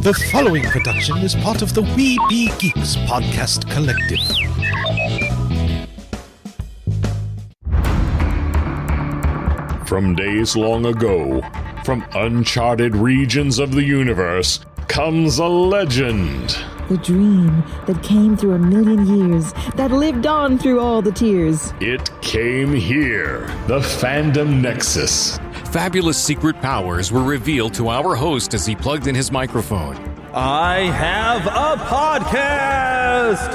The following production is part of the We Be Geeks podcast collective. From days long ago, from uncharted regions of the universe, comes a legend. The dream that came through a million years, that lived on through all the tears. It came here, the Fandom Nexus. Fabulous secret powers were revealed to our host as he plugged in his microphone. I have a podcast!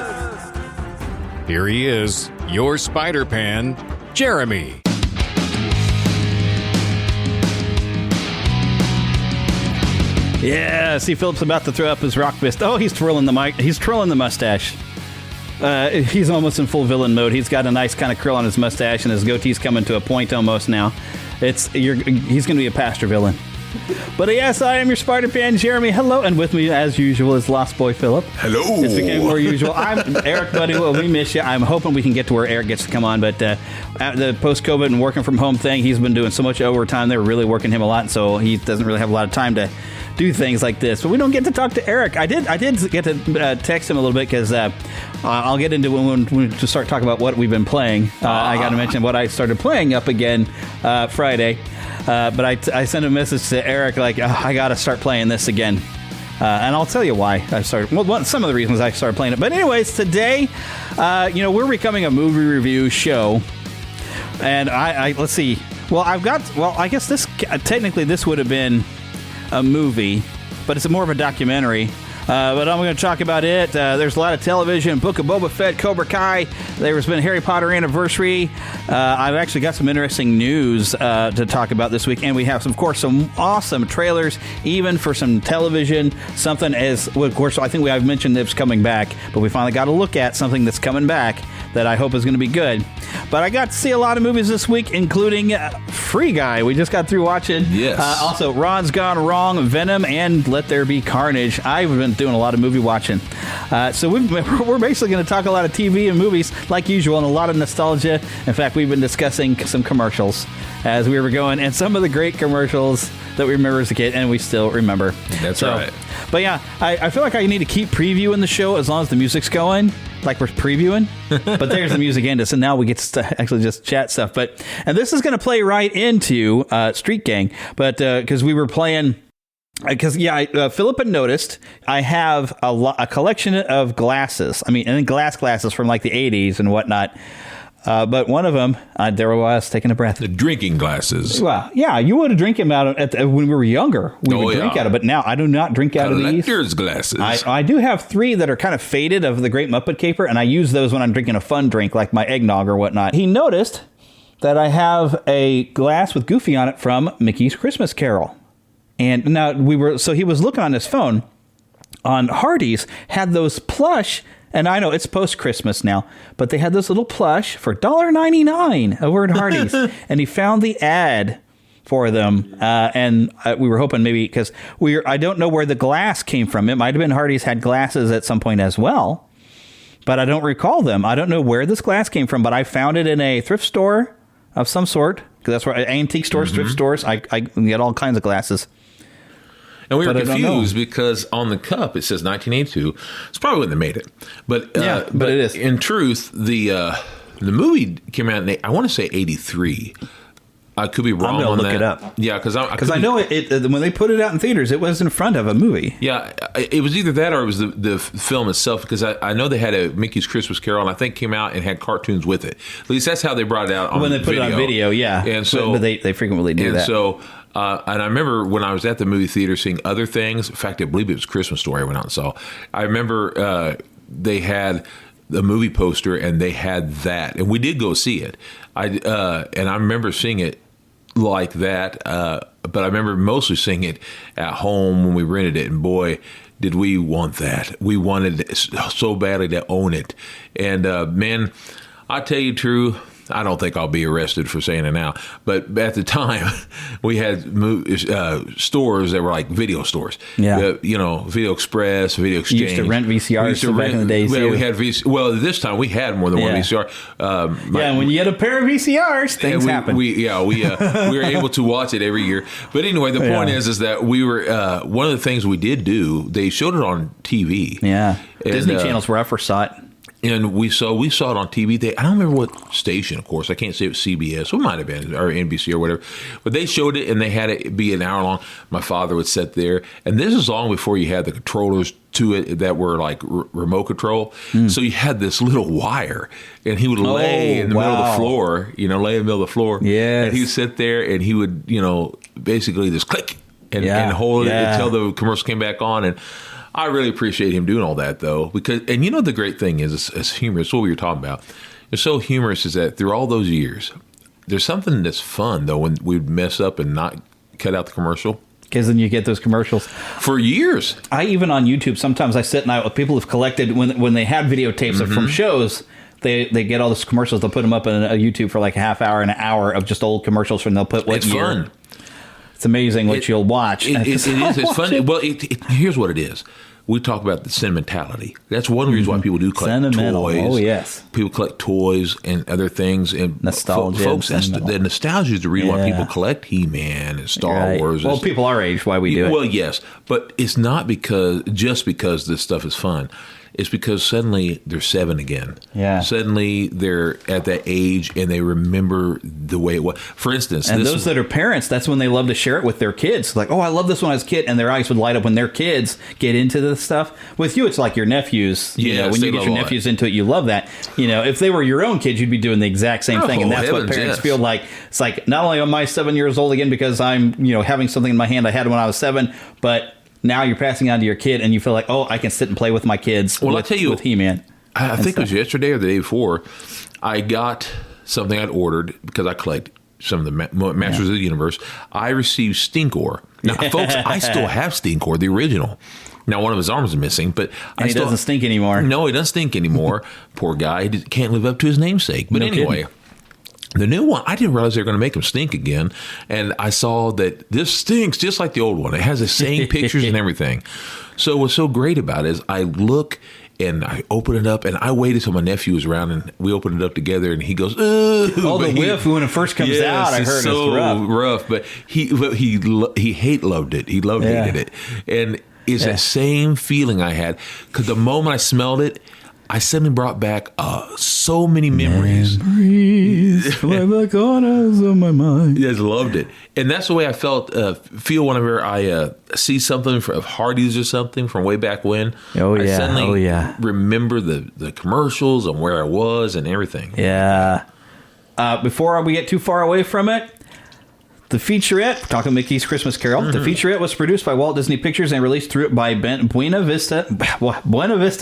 Here he is, your Spider-Pan, Jeremy. Yeah, see, Philip's about to throw up his rock fist. Oh, he's twirling the mic. He's twirling the mustache. He's almost in full villain mode. He's got a nice kind of curl on his mustache, and his goatee's coming to a point almost now. He's going to be a pastor villain. But yes, I am your Spider-Pan, Jeremy. Hello, and with me, as usual, is Lost Boy Philip. Hello. It's becoming more usual. I'm Eric, buddy. Well, we miss you. I'm hoping we can get to where Eric gets to come on, but the post-COVID and working from home thing, he's been doing so much overtime. They were really working him a lot, so he doesn't really have a lot of time to do things like this. But we don't get to talk to Eric. I did get to text him a little bit because I'll get into when we start talking about what we've been playing. I got to mention what I started playing up again Friday. But I sent a message to Eric like, I got to start playing this again. And I'll tell you why I started. Well, some of the reasons I started playing it. But anyways, today, we're becoming a movie review show. And let's see. I guess technically this would have been a movie, but it's more of a documentary. But I'm going to talk about it. There's a lot of television, Book of Boba Fett, Cobra Kai. There's been a Harry Potter anniversary. I've actually got some interesting news to talk about this week. And we have, of course, some awesome trailers, even for some television. Something of course, I think I've mentioned it's coming back, but we finally got to look at something that's coming back that I hope is going to be good. But I got to see a lot of movies this week, including Free Guy. We just got through watching. Yes. Also, Ron's Gone Wrong, Venom, and Let There Be Carnage. I've been doing a lot of movie watching. So we're basically going to talk a lot of TV and movies, like usual, and a lot of nostalgia. In fact, we've been discussing some commercials as we were going, and some of the great commercials that we remember as a kid, and we still remember. That's right. But yeah, I feel like I need to keep previewing the show as long as the music's going, like we're previewing. But there's the music end, so now we get to actually just chat stuff. And this is going to play right into Street Gang, but because we were playing. Because, Philip had noticed I have a collection of glasses. I mean, and glass glasses from like the 80s and whatnot. But one of them, there I was taking a breath. The drinking glasses. Well, yeah, you would have drink them out when we were younger. We would drink out of, but now I do not drink out of these. Collector's glasses. I do have 3 that are kind of faded of the Great Muppet Caper, and I use those when I'm drinking a fun drink like my eggnog or whatnot. He noticed that I have a glass with Goofy on it from Mickey's Christmas Carol. And now he was looking on his phone on Hardee's, had those plush, and I know it's post-Christmas now, but they had this little plush for $1.99 over at Hardee's. And he found the ad for them. And we were hoping maybe, because I don't know where the glass came from. It might have been Hardee's had glasses at some point as well, but I don't recall them. I don't know where this glass came from, but I found it in a thrift store of some sort, because that's where antique stores, thrift stores, I get all kinds of glasses. And we were confused because on the cup it says 1982. It's probably when they made it. But but it is. In truth, the movie came out in, I want to say 83. I could be wrong on that. I'm going to look it up. Yeah, because I know it when they put it out in theaters, it was in front of a movie. Yeah, it was either that or it was the film itself, because I know they had a Mickey's Christmas Carol, and I think came out and had cartoons with it. At least that's how they brought it out on video. When they put it on video, yeah. And so, but they frequently do that. And so, and I remember when I was at the movie theater seeing other things. In fact, I believe it was Christmas Story I went out and saw. I remember they had the movie poster, and they had that, and we did go see it. And I remember seeing it like that, but I remember mostly seeing it at home when we rented it, and boy, did we want that. We wanted it so badly to own it. And man, I tell you true, I don't think I'll be arrested for saying it now, but at the time, we had stores that were like video stores. Yeah. Video Express, Video Exchange. You used to rent VCRs back in the days, too. We had well, this time we had more than one VCR. And when you had a pair of VCRs, things happen. We were able to watch it every year. But anyway, the point is that we were one of the things we did do. They showed it on TV. Yeah, and, Disney Channel's where I first saw it. And we saw it on TV. I don't remember what station, of course. I can't say it was CBS. It might have been, or NBC or whatever. But they showed it, and they had it be an hour long. My father would sit there. And this is long before you had the controllers to it that were like remote control. So you had this little wire, and he would lay in the middle of the floor, lay in the middle of the floor. Yes. And he would sit there, and he would, basically just click and hold it until the commercial came back on. And I really appreciate him doing all that, though, because the great thing is, it's humorous. What we were talking about, it's so humorous is that through all those years, there's something that's fun though when we'd mess up and not cut out the commercial. Because then you get those commercials for years. I even on YouTube sometimes I sit and with people who've collected when they had videotapes from shows. They get all those commercials. They'll put them up on a YouTube for like a half hour, an hour of just old commercials, and they'll put what it's year. Fun. It's amazing what you'll watch. It is. It's fun. Well, here's what it is. We talk about the sentimentality. That's one reason why people do collect toys. Oh, yes. People collect toys and other things. And nostalgia. Folks, the nostalgia is the reason why people collect He-Man and Star Wars. Well, people our age, why we do it. Well, yes. But it's not just because this stuff is fun. It's because suddenly they're 7 again. Yeah. Suddenly they're at that age and they remember the way it was. For instance, and those that are parents, that's when they love to share it with their kids. Like, oh, I love this when I was a kid, and their eyes would light up when their kids get into this stuff. With you, it's like your nephews. When you get your nephews into it, you love that. If they were your own kids, you'd be doing the exact same thing, and that's what parents feel like. It's like, not only am I 7 years old again because I'm having something in my hand I had when I was 7, but now you're passing on to your kid, and you feel like, oh, I can sit and play with my kids. Well, I'll tell you, with He-Man. I think it was yesterday or the day before. I got something I'd ordered because I collect some of the Masters of the Universe. I received Stinkor. Now, folks, I still have Stinkor, the original. Now, one of his arms is missing, but he doesn't stink anymore. No, he doesn't stink anymore. Poor guy. He can't live up to his namesake. But anyway. Kidding. The new one, I didn't realize they were going to make him stink again. And I saw that this stinks just like the old one. It has the same pictures and everything. So what's so great about it is I look and I open it up, and I waited till my nephew was around, and we opened it up together, and he goes, "Oh, the whiff when it first comes out." I heard so it's rough. But he loved it. He hated it, and it's that same feeling I had because the moment I smelled it, I suddenly brought back so many memories. Like the corners of my mind. Yes, loved it. And that's the way I feel whenever I see something of Hardee's or something from way back when. I suddenly remember the commercials and where I was and everything. Yeah. Before we get too far away from it, the featurette, talking Mickey's Christmas Carol, the featurette was produced by Walt Disney Pictures and released by Buena Vista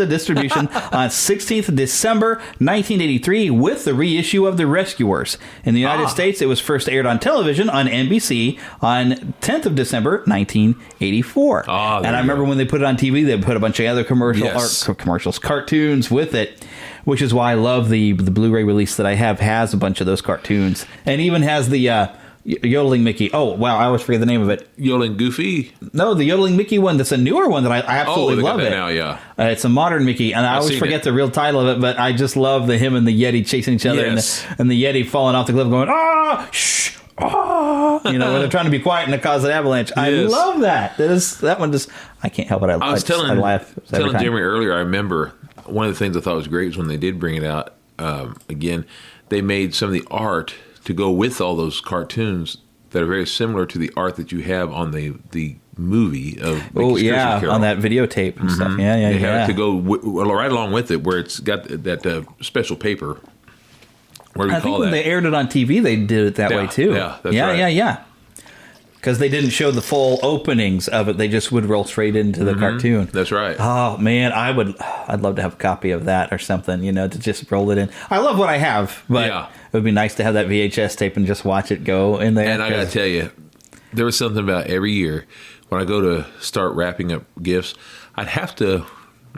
Distribution on 16th December 1983 with the reissue of The Rescuers. In the United States, it was first aired on television on NBC on 10th of December 1984. And I remember when they put it on TV, they put a bunch of other cartoons with it, which is why I love the Blu-ray release that I have has a bunch of those cartoons and even has the Yodeling Mickey. Oh, wow. I always forget the name of it. Yodeling Goofy? No, the Yodeling Mickey one. That's a newer one that I absolutely love. Now, yeah. It's a modern Mickey, and I always forget the real title of it, but I just love him and the Yeti chasing each other and the Yeti falling off the cliff going, shh, when they're trying to be quiet and it causes an avalanche. Yes. I love that. That one just, I can't help it. I was telling Jeremy earlier, I remember one of the things I thought was great was when they did bring it out again, they made some of the art to go with all those cartoons that are very similar to the art that you have on the movie of Mickey's Christmas Carol. On that videotape and stuff. They have to go right along with it, where it's got that special paper. What do we call that? I think when they aired it on TV, they did it that way too. Yeah, that's right. Yeah. Because they didn't show the full openings of it; they just would roll straight into the cartoon. That's right. Oh man, I'd love to have a copy of that or something. To just roll it in. I love what I have, but it would be nice to have that VHS tape and just watch it go in there. And I got to tell you, there was something about every year when I go to start wrapping up gifts, I'd have to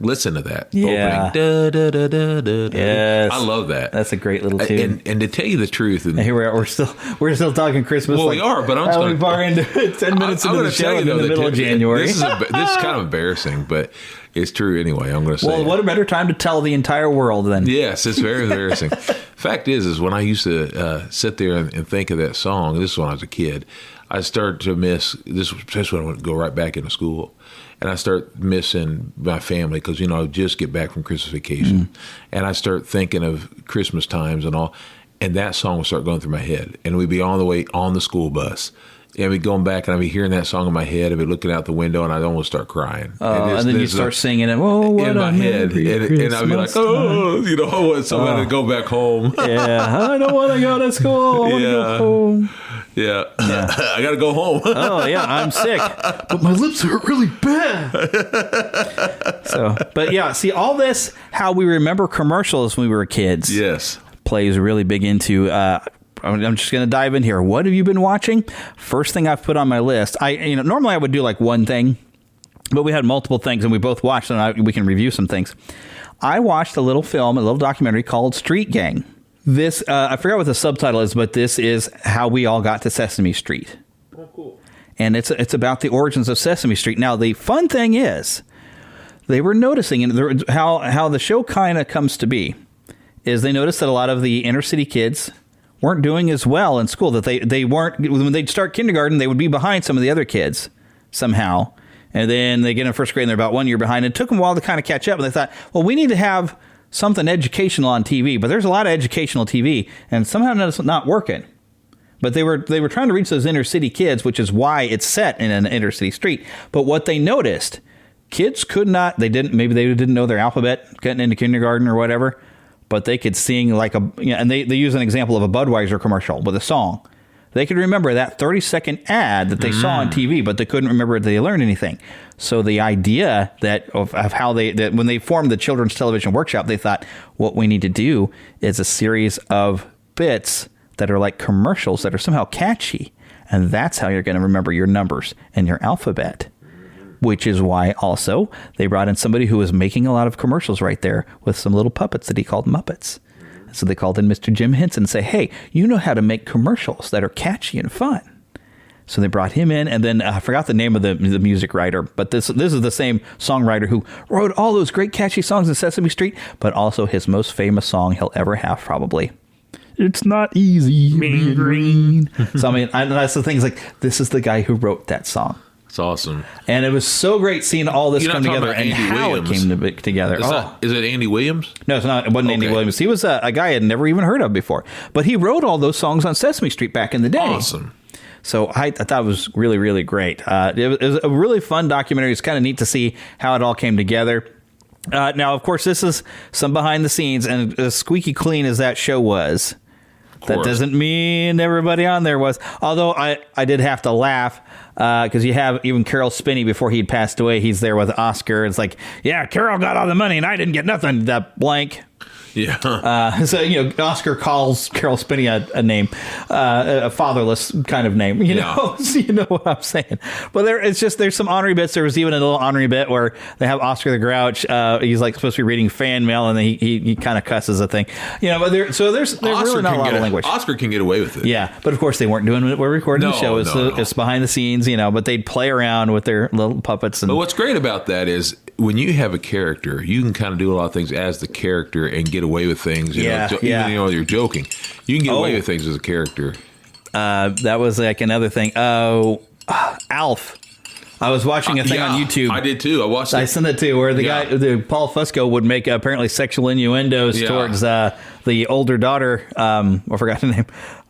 Listen to that. Yeah. Opening. Da, da, da, da, da, da. Yes. I love that. That's a great little tune. And to tell you the truth, And here we are. We're still talking Christmas. Well, we are, but I'm only far into 10 minutes into the show in the middle of January. This is kind of embarrassing, but it's true anyway. I'm going to say. Well, what a better time to tell the entire world than. Yes, it's very embarrassing. Fact is when I used to sit there and think of that song. This is when I was a kid. I started to miss this, especially when I would go right back into school. And I start missing my family because, I would just get back from Christmas vacation. And I start thinking of Christmas times and all. And that song would start going through my head. And we'd be on the way on the school bus. And I'd be going back and I'd be hearing that song in my head. I'd be looking out the window and I'd almost start crying. And then you start singing it. Oh, what in my head. And I'd be like, oh, so I had to go back home. Yeah, I don't want to go to school. I want to go home. Yeah. I got to go home. Oh, yeah, I'm sick. But my lips hurt really bad. But yeah, see, all this, how we remember commercials when we were kids. Yes. Plays really big into, I'm just going to dive in here. What have you been watching? First thing I've put on my list. Normally I would do like one thing, but we had multiple things and we both watched and we can review some things. I watched a little documentary called Street Gang. This, I forgot what the subtitle is, but this is how we all got to Sesame Street. Oh, cool. And it's about the origins of Sesame Street. Now, the fun thing is, they were noticing, and how the show kind of comes to be, is they noticed that a lot of the inner city kids weren't doing as well in school, that they weren't, when they'd start kindergarten, they would be behind some of the other kids somehow. And then they get in first grade and they're about 1 year behind. It took them a while to kind of catch up. And they thought, well, we need to have something educational on TV, but there's a lot of educational TV, and somehow it's not working. But they were trying to reach those inner city kids, which is why it's set in an inner city street. But what they noticed, kids could not. Maybe they didn't know their alphabet getting into kindergarten or whatever, but they could sing and they use an example of a Budweiser commercial with a song. They could remember that 30-second ad that they saw on TV, but they couldn't remember that they learned anything. So the idea of how that when they formed the Children's Television Workshop, they thought, what we need to do is a series of bits that are like commercials that are somehow catchy. And that's how you're going to remember your numbers and your alphabet. Which is why also they brought in somebody who was making a lot of commercials right there with some little puppets that he called Muppets. So they called in Mr. Jim Henson and say, hey, you know how to make commercials that are catchy and fun. So they brought him in, and then I forgot the name of the music writer, but this is the same songwriter who wrote all those great catchy songs in Sesame Street, but also his most famous song he'll ever have, probably. It's not easy being green. So that's the thing. Like, this is the guy who wrote that song. It's awesome. And it was so great seeing all this come together and how Williams. It came together. Is it Andy Williams? No, it's not. It wasn't Andy Williams. He was a guy I had never even heard of before. But he wrote all those songs on Sesame Street back in the day. Awesome. So I thought it was really, really great. It was a really fun documentary. It's kind of neat to see how it all came together. Now, of course, this is some behind the scenes, and as squeaky clean as that show was, that doesn't mean everybody on there was. Although I did have to laugh because you have even Carol Spinney before he'd passed away. He's there with Oscar. It's like, yeah, Carol got all the money and I didn't get nothing. That blank. Yeah. So, Oscar calls Carol Spinney a name, a fatherless kind of name, know, so you know what I'm saying. But there's some ornery bits. There was even a little ornery bit where they have Oscar the Grouch. He's like supposed to be reading fan mail and then he kind of cusses a thing, but there's really not a lot of language. Oscar can get away with it. Yeah. But of course they weren't doing it. We're recording the show. It's behind the scenes, but they'd play around with their little puppets. But what's great about that is when you have a character, you can kind of do a lot of things as the character and get away with things. Even though you're joking, you can get away with things as a character. That was like another thing. Alf. I was watching a thing on YouTube. I did too. I sent it to where the guy, Paul Fusco, would make apparently sexual innuendos towards the older daughter. I forgot the name.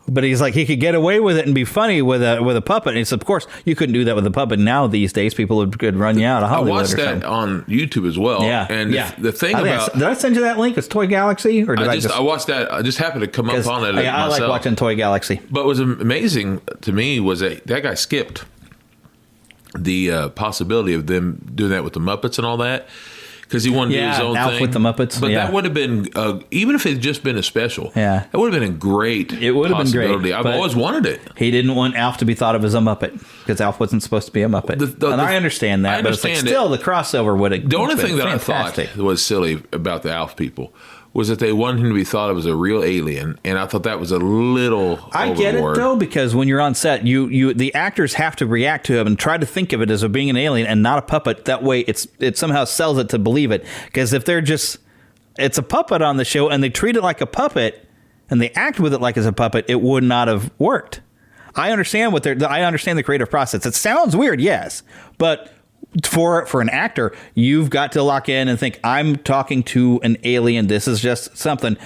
But he's like, he could get away with it and be funny with a puppet. And it's, of course, you couldn't do that with a puppet. Now, these days, people could run you out of Hollywood. I watched that on YouTube as well. Yeah. And the thing did I send you that link? It's Toy Galaxy? Or did I watched that. I just happened to come up on it. I like watching Toy Galaxy. But what was amazing to me was that guy skipped the possibility of them doing that with the Muppets and all that. because he wanted to do his own Alf thing with the Muppets. But yeah. that would have been even if it had just been a special. Yeah. It would have been a great. It would have been great. I've always wanted it. He didn't want Alf to be thought of as a Muppet because Alf wasn't supposed to be a Muppet. And I understand that, but it's like still the crossover would have. The only thing that fantastic. I thought was silly about the Alf people was that they wanted him to be thought of as a real alien, and I thought that was a little. I get it though, because when you're on set, the actors have to react to him and try to think of it as being an alien and not a puppet. That way, it somehow sells it to believe it. Because if they're just it's a puppet on the show and they treat it like a puppet and they act with it like it's a puppet, it would not have worked. I understand I understand the creative process. It sounds weird, yes, but for an actor, you've got to lock in and think, I'm talking to an alien. This is just something,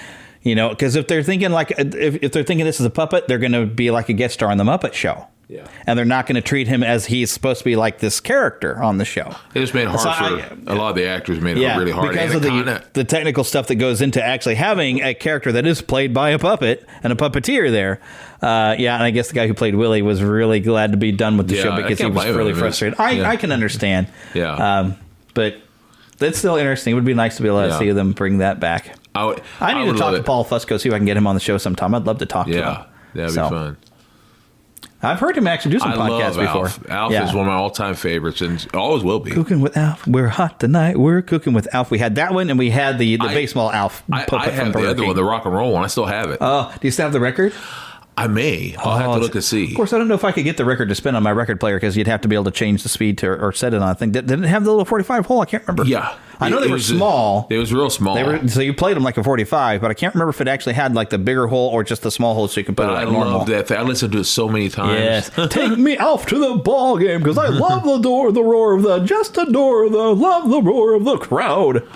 because if they're thinking if they're thinking this is a puppet, they're going to be like a guest star on the Muppet Show. Yeah. And they're not going to treat him as he's supposed to be like this character on the show. It just made it hard for a lot of the actors. Made it really hard because of the technical stuff that goes into actually having a character that is played by a puppet and a puppeteer there. And I guess the guy who played Willie was really glad to be done with the show because he was really frustrated. I can understand. Yeah. But that's still interesting. It would be nice to be able to see them bring that back. I need to talk to Paul Fusco, see if I can get him on the show sometime. I'd love to talk to him. Yeah, that'd be fun. I've heard him actually do some podcasts before. Alf is one of my all-time favorites, and always will be. Cooking with Alf. We're hot tonight. We're cooking with Alf. We had that one, and we had the baseball Alf puppet I have from the other one, the rock and roll one. I still have it. Oh, do you still have the record? I may. I'll have to look and see. Of course, I don't know if I could get the record to spin on my record player because you'd have to be able to change the speed or set it on. I think did it have the little 45 hole? I can't remember. Yeah, I know they were small. It was real small. So you played them like a 45, but I can't remember if it actually had like the bigger hole or just the small hole so you can put it like normal. I love that thing. I listened to it so many times. Yes. Take me off to the ball game because I love the roar of love the roar of the crowd.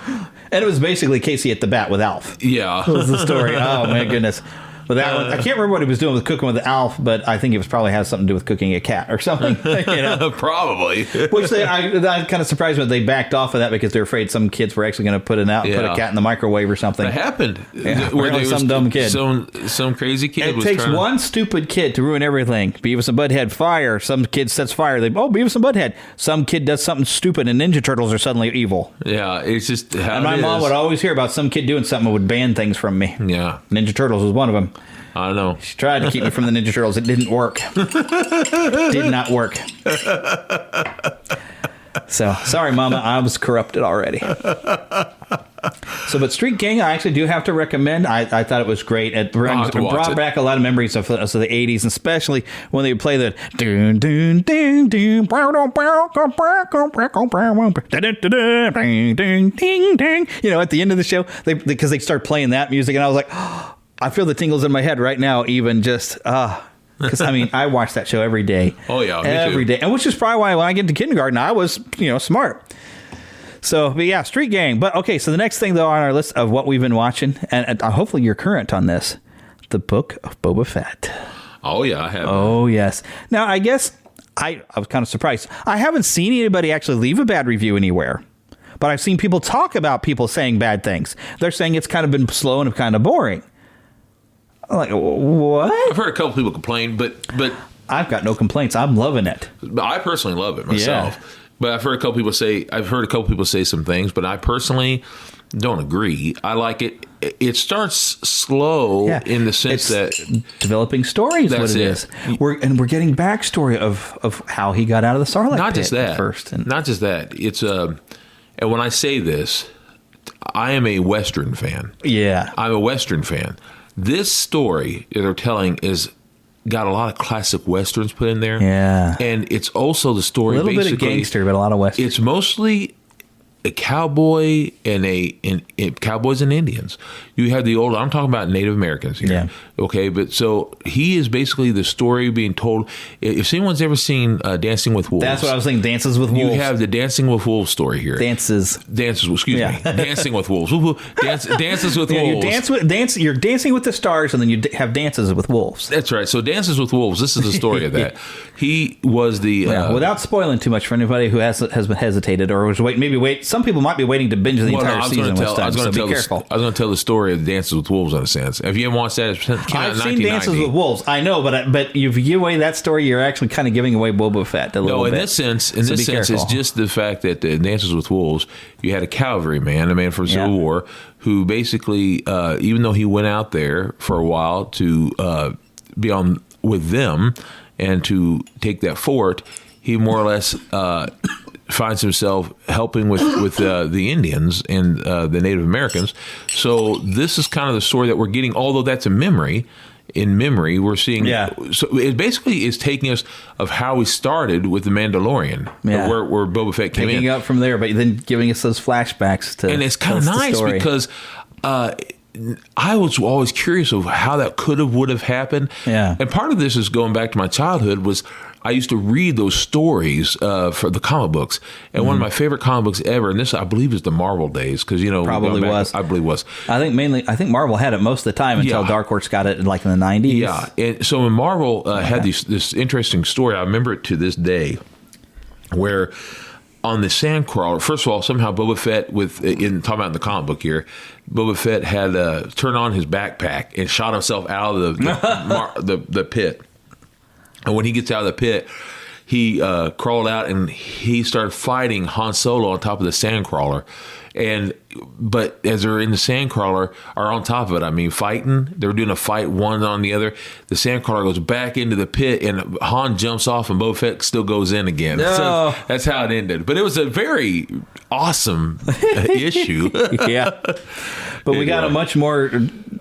And it was basically Casey at the bat with Alf. Yeah, that was the story. Oh my goodness. But that one, I can't remember what he was doing with cooking with Alf, but I think it was probably has something to do with cooking a cat or something. Probably. Which I kind of surprised when they backed off of that because they're afraid some kids were actually going to put a cat in the microwave or something. That happened. Yeah, where some dumb kid. Some crazy kid. It takes one stupid kid to ruin everything. Beavis and Butthead fire. Some kid sets fire. Beavis and Butthead. Some kid does something stupid and Ninja Turtles are suddenly evil. Yeah, it's just how and my mom would always hear about some kid doing something that would ban things from me. Yeah. Ninja Turtles was one of them. I don't know. She tried to keep me from the Ninja Turtles. It didn't work. Did not work. So, sorry, Mama. I was corrupted already. But Street Gang, I actually do have to recommend. I thought it was great. It brought back a lot of memories of the 80s, especially when they would play the dun dun dun dun at the end of the show, because they start playing that music, and I was like, oh, I feel the tingles in my head right now, even just because I watch that show every day. Oh yeah, every day, and which is probably why when I get to kindergarten, I was smart. So, but yeah, Street Gang. But okay, so the next thing though on our list of what we've been watching, and hopefully you're current on this, the Book of Boba Fett. Oh yeah, I have. Oh yes. Now I guess I was kind of surprised. I haven't seen anybody actually leave a bad review anywhere. But I've seen people talk about people saying bad things. They're saying it's kind of been slow and kind of boring. I'm like, what? I've heard a couple people complain, but I've got no complaints. I'm loving it. I personally love it myself. Yeah. But I've heard a couple people say some things, but I personally don't agree. I like it. It starts slow in the sense that developing story is what it is. We're getting backstory of how he got out of the Sarlacc not pit just that first. Not just that. It's and when I say this, I am a Western fan. Yeah, I'm a Western fan. This story that they're telling is got a lot of classic Westerns put in there. Yeah, and it's also the story. A little bit of gangster, but a lot of Western. It's mostly a cowboy and cowboys and Indians. You have the old. I'm talking about Native Americans here. Yeah. Okay, but so he is basically the story being told. If anyone's ever seen Dancing with Wolves, that's what I was thinking. Dances with Wolves. You have the Dancing with Wolves story here. Dances. Excuse me. Dancing with Wolves. Dances with Wolves. You're dancing with the stars, and then you have Dances with Wolves. That's right. So Dances with Wolves. This is the story of that. He was the without spoiling too much for anybody who has been hesitated or was wait. some people might be waiting to binge the entire season with stuff. So be careful. I was going to tell the story of Dances with Wolves in a sense. If you haven't watched that, it came out in 1990. I've seen Dances with Wolves. I know, but if you give away that story, you're actually kind of giving away Boba Fett a little bit. No, in this sense, it's just the fact that in Dances with Wolves, you had a cavalryman, a man from Civil War, who basically, even though he went out there for a while to be on with them and to take that fort, he more or less finds himself helping with the Indians and the Native Americans. So this is kind of the story that we're getting, although that's a memory. In memory, we're seeing. Yeah. So it basically is taking us of how we started with the Mandalorian, where Boba Fett came in. Picking up from there, but then giving us those flashbacks to. And it's kind of nice because I was always curious of how that would have happened. Yeah. And part of this is going back to my childhood was I used to read those stories for the comic books. And one of my favorite comic books ever, and this I believe is the Marvel days, because, probably was. I believe was. I think Marvel had it most of the time until Dark Horse got it like in the 90s. Yeah. And so when Marvel had this interesting story, I remember it to this day, where on the Sandcrawler, first of all, somehow Boba Fett, talking about in the comic book here, Boba Fett had turned on his backpack and shot himself out of the pit. And when he gets out of the pit, he crawled out and he started fighting Han Solo on top of the Sandcrawler. But as they're in the Sandcrawler, or on top of it, fighting, they were doing a fight one on the other. The Sandcrawler goes back into the pit and Han jumps off and Boba Fett still goes in again. No. So that's how it ended. But it was a very awesome issue. Yeah. But we got a much more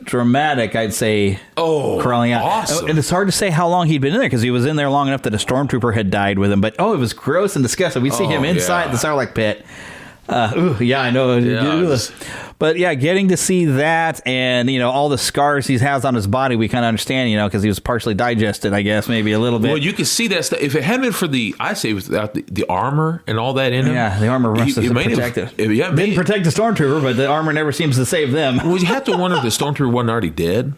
dramatic, I'd say, crawling out. Awesome. And it's hard to say how long he'd been in there because he was in there long enough that a stormtrooper had died with him. But, it was gross and disgusting. We'd see him inside the Sarlacc pit. I know. Yeah, but getting to see that and, all the scars he has on his body, we kind of understand, because he was partially digested, I guess, maybe a little bit. Well, you can see that stuff. If it hadn't been for without the armor and all that in him. Yeah, the armor must have protected. Didn't protect the stormtrooper, but the armor never seems to save them. Well, you have to wonder if the stormtrooper wasn't already dead.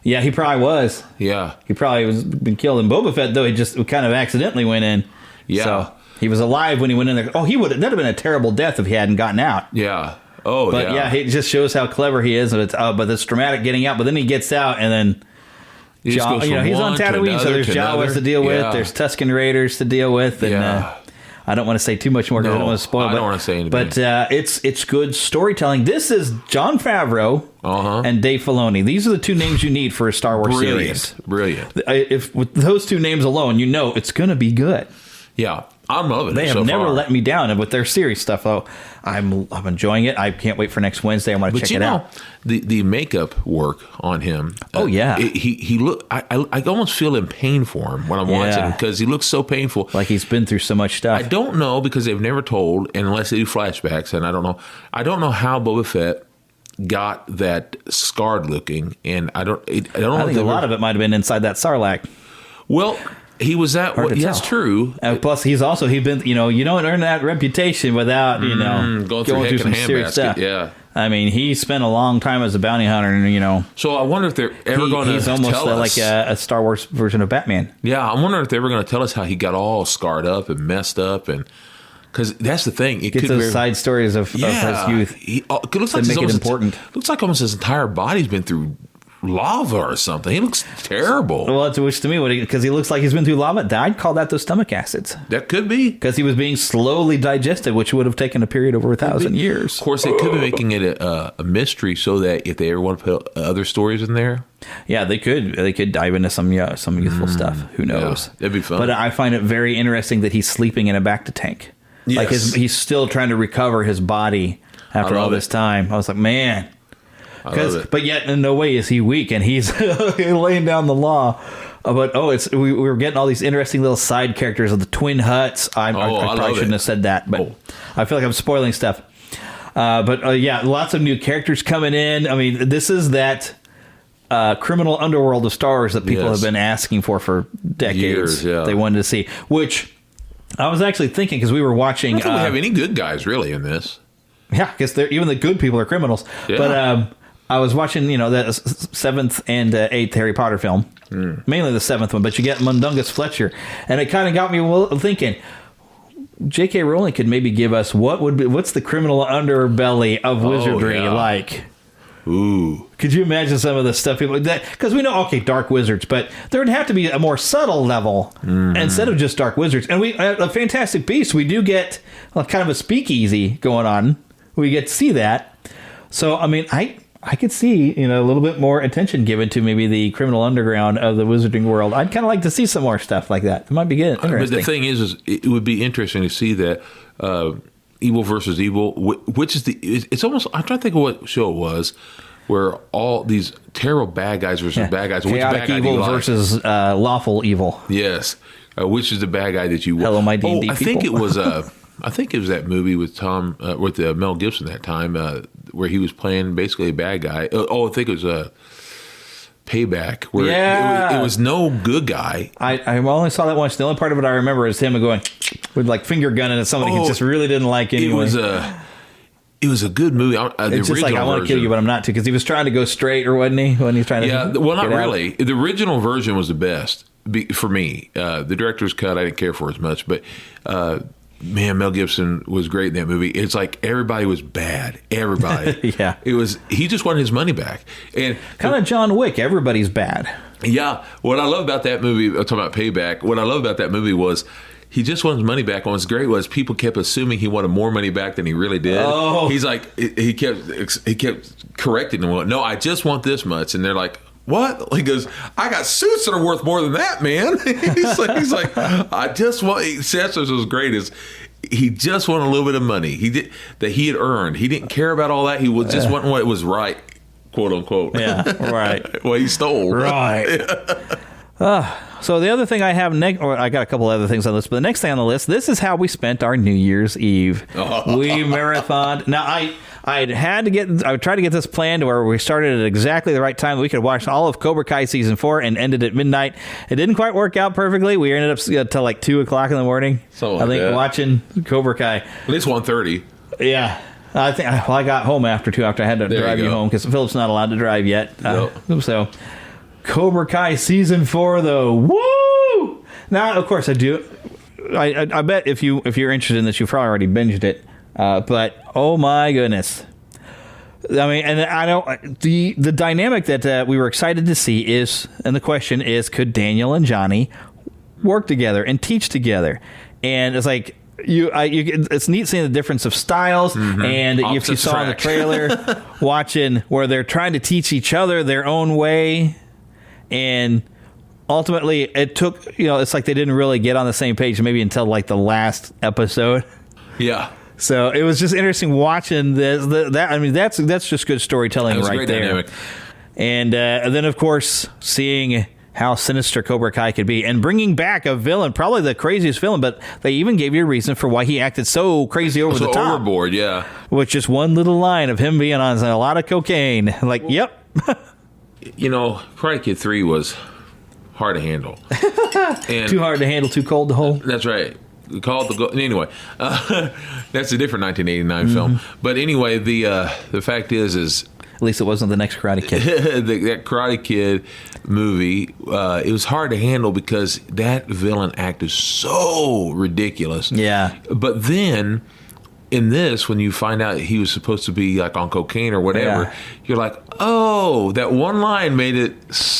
Yeah, he probably was. Yeah. He probably was been killed. And Boba Fett, though, he just kind of accidentally went in. Yeah. So he was alive when he went in there. That'd have been a terrible death if he hadn't gotten out. Yeah. But it just shows how clever he is. But it's dramatic getting out. But then he gets out and then he's on Tatooine, so there's Jawas to deal with. There's Tusken Raiders to deal with. And I don't want to say too much more because I don't want to spoil it. I don't want to say anything. But it's good storytelling. This is Jon Favreau and Dave Filoni. These are the two names you need for a Star Wars series. Brilliant. If with those two names alone, it's going to be good. Yeah. I'm loving it. They have never let me down, and with their series stuff, though, I'm enjoying it. I can't wait for next Wednesday. I want to check it out. The makeup work on him. He look. I almost feel in pain for him when I'm watching him because he looks so painful. Like he's been through so much stuff. I don't know because they've never told, and unless they do flashbacks, and I don't know. I don't know how Boba Fett got that scarred looking, and I don't. I think a lot of it might have been inside that Sarlacc. Well. He was that. That's true. Plus, he's been. You don't earn that reputation without going through some serious stuff. Yeah. He spent a long time as a bounty hunter, and So I wonder if they're ever going to. He's almost like a Star Wars version of Batman. Yeah, I'm wondering if they're ever going to tell us how he got all scarred up and messed up, and because that's the thing. It gets those side stories of his youth. It looks like make it important. Looks like almost his entire body's been through lava or something. He looks terrible. Well, which to me, because he looks like he's been through lava, I'd call that those stomach acids. That could be. Because he was being slowly digested, which would have taken a period over 1,000 years. Of course, they could be making it a mystery so that if they ever want to put other stories in there. Yeah, they could. They could dive into some youthful stuff. Who knows? Yeah, that'd be fun. But I find it very interesting that he's sleeping in a Bacta tank. Yes. Like he's still trying to recover his body after all this time. I was like, man. But yet in no way is he weak, and he's laying down the law. But we were getting all these interesting little side characters of the twin huts. I probably shouldn't have said that, but I feel like I'm spoiling stuff. Lots of new characters coming in. This is that criminal underworld of Star Wars that people have been asking for decades. They wanted to see, which I was actually thinking because we were watching. I don't think we have any good guys really in this. Yeah, because even the good people are criminals. Yeah. But I was watching, the 7th and 8th Harry Potter film, mainly the 7th one, but you get Mundungus Fletcher, and it kind of got me thinking, J.K. Rowling could maybe give us what's the criminal underbelly of wizardry like. Ooh. Could you imagine some of the stuff people that, because we know, okay, dark wizards, but there would have to be a more subtle level instead of just dark wizards. And we, a Fantastic Beasts, we do get kind of a speakeasy going on. We get to see that. So, I mean, I could see, a little bit more attention given to maybe the criminal underground of the wizarding world. I'd kind of like to see some more stuff like that. It might be good. But the thing is it would be interesting to see that evil versus evil, which is it's almost, I'm trying to think of what show it was, where all these terrible bad guys versus bad guys. Which Chaotic bad guy evil versus lawful evil. Yes. Which is the bad guy that you... Hello, my D&D I think it was... I think it was that movie with Mel Gibson that time, where he was playing basically a bad guy. I think it was Payback, where it was no good guy. I only saw that once. The only part of it I remember is him going with finger gunning at somebody he just really didn't like anyway. It was a good movie. It's just like, I want to kill you, but I'm not to, because he was trying to go straight, or wasn't he? When he's trying to... Yeah, well, not really. The original version was the best for me. The director's cut I didn't care for as much, but... man, Mel Gibson was great in that movie. It's like everybody was bad. Everybody. Yeah. He just wanted his money back. And kind of John Wick, everybody's bad. Yeah. What I love about that movie, I'm talking about Payback, what I love about that movie was he just wanted his money back. And what's great was people kept assuming he wanted more money back than he really did. Oh. He's like, he kept correcting them. No, I just want this much. And they're like, what? He goes, I got suits that are worth more than that, man. he's like, I just want. That's what was great is he just wanted a little bit of money that he had earned. He didn't care about all that. He was just wanting what was right, quote unquote. Yeah, right. What he stole, right. So the other thing I have, I got a couple other things on the list, but the next thing on the list, this is how we spent our New Year's Eve. We marathoned. Now, I tried to get this planned where we started at exactly the right time. We could watch all of Cobra Kai season 4 and ended at midnight. It didn't quite work out perfectly. We ended up till like 2 o'clock in the morning. Watching Cobra Kai. At least 1:30. Yeah. I got home after 2 after I had to drive you home because Philip's not allowed to drive yet. So Cobra Kai season 4 though. Woo! Now, of course, I do. I bet if you're interested in this, you've probably already binged it. But oh my goodness, I mean, and I don't the dynamic that we were excited to see is, and the question is, could Daniel and Johnny work together and teach together? And it's like it's neat seeing the difference of styles, and if you saw in the trailer, watching where they're trying to teach each other their own way, and ultimately it took it's like they didn't really get on the same page maybe until like the last episode. Yeah. So it was just interesting watching this. I mean, that's just good storytelling right there. Dynamic. And then, of course, seeing how sinister Cobra Kai could be, and bringing back a villain, probably the craziest villain. But they even gave you a reason for why he acted so crazy over the top, overboard. Yeah, with just one little line of him being on a lot of cocaine. Like, yep. Karate Kid 3 was hard to handle. And too hard to handle, too cold to hold. That's right. Anyway, that's a different 1989 film. But anyway, the fact is at least it wasn't the next Karate Kid. that Karate Kid movie, it was hard to handle because that villain act is so ridiculous. Yeah. But then in this, when you find out he was supposed to be like on cocaine or whatever, you're like, oh, that one line made it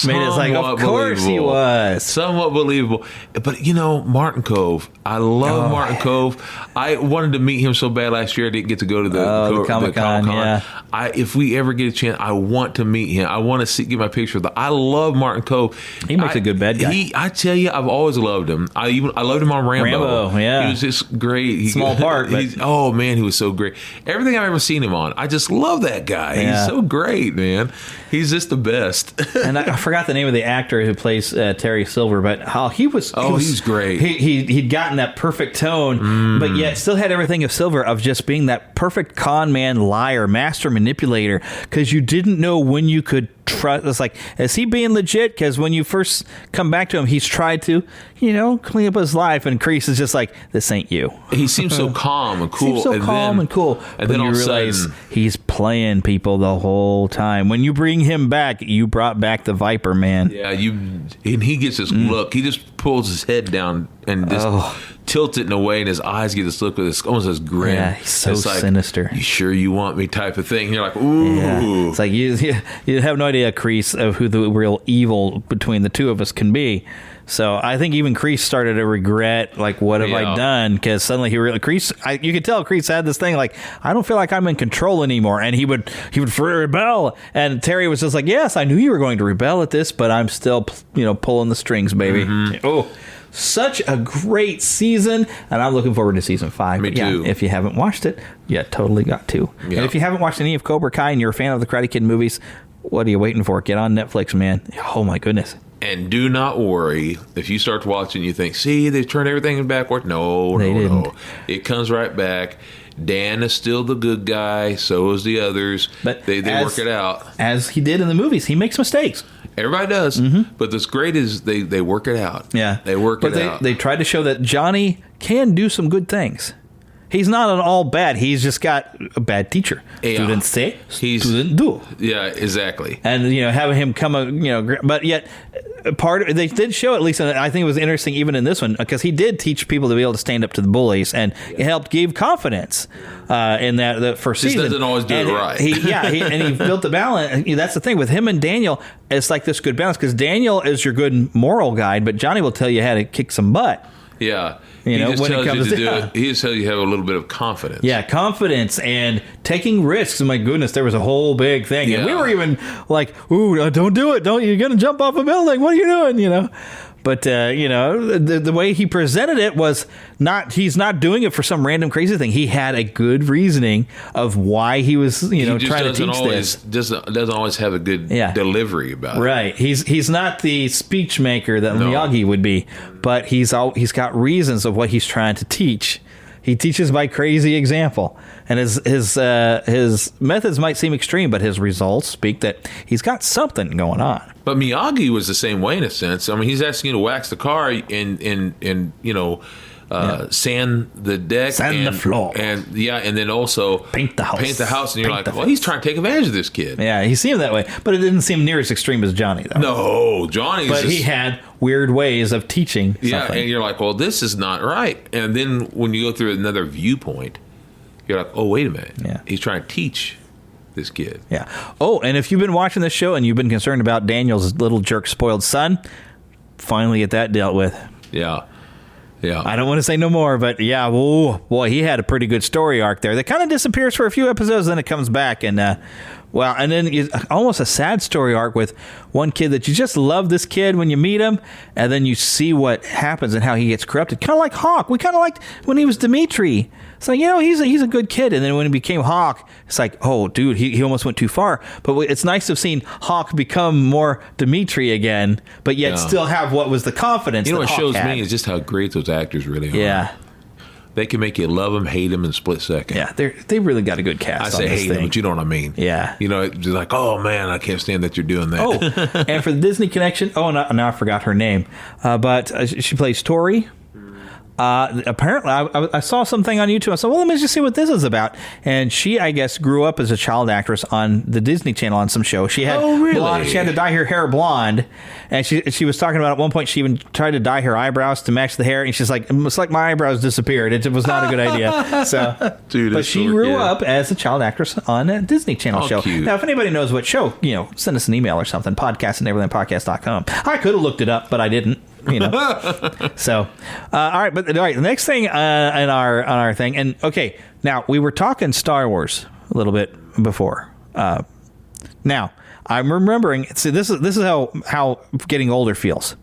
like, of course he was. Somewhat believable. But, Martin Cove. I love Martin Cove. I wanted to meet him so bad last year. I didn't get to go to the Comic-Con. Yeah. If we ever get a chance, I want to meet him. I want to get my picture with him. I love Martin Cove. He makes a good bad guy. I tell you, I've always loved him. I loved him on Rambo. Yeah. He was just great. Small part. But oh, man, he was so great. Everything I've ever seen him on, I just love that guy. Yeah. He's so great, man. He's just the best. And I forgot the name of the actor who plays Terry Silver, but how he's great. He'd gotten that perfect tone, but yet still had everything of Silver of just being that perfect con man, liar, master manipulator, because you didn't know when you could trust. It's like, is he being legit? Because when you first come back to him, he's tried to, clean up his life, and Kreese is just like, this ain't you. He seems so calm and cool. And then you realize he's playing people the whole time. When you bring him back, you brought back the Viper, man. Yeah, and he gets this look. He just pulls his head down and just tilts it in a way, and his eyes get this look with this almost this grin. Yeah, he's so it's like, sinister. You sure you want me type of thing? And you're like, ooh. Yeah. It's like you have no idea, Kreese, of who the real evil between the two of us can be. So I think even Kreese started to regret, like, what have I done? Because suddenly you could tell Kreese had this thing, like, I don't feel like I'm in control anymore, and he would rebel. And Terry was just like, yes, I knew you were going to rebel at this, but I'm still, pulling the strings, baby. Mm-hmm. Oh, such a great season, and I'm looking forward to season 5. Me too. Yeah, if you haven't watched it, you totally got to. Yeah. And if you haven't watched any of Cobra Kai and you're a fan of the Karate Kid movies, what are you waiting for? Get on Netflix, man. Oh my goodness. And do not worry if you start watching, you think, see, they turned everything backward. No. It comes right back. Dan is still the good guy. So is the others. But they work it out. As he did in the movies. He makes mistakes. Everybody does. Mm-hmm. But what's great is they work it out. Yeah. They work it out. They tried to show that Johnny can do some good things. He's not at all bad. He's just got a bad teacher. Yeah. Student say, student do. Yeah, exactly. And, having him come, but yet they did show, at least, and I think it was interesting even in this one, because he did teach people to be able to stand up to the bullies, and it helped give confidence in that first season. Just doesn't always do it right. He built the balance. That's the thing with him and Daniel. It's like this good balance, because Daniel is your good moral guide, but Johnny will tell you how to kick some butt. Yeah. He just tells you to do it. He just tells you to have a little bit of confidence. Yeah, confidence and taking risks. My goodness, there was a whole big thing. Yeah. And we were even like, ooh, don't do it. You're going to jump off a building. What are you doing? But, the way he presented it was he's not doing it for some random crazy thing. He had a good reasoning of why he was, trying to teach this. Doesn't always have a good delivery about it. Right. He's not the speech maker that Miyagi would be, but he's got reasons of what he's trying to teach. He teaches by crazy example, and his methods might seem extreme, but his results speak that he's got something going on. But Miyagi was the same way in a sense. I mean, he's asking you to wax the car and sand the deck, sand the floor, and then also paint the house. And you're like, well, he's trying to take advantage of this kid. Yeah, he seemed that way, but it didn't seem near as extreme as Johnny, though. No, Johnny. But he had weird ways of teaching something. Yeah, and you're like, well, this is not right. And then when you go through another viewpoint, you're like, oh, wait a minute. Yeah, he's trying to teach this kid. Yeah. Oh, and if you've been watching this show and you've been concerned about Daniel's little jerk spoiled son, finally get that dealt with. Yeah. Yeah. I don't want to say no more, but yeah, boy, he had a pretty good story arc there. That kind of disappears for a few episodes, then it comes back, and then almost a sad story arc with one kid that you just love this kid when you meet him, and then you see what happens and how he gets corrupted. Kind of like Hawk. We kind of liked when he was Dimitri. It's like, he's a good kid, and then when he became Hawk, it's like, oh, dude, he almost went too far. But it's nice to have seen Hawk become more Dimitri again, but yet still have what was the confidence. What shows me is just how great those actors really are. Yeah. They can make you love them, hate them in a split second. Yeah, they really got a good cast. I say hate them, but you know what I mean. Yeah. It's like, oh, man, I can't stand that you're doing that. Oh, and for the Disney connection, now I forgot her name, but she plays Tori. Apparently, I saw something on YouTube. I said, well, let me just see what this is about. And she, I guess, grew up as a child actress on the Disney Channel on some show. She had she had to dye her hair blonde, and she was talking about at one point she even tried to dye her eyebrows to match the hair, and she's like, it's like my eyebrows disappeared. It was not a good idea. So, dude, but she grew up as a child actress on a Disney Channel show. Cute. Now, if anybody knows what show, send us an email or something. podcast@neverlandpodcast.com. I could have looked it up, but I didn't. So, all right. But all right, the next thing on our thing, and okay, now we were talking Star Wars a little bit before. Now I'm remembering. See, this is how getting older feels.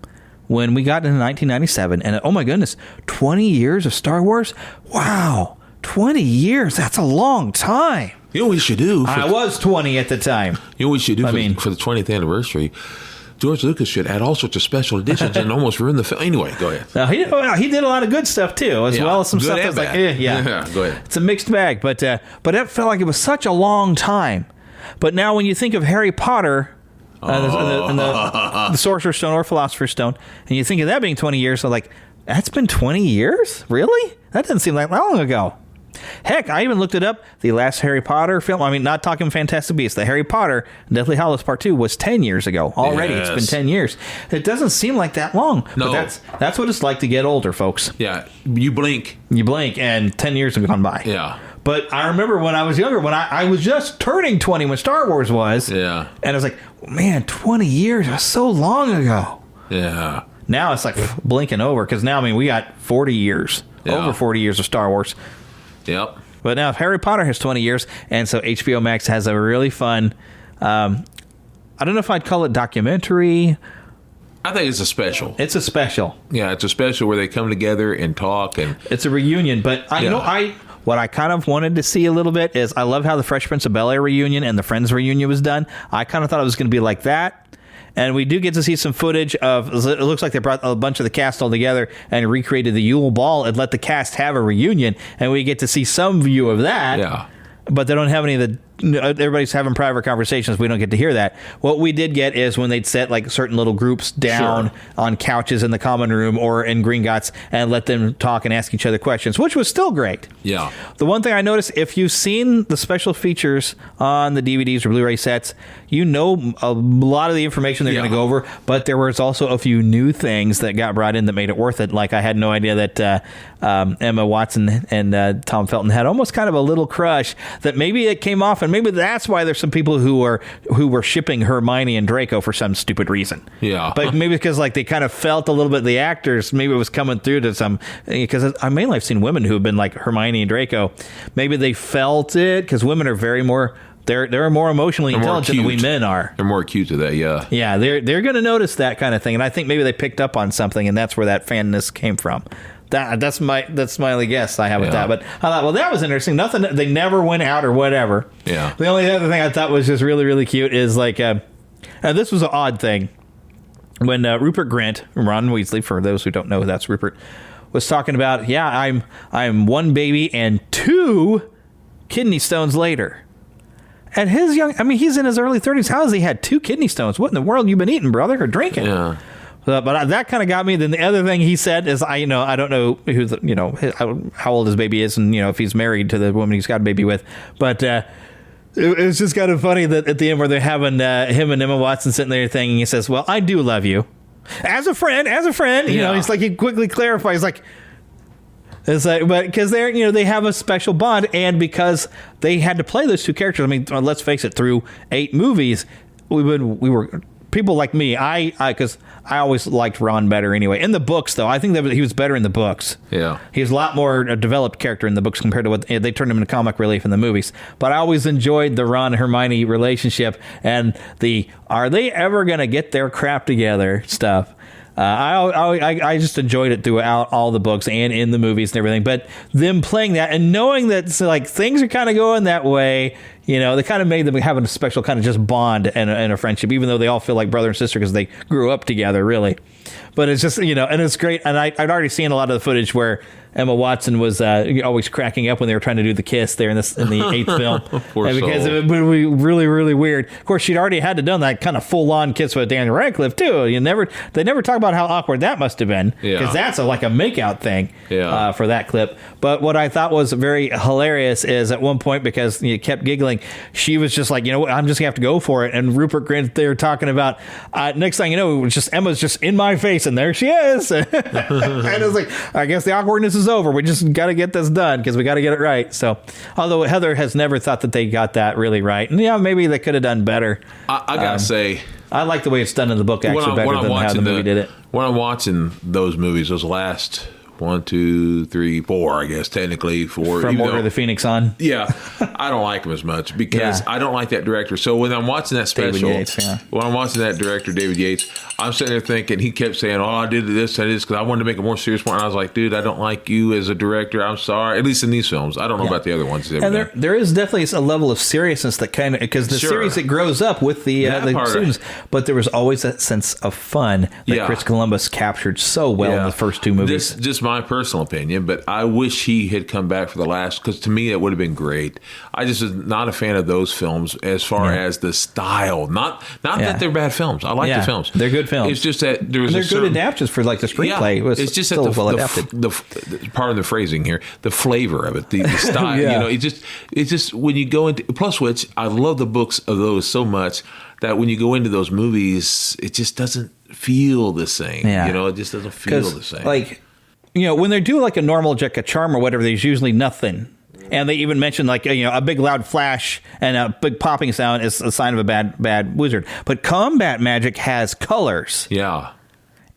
When we got into 1997, and oh my goodness, 20 years of Star Wars. Wow, 20 years. That's a long time. You know what we should do? I was 20 at the time. You know what we should do for the 20th anniversary? George Lucas should add all sorts of special editions and almost ruin the film. Anyway, go ahead. Now, he did a lot of good stuff, too, as well as some stuff that's like, go ahead. It's a mixed bag, but it felt like it was such a long time. But now when you think of Harry Potter and the Sorcerer's Stone or Philosopher's Stone, and you think of that being 20 years, so like, that's been 20 years? Really? That doesn't seem like long ago. Heck, I even looked it up. The last Harry Potter film, I mean, not talking Fantastic Beasts, the Harry Potter Deathly Hallows Part 2 was 10 years ago. Already, It's been 10 years. It doesn't seem like that long. No. But that's what it's like to get older, folks. Yeah, you blink. You blink, and 10 years have gone by. Yeah. But I remember when I was younger, when I was just turning 20 when Star Wars was. Yeah. And I was like, man, 20 years, that's so long ago. Yeah. Now it's like blinking over, because now, I mean, we got 40 years. Yeah. Over 40 years of Star Wars. Yep. But now if Harry Potter has 20 years, and so HBO Max has a really fun, I don't know if I'd call it documentary. I think it's a special. It's a special. Yeah, it's a special where they come together and talk, and it's a reunion. But what I kind of wanted to see a little bit is, I love how the Fresh Prince of Bel-Air reunion and the Friends reunion was done. I kind of thought it was going to be like that. And we do get to see some footage of, it looks like they brought a bunch of the cast all together and recreated the Yule Ball and let the cast have a reunion. And we get to see some view of that. Yeah. But they don't have any of the, everybody's having private conversations. We don't get to hear that. What we did get is when they'd set like certain little groups down on couches in the common room or in Gringotts and let them talk and ask each other questions, which was still great. Yeah. The one thing I noticed, if you've seen the special features on the DVDs or Blu-ray sets, you know a lot of the information they're going to go over, but there was also a few new things that got brought in that made it worth it. Like, I had no idea that Emma Watson and Tom Felton had almost kind of a little crush, that maybe it came off, and maybe that's why there's some people who were shipping Hermione and Draco for some stupid reason. Yeah. But maybe because like they kind of felt a little bit, the actors, maybe it was coming through to some, because I mainly I've seen women who have been like Hermione and Draco. Maybe they felt it, because women are very more, they're more emotionally intelligent than we men are. They're more acute to that, yeah. Yeah, they're going to notice that kind of thing, and I think maybe they picked up on something, and that's where that fanness came from. That's my only guess I have with that. But I thought, well, that was interesting. Nothing, they never went out or whatever. Yeah. The only other thing I thought was just really, really cute is like, this was an odd thing. When Rupert Grint, Ron Weasley, for those who don't know, that's Rupert, was talking about, I'm one baby and 2 kidney stones later. And he's in his early 30s. How has he had 2 kidney stones? What in the world you been eating, brother, or drinking? Yeah. But that kind of got me. Then the other thing he said is, I don't know how old his baby is, and if he's married to the woman he's got a baby with. But it was just kind of funny that at the end where they're having him and Emma Watson sitting there thinking, he says, "Well, I do love you as a friend." He's like, he quickly clarifies, like, it's like, but because they have a special bond, and because they had to play those 2 characters. I mean, let's face it, through 8 movies, we were. People like me, because I always liked Ron better anyway. In the books, though, I think that he was better in the books. Yeah. He was a lot more a developed character in the books compared to what they turned him into comic relief in the movies. But I always enjoyed the Ron-Hermione relationship and the, are they ever going to get their crap together stuff. I just enjoyed it throughout all the books and in the movies and everything. But them playing that and knowing that like things are kind of going that way, they kind of made them having a special kind of just bond and a friendship, even though they all feel like brother and sister because they grew up together, really. But it's just, and it's great. And I'd already seen a lot of the footage where Emma Watson was always cracking up when they were trying to do the kiss there in the 8th film. Because it would be really, really weird. Of course, she'd already had to done that kind of full-on kiss with Daniel Radcliffe, too. They never talk about how awkward that must have been. Because that's like a make-out thing for that clip. But what I thought was very hilarious is at one point, because you kept giggling, she was just like, I'm just going to have to go for it. And Rupert Grint, they were talking about, next thing you know, it was just Emma's just in my face, and there she is. And it's like, I guess the awkwardness is over. We just got to get this done because we got to get it right. So, although Heather has never thought that they got that really right, and maybe they could have done better. I gotta say, I like the way it's done in the book actually better than how the movie did it. When I'm watching those movies, those last 1, 2, 3, 4, I guess technically 4. From Order of the Phoenix on. Yeah, I don't like them as much because I don't like that director. So when I'm watching that special, when I'm watching that director, David Yates, I'm sitting there thinking, he kept saying, "Oh, I did this, I did this," because I wanted to make a more serious point. And I was like, dude, I don't like you as a director. I'm sorry. At least in these films. I don't know about the other ones. And there is definitely a level of seriousness that kind of, because the series, it grows up with the students, but there was always that sense of fun that Chris Columbus captured so well in the first 2 movies. Just my my personal opinion, but I wish he had come back for the last, because to me, it would have been great. I just was not a fan of those films as far as the style. Not that they're bad films. I like the films. They're good films. It's just that there was they're good adaptations for like the screenplay. It was it's just still that well adapted. Pardon the phrasing here, the flavor of it, the style. You know, it's just when you go into, plus which I love the books of those so much that when you go into those movies, it just doesn't feel the same. Yeah. You know, it just doesn't feel the same. Like, you know, when they do like a normal like a charm or whatever, there's usually nothing. And they even mention like, you know, a big loud flash and a big popping sound is a sign of a bad wizard. But combat magic has colors. Yeah.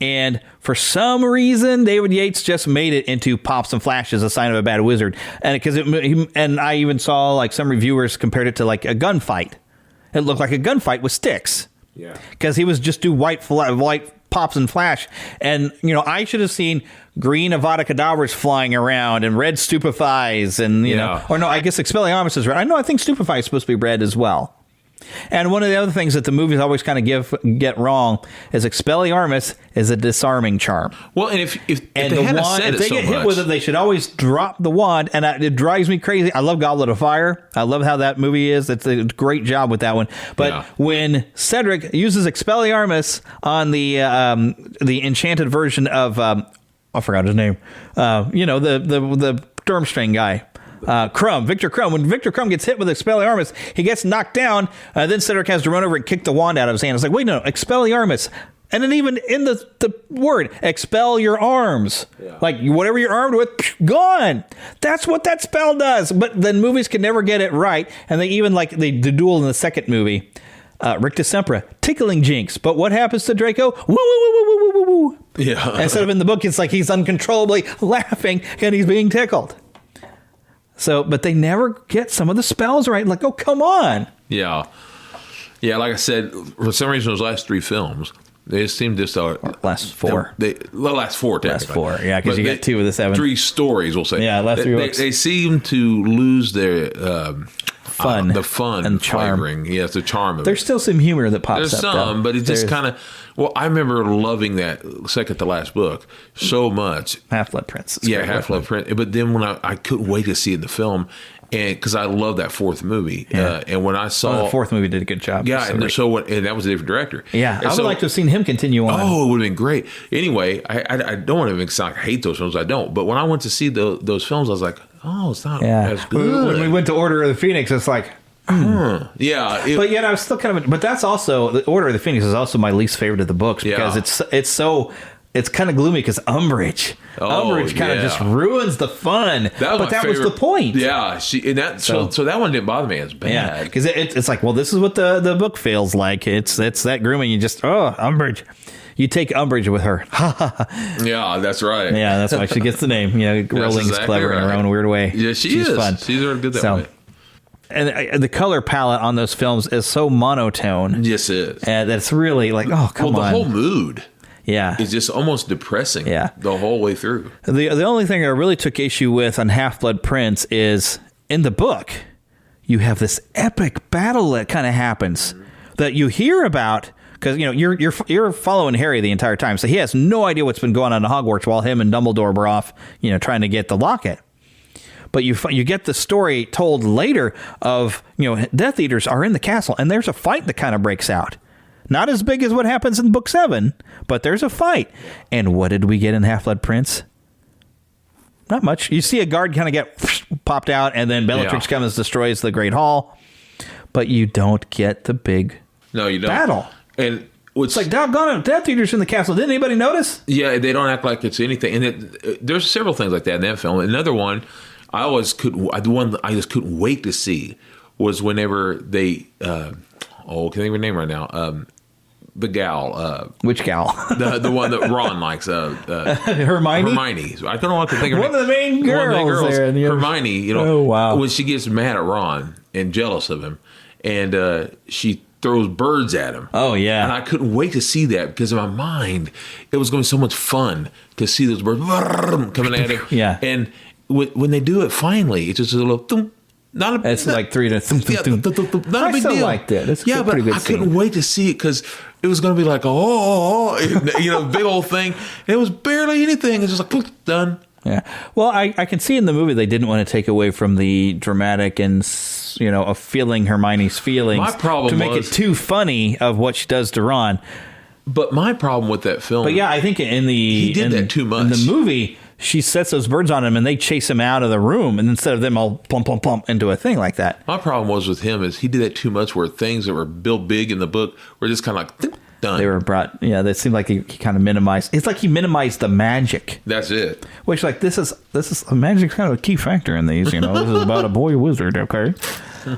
And for some reason, David Yates just made it into pops and flashes, a sign of a bad wizard. And because and I even saw like some reviewers compared it to like a gunfight. It looked like a gunfight with sticks. Yeah. Because he was just do white pops and flash. And, you know, I should have seen green Avada Kedavras flying around and red Stupefies and, you know, or no, I guess Expelliarmus is red. I think Stupefy is supposed to be red as well. And one of the other things that the movies always kind of get wrong is Expelliarmus is a disarming charm. Well, and if the wand, if they get hit with it, they should always drop the wand, and it drives me crazy. I love Goblet of Fire. I love how that movie is. It's a great job with that one. But when Cedric uses Expelliarmus on the enchanted version of I forgot his name. You know, the Durmstrang guy. Victor Crumb. When Victor Crumb gets hit with Expelliarmus, he gets knocked down. Then Cedric has to run over and kick the wand out of his hand. It's like, wait, no, Expelliarmus. And then even in the word, expel your arms. Yeah. Like, whatever you're armed with, gone. That's what that spell does. But then movies can never get it right. And they even, like, the duel in the second movie, Rictus Sempra, tickling Jinx. But what happens to Draco? Woo, woo, woo, woo, woo, woo, woo. Yeah. Instead of in the book, it's like he's uncontrollably laughing and he's being tickled. So, but they never get some of the spells right. Like, oh, come on. Yeah. Yeah, like I said, for some reason, those last three films, they just seem just... last four. Last four, technically. Last four, yeah, because you get two of the seven. Three stories, we'll say. Yeah, last three books. They seem to lose their... fun. The fun and charm. Flavoring. Yes, the charm of There's still some humor that pops There's up. There's some, but it's just kind of... Well, I remember loving that second to last book so much. Half-Blood Prince. Yeah, Half-Blood Prince. But then when I couldn't wait to see it in the film, and because I love that fourth movie. Yeah. And when I saw... the fourth movie did a good job. Yeah, and that was a different director. Yeah, I would like to have seen him continue on. Oh, it would have been great. Anyway, I don't want to make it sound like I hate those films. I don't. But when I went to see those films, I was like, oh, it's not as good. When we went to Order of the Phoenix, it's like... Yeah, but yet I was still kind of. But that's also the Order of the Phoenix is also my least favorite of the books because it's kind of gloomy because Umbridge kind of just ruins the fun. That was the point. Yeah, so that one didn't bother me as bad. Yeah, because it's like, well, this is what the book feels like. It's that grooming. You just Umbridge. You take umbrage with her. Yeah, that's right. Yeah, that's why she gets the name. You know, Rowling's exactly clever in her own weird way. Yeah, she's fun. She's really good that way. And the color palette on those films is so monotone. Yes, it is. And that's really like, oh, come on. Well, the whole mood is just almost depressing the whole way through. The only thing I really took issue with on Half-Blood Prince is in the book, you have this epic battle that kind of happens that you hear about because, you know, you're following Harry the entire time. So he has no idea what's been going on in Hogwarts while him and Dumbledore were off, you know, trying to get the locket. But you get the story told later of, you know, Death Eaters are in the castle, and there's a fight that kind of breaks out. Not as big as what happens in Book 7, but there's a fight. And what did we get in Half-Blood Prince? Not much. You see a guard kind of get popped out, and then Bellatrix comes and destroys the Great Hall. But you don't get the big battle. And it's like, doggone it, Death Eaters in the castle. Didn't anybody notice? Yeah, they don't act like it's anything. And there's several things like that in that film. Another one... the one I just couldn't wait to see was whenever they, can't think of her name right now. The gal. Which gal? the one that Ron likes. Hermione? Hermione. I don't know what to think of her name. One of the main girls there. Hermione, you know, when she gets mad at Ron and jealous of him, and she throws birds at him. Oh, yeah. And I couldn't wait to see that because in my mind, it was going to be so much fun to see those birds coming at him. Yeah. And when they do it finally, it's just a little thump. It's like three to thump, thump, thump. Not a big deal. I liked it. It's but pretty good I couldn't wait to see it because it was going to be like, you know, big old thing. It was barely anything. It's just like, poof, done. Yeah. Well, I can see in the movie they didn't want to take away from the dramatic and, of feeling Hermione's feelings. My problem to make was- it too funny of what she does to Ron. But my problem with that film... But yeah, I think He did that too much. In the movie, she sets those birds on him and they chase him out of the room, and instead of them all plump, plump, plump into a thing like that. My problem was with him is he did that too much where things that were built big in the book were just kind of like... Done. They were brought, they seemed like he kind of minimized. It's like he minimized the magic. That's it. Which, like, this is magic's kind of a key factor in these. This is about a boy wizard, okay?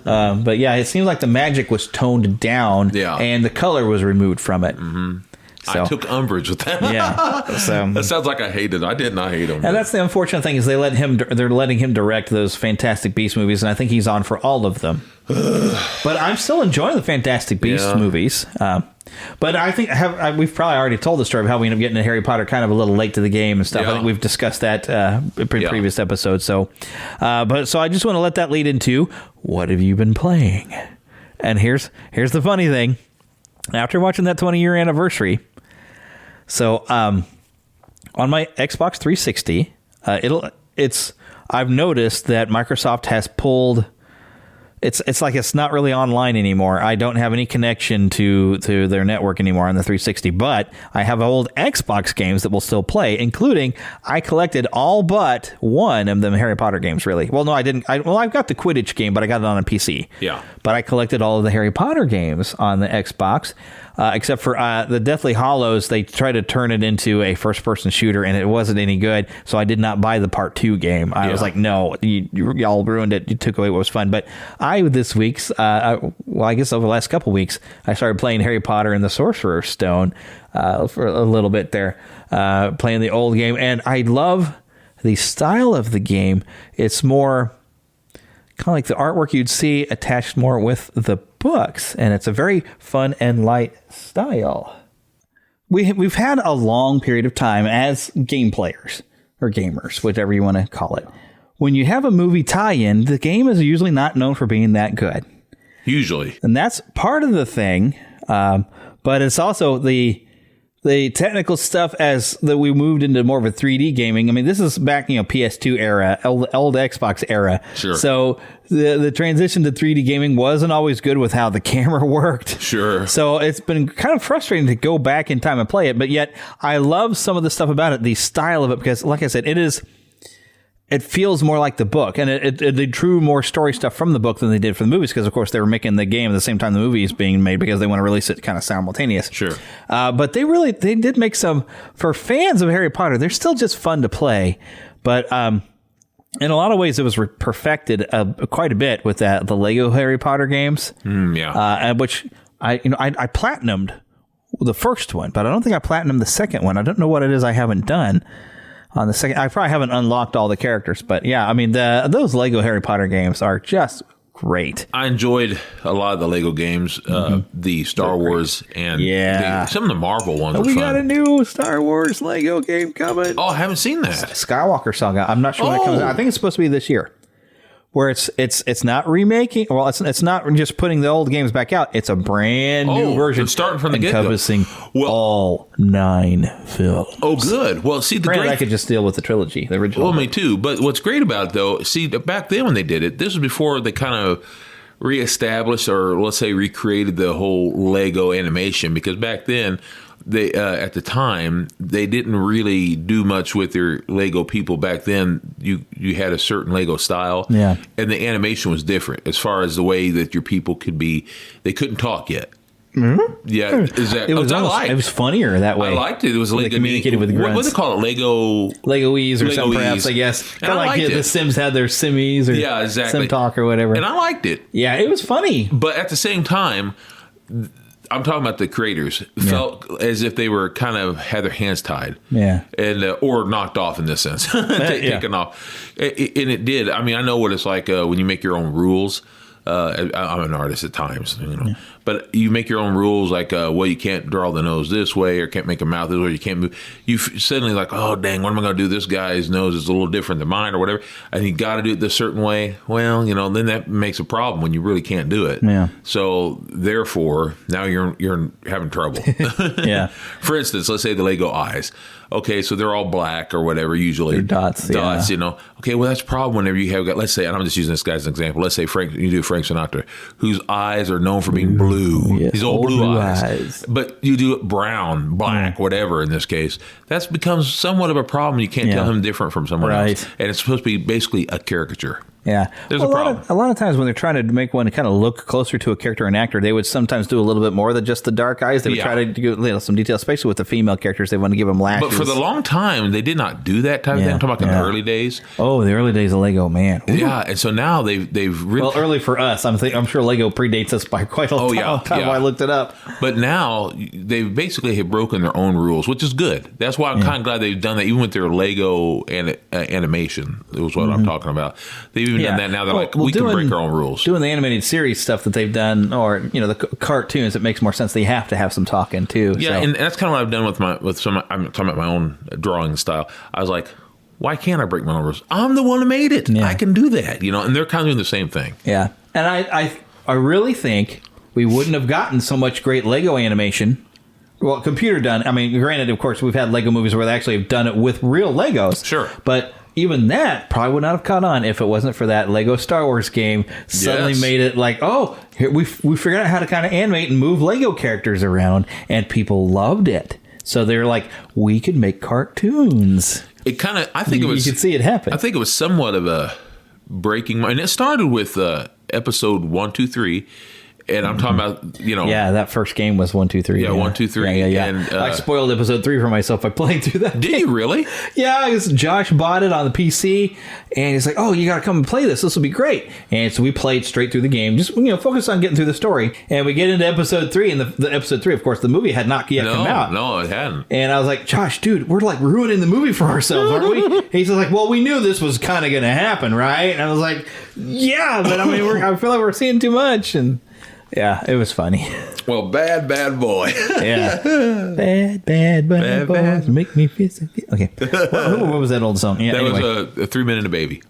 But yeah, it seems like the magic was toned down, and the color was removed from it. Mm-hmm. So, I took umbrage with that. Yeah, so, that sounds like I hated it. I did not hate him. And that's the unfortunate thing is they're letting him direct those Fantastic Beasts movies, and I think he's on for all of them. But I'm still enjoying the Fantastic Beasts movies. But I think we've probably already told the story of how we ended up getting to Harry Potter kind of a little late to the game and stuff. I think we've discussed that in previous episodes. So, so I just want to let that lead into what have you been playing? And here's the funny thing. After watching that 20-year anniversary, so on my Xbox 360, I've noticed that Microsoft has pulled. It's like it's not really online anymore. I don't have any connection to their network anymore on the 360, but I have old Xbox games that will still play, including I collected all but one of them Harry Potter games, really. Well, no, I didn't. I've got the Quidditch game, but I got it on a PC. Yeah. But I collected all of the Harry Potter games on the Xbox, except for the Deathly Hallows. They tried to turn it into a first-person shooter, and it wasn't any good, so I did not buy the Part 2 game. I was like, no, y'all ruined it. You took away what was fun. But this week's, I guess over the last couple weeks, I started playing Harry Potter and the Sorcerer's Stone for a little bit there, playing the old game. And I love the style of the game. It's more kind of like the artwork you'd see attached more with the books. And it's a very fun and light style. We've had a long period of time as game players, or gamers, whatever you want to call it. When you have a movie tie-in, the game is usually not known for being that good. Usually. And that's part of the thing. But it's also the technical stuff as that we moved into more of a 3D gaming. I mean, this is back, PS2 era, old Xbox era. Sure. So the transition to 3D gaming wasn't always good with how the camera worked. Sure. So it's been kind of frustrating to go back in time and play it. But yet I love some of the stuff about it, the style of it, because like I said, it feels more like the book, and they drew more story stuff from the book than they did from the movies, because of course they were making the game at the same time the movie is being made because they want to release it kind of simultaneous. Sure. But they did make some, for fans of Harry Potter, they're still just fun to play. But in a lot of ways it was perfected quite a bit with the Lego Harry Potter games. Which I platinumed the first one, but I don't think I platinumed the second one. I don't know what it is I haven't done. On the second, I probably haven't unlocked all the characters, but yeah, I mean, those Lego Harry Potter games are just great. I enjoyed a lot of the Lego games, the Star Wars, and some of the Marvel ones. We got a new Star Wars Lego game coming. Oh, I haven't seen that. Skywalker Saga. I'm not sure when it comes out. I think it's supposed to be this year. Where it's not remaking, well, it's not just putting the old games back out. It's a brand new version, it's starting from the get-go, encompassing all 9 films. Oh, good. Well, see, I could just deal with the trilogy, the original. Well, me too. But what's great about it, though, see, back then when they did it, this was before they kind of reestablished, or let's say recreated the whole Lego animation, because back then, they at the time they didn't really do much with their Lego people. Back then you had a certain Lego style, and the animation was different as far as the way that your people could be. They couldn't talk yet. Mm-hmm. Yeah, exactly. It was funnier that way. I liked it. It was like they communicated with grunts. What do they call it? Legoese or something, perhaps, I guess. Kind of like the Sims had their Simmies or Sim Talk or whatever. And I liked it. Yeah, it was funny. But at the same time, I'm talking about the creators. Felt as if they were kind of had their hands tied, and or knocked off in this sense, taken off. And it did. I mean, I know what it's like when you make your own rules. I'm an artist at times, but you make your own rules, like, well, you can't draw the nose this way, or can't make a mouth this way, you can't move. You suddenly like, oh, dang, what am I going to do? This guy's nose is a little different than mine, or whatever, and you got to do it this certain way. Well, then that makes a problem when you really can't do it. Yeah. So therefore, now you're having trouble. Yeah. For instance, let's say the Lego eyes. Okay, so they're all black or whatever, usually. They're dots, yeah. Okay, well, that's a problem whenever you have, let's say, and I'm just using this guy as an example. Let's say you do Frank Sinatra, whose eyes are known for being blue. Yes, These old blue eyes. But you do it brown, black, whatever in this case. That becomes somewhat of a problem. You can't tell him different from someone else. And it's supposed to be basically a caricature. Yeah. There's a problem. A lot of times when they're trying to make one kind of look closer to a character or an actor, they would sometimes do a little bit more than just the dark eyes. They would try to do some detail, especially with the female characters. They want to give them lashes. But for the long time, they did not do that type of thing. I'm talking about in the early days. Oh, the early days of Lego, man. Ooh. Yeah, and so now they've really... Well, early for us. I'm sure Lego predates us by quite a long time. I looked it up. But now they basically have broken their own rules, which is good. That's why I'm kind of glad they've done that, even with their Lego animation. It was what I'm talking about. They've even done that now. They're like, we can break our own rules. Doing the animated series stuff that they've done, or the cartoons, it makes more sense. They have to have some talking too. Yeah, and that's kind of what I've done with some. I'm talking about my own drawing style. I was like, why can't I break my own rules? I'm the one who made it. I can do that. And they're kind of doing the same thing. Yeah, and I really think we wouldn't have gotten so much great Lego animation. Well, computer done. I mean, granted, of course, we've had Lego movies where they actually have done it with real Legos. Sure, but even that probably would not have caught on if it wasn't for that Lego Star Wars game. Suddenly made it like, oh, here we figured out how to kind of animate and move Lego characters around, and people loved it. So they're like, we could make cartoons. It kind of, I think it was, you could see it happen. I think it was somewhat of a breaking, and it started with episode 1, 2, 3. And I'm talking about, Yeah, that first game was 1, 2, 3. Yeah, 1, 2, 3. Yeah. And, I spoiled episode 3 for myself by playing through that Did game. you really? Yeah, Josh bought it on the PC, and he's like, oh, you got to come and play this. This will be great. And so we played straight through the game, just, focus on getting through the story. And we get into episode 3, and the episode 3, of course, the movie had not yet come out. No, it hadn't. And I was like, Josh, dude, we're like ruining the movie for ourselves, aren't we? He's like, well, we knew this was kind of going to happen, right? And I was like, yeah, but I mean, I feel like we're seeing too much. And yeah, it was funny. Well, bad boy. Yeah. Bad boys make me feel so good. Okay. What was that old song? Yeah, that was a 3 Minute a Baby.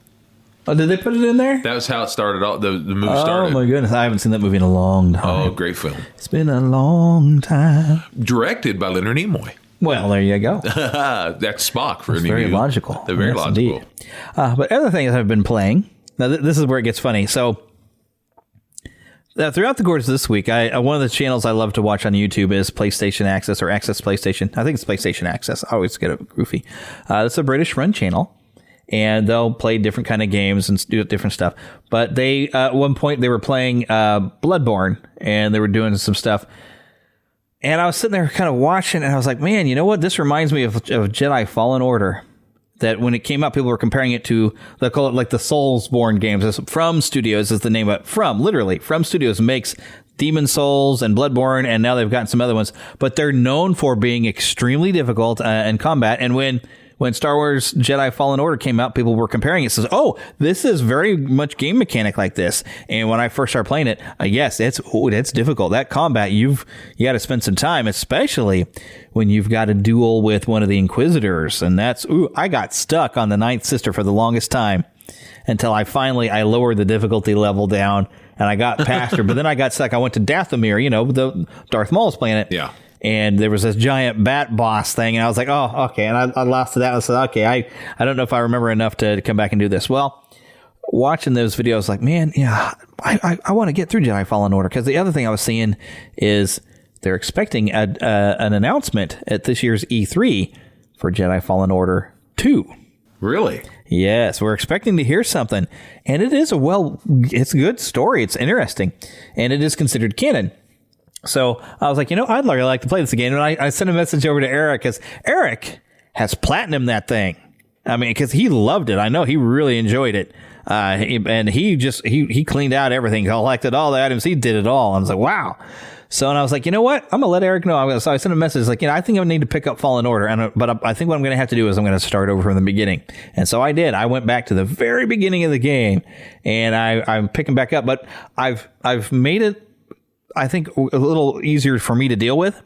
Oh, did they put it in there? That was how it started. The movie started. Oh, my goodness. I haven't seen that movie in a long time. Oh, great film. It's been a long time. Directed by Leonard Nimoy. Well, there you go. That's Spock for any very logical. They're very logical. Indeed. But other things I've been playing. Now, this is where it gets funny. So, throughout the course of this week, one of the channels I love to watch on YouTube is PlayStation Access or Access PlayStation. I think it's PlayStation Access. I always get it goofy. It's a British-run channel, and they'll play different kind of games and do different stuff. But they, at one point, they were playing Bloodborne, and they were doing some stuff. And I was sitting there kind of watching, and I was like, man, you know what? This reminds me of Jedi Fallen Order. That when it came out, people were comparing it to, they call it like the Soulsborne games. From Studios is the name of it. From Studios makes Demon Souls and Bloodborne, and now they've gotten some other ones. But they're known for being extremely difficult in combat. And when Star Wars Jedi Fallen Order came out, people were comparing it. Says, oh, this is very much game mechanic like this. And when I first started playing it, yes, it's difficult. That combat, you got to spend some time, especially when you've got a duel with one of the Inquisitors. And I got stuck on the Ninth Sister for the longest time until I lowered the difficulty level down and I got past her. But then I got stuck. I went to Dathomir, the Darth Maul's planet. Yeah. And there was this giant bat boss thing, and I was like, oh, okay. And I lost to that. I said, okay, I don't know if I remember enough to come back and do this. Well, watching those videos, like, man, yeah, I want to get through Jedi Fallen Order. Because the other thing I was seeing is they're expecting an announcement at this year's E3 for Jedi Fallen Order 2. Really? Yes, we're expecting to hear something. And it is it's a good story. It's interesting. And it is considered canon. So I was like, I'd really like to play this again. And I sent a message over to Eric because Eric has platinumed that thing. I mean, because he loved it. I know he really enjoyed it. And he cleaned out everything, collected all the items. He did it all. I was like, wow. So, and I was like, you know what? I'm going to let Eric know. So I sent a message like, I think I need to pick up Fallen Order. But I think what I'm going to have to do is I'm going to start over from the beginning. And so I did. I went back to the very beginning of the game, and I'm picking back up. But I've made it, I think, a little easier for me to deal with.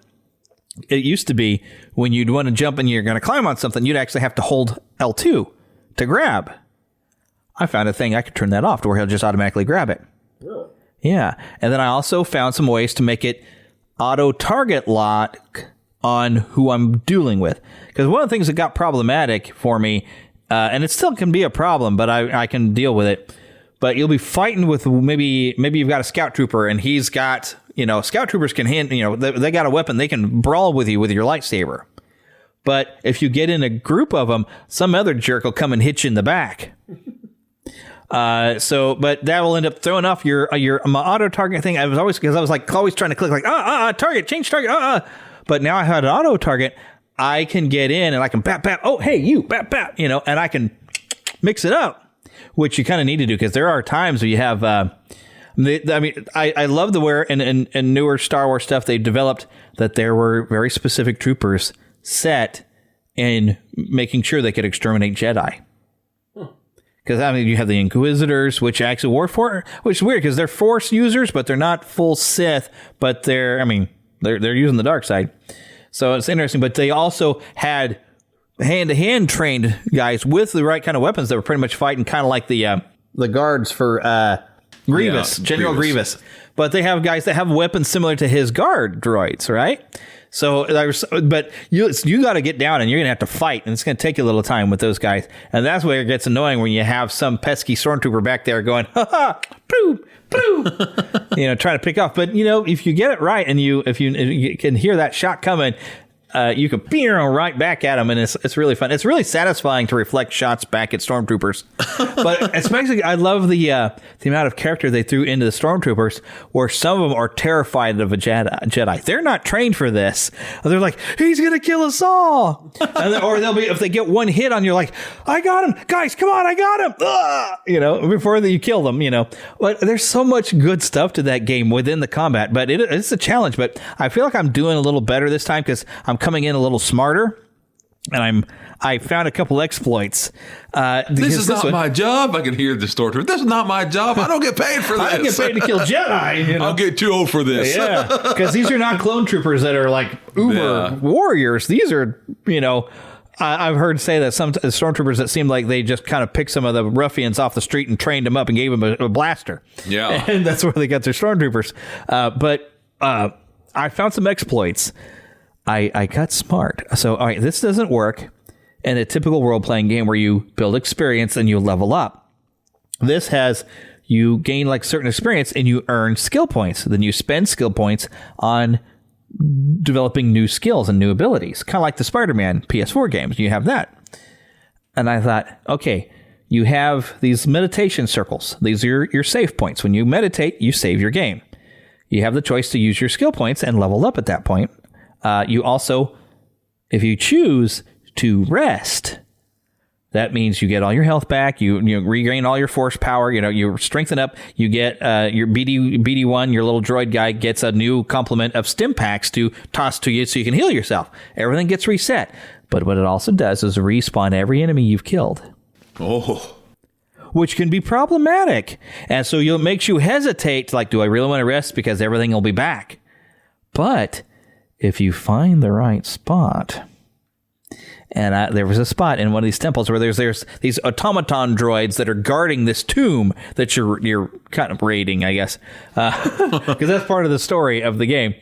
It used to be when you'd want to jump and you're going to climb on something, you'd actually have to hold L2 to grab. I found a thing I could turn that off to where he'll just automatically grab it. Really? Yeah. And then I also found some ways to make it auto target lock on who I'm dueling with. Because one of the things that got problematic for me, and it still can be a problem, but I can deal with it. But you'll be fighting with maybe you've got a scout trooper and he's got, scout troopers can they got a weapon. They can brawl with you with your lightsaber. But if you get in a group of them, some other jerk will come and hit you in the back. But that will end up throwing off your my auto target thing. I was always trying to click target, change target. But now I had an auto target. I can get in and I can bat. Oh, hey, you bat, and I can mix it up, which you kind of need to do because there are times where you have, I love the where in newer Star Wars stuff, they developed that there were very specific troopers set in making sure they could exterminate Jedi. Because, you have the Inquisitors, which actually which is weird because they're Force users, but they're not full Sith, but they're using the dark side. So it's interesting. But they also had hand-to-hand trained guys with the right kind of weapons that were pretty much fighting kind of like the guards for Grievous, General Grievous. But they have guys that have weapons similar to his guard droids, right? So, but you got to get down and you're going to have to fight, and it's going to take you a little time with those guys. And that's where it gets annoying when you have some pesky stormtrooper back there going, ha ha, poo, poo, trying to pick off. But, if you get it right and if you can hear that shot coming, you can beer right back at them, and it's really fun. It's really satisfying to reflect shots back at stormtroopers. But especially, I love the amount of character they threw into the stormtroopers, where some of them are terrified of a Jedi. They're not trained for this. They're like, he's gonna kill us all, or they'll be, if they get one hit on you, like, I got him, guys, come on, I got him, before you kill them, But there's so much good stuff to that game within the combat, but it's a challenge. But I feel like I'm doing a little better this time because I'm coming in a little smarter, and I found a couple exploits. This is not my job. I can hear the stormtrooper. This is not my job. I don't get paid for this. I don't get paid to kill Jedi. I'll get too old for this. Yeah, because these are not clone troopers that are like uber warriors. These are, I've heard say that some stormtroopers that seemed like they just kind of picked some of the ruffians off the street and trained them up and gave them a blaster. Yeah, and that's where they got their stormtroopers. But I found some exploits. I got smart. So, all right, this doesn't work in a typical role-playing game where you build experience and you level up. This has, you gain like certain experience and you earn skill points. Then you spend skill points on developing new skills and new abilities. Kind of like the Spider-Man PS4 games. You have that. And I thought, okay, you have these meditation circles. These are your save points. When you meditate, you save your game. You have the choice to use your skill points and level up at that point. You also, if you choose to rest, that means you get all your health back. You regain all your force power. You strengthen up. You get your BD1, your little droid guy, gets a new complement of stim packs to toss to you so you can heal yourself. Everything gets reset. But what it also does is respawn every enemy you've killed. Oh. Which can be problematic. And so it makes you hesitate, like, do I really want to rest because everything will be back? But if you find the right spot, and there was a spot in one of these temples where there's these automaton droids that are guarding this tomb that you're kind of raiding, I guess, because that's part of the story of the game.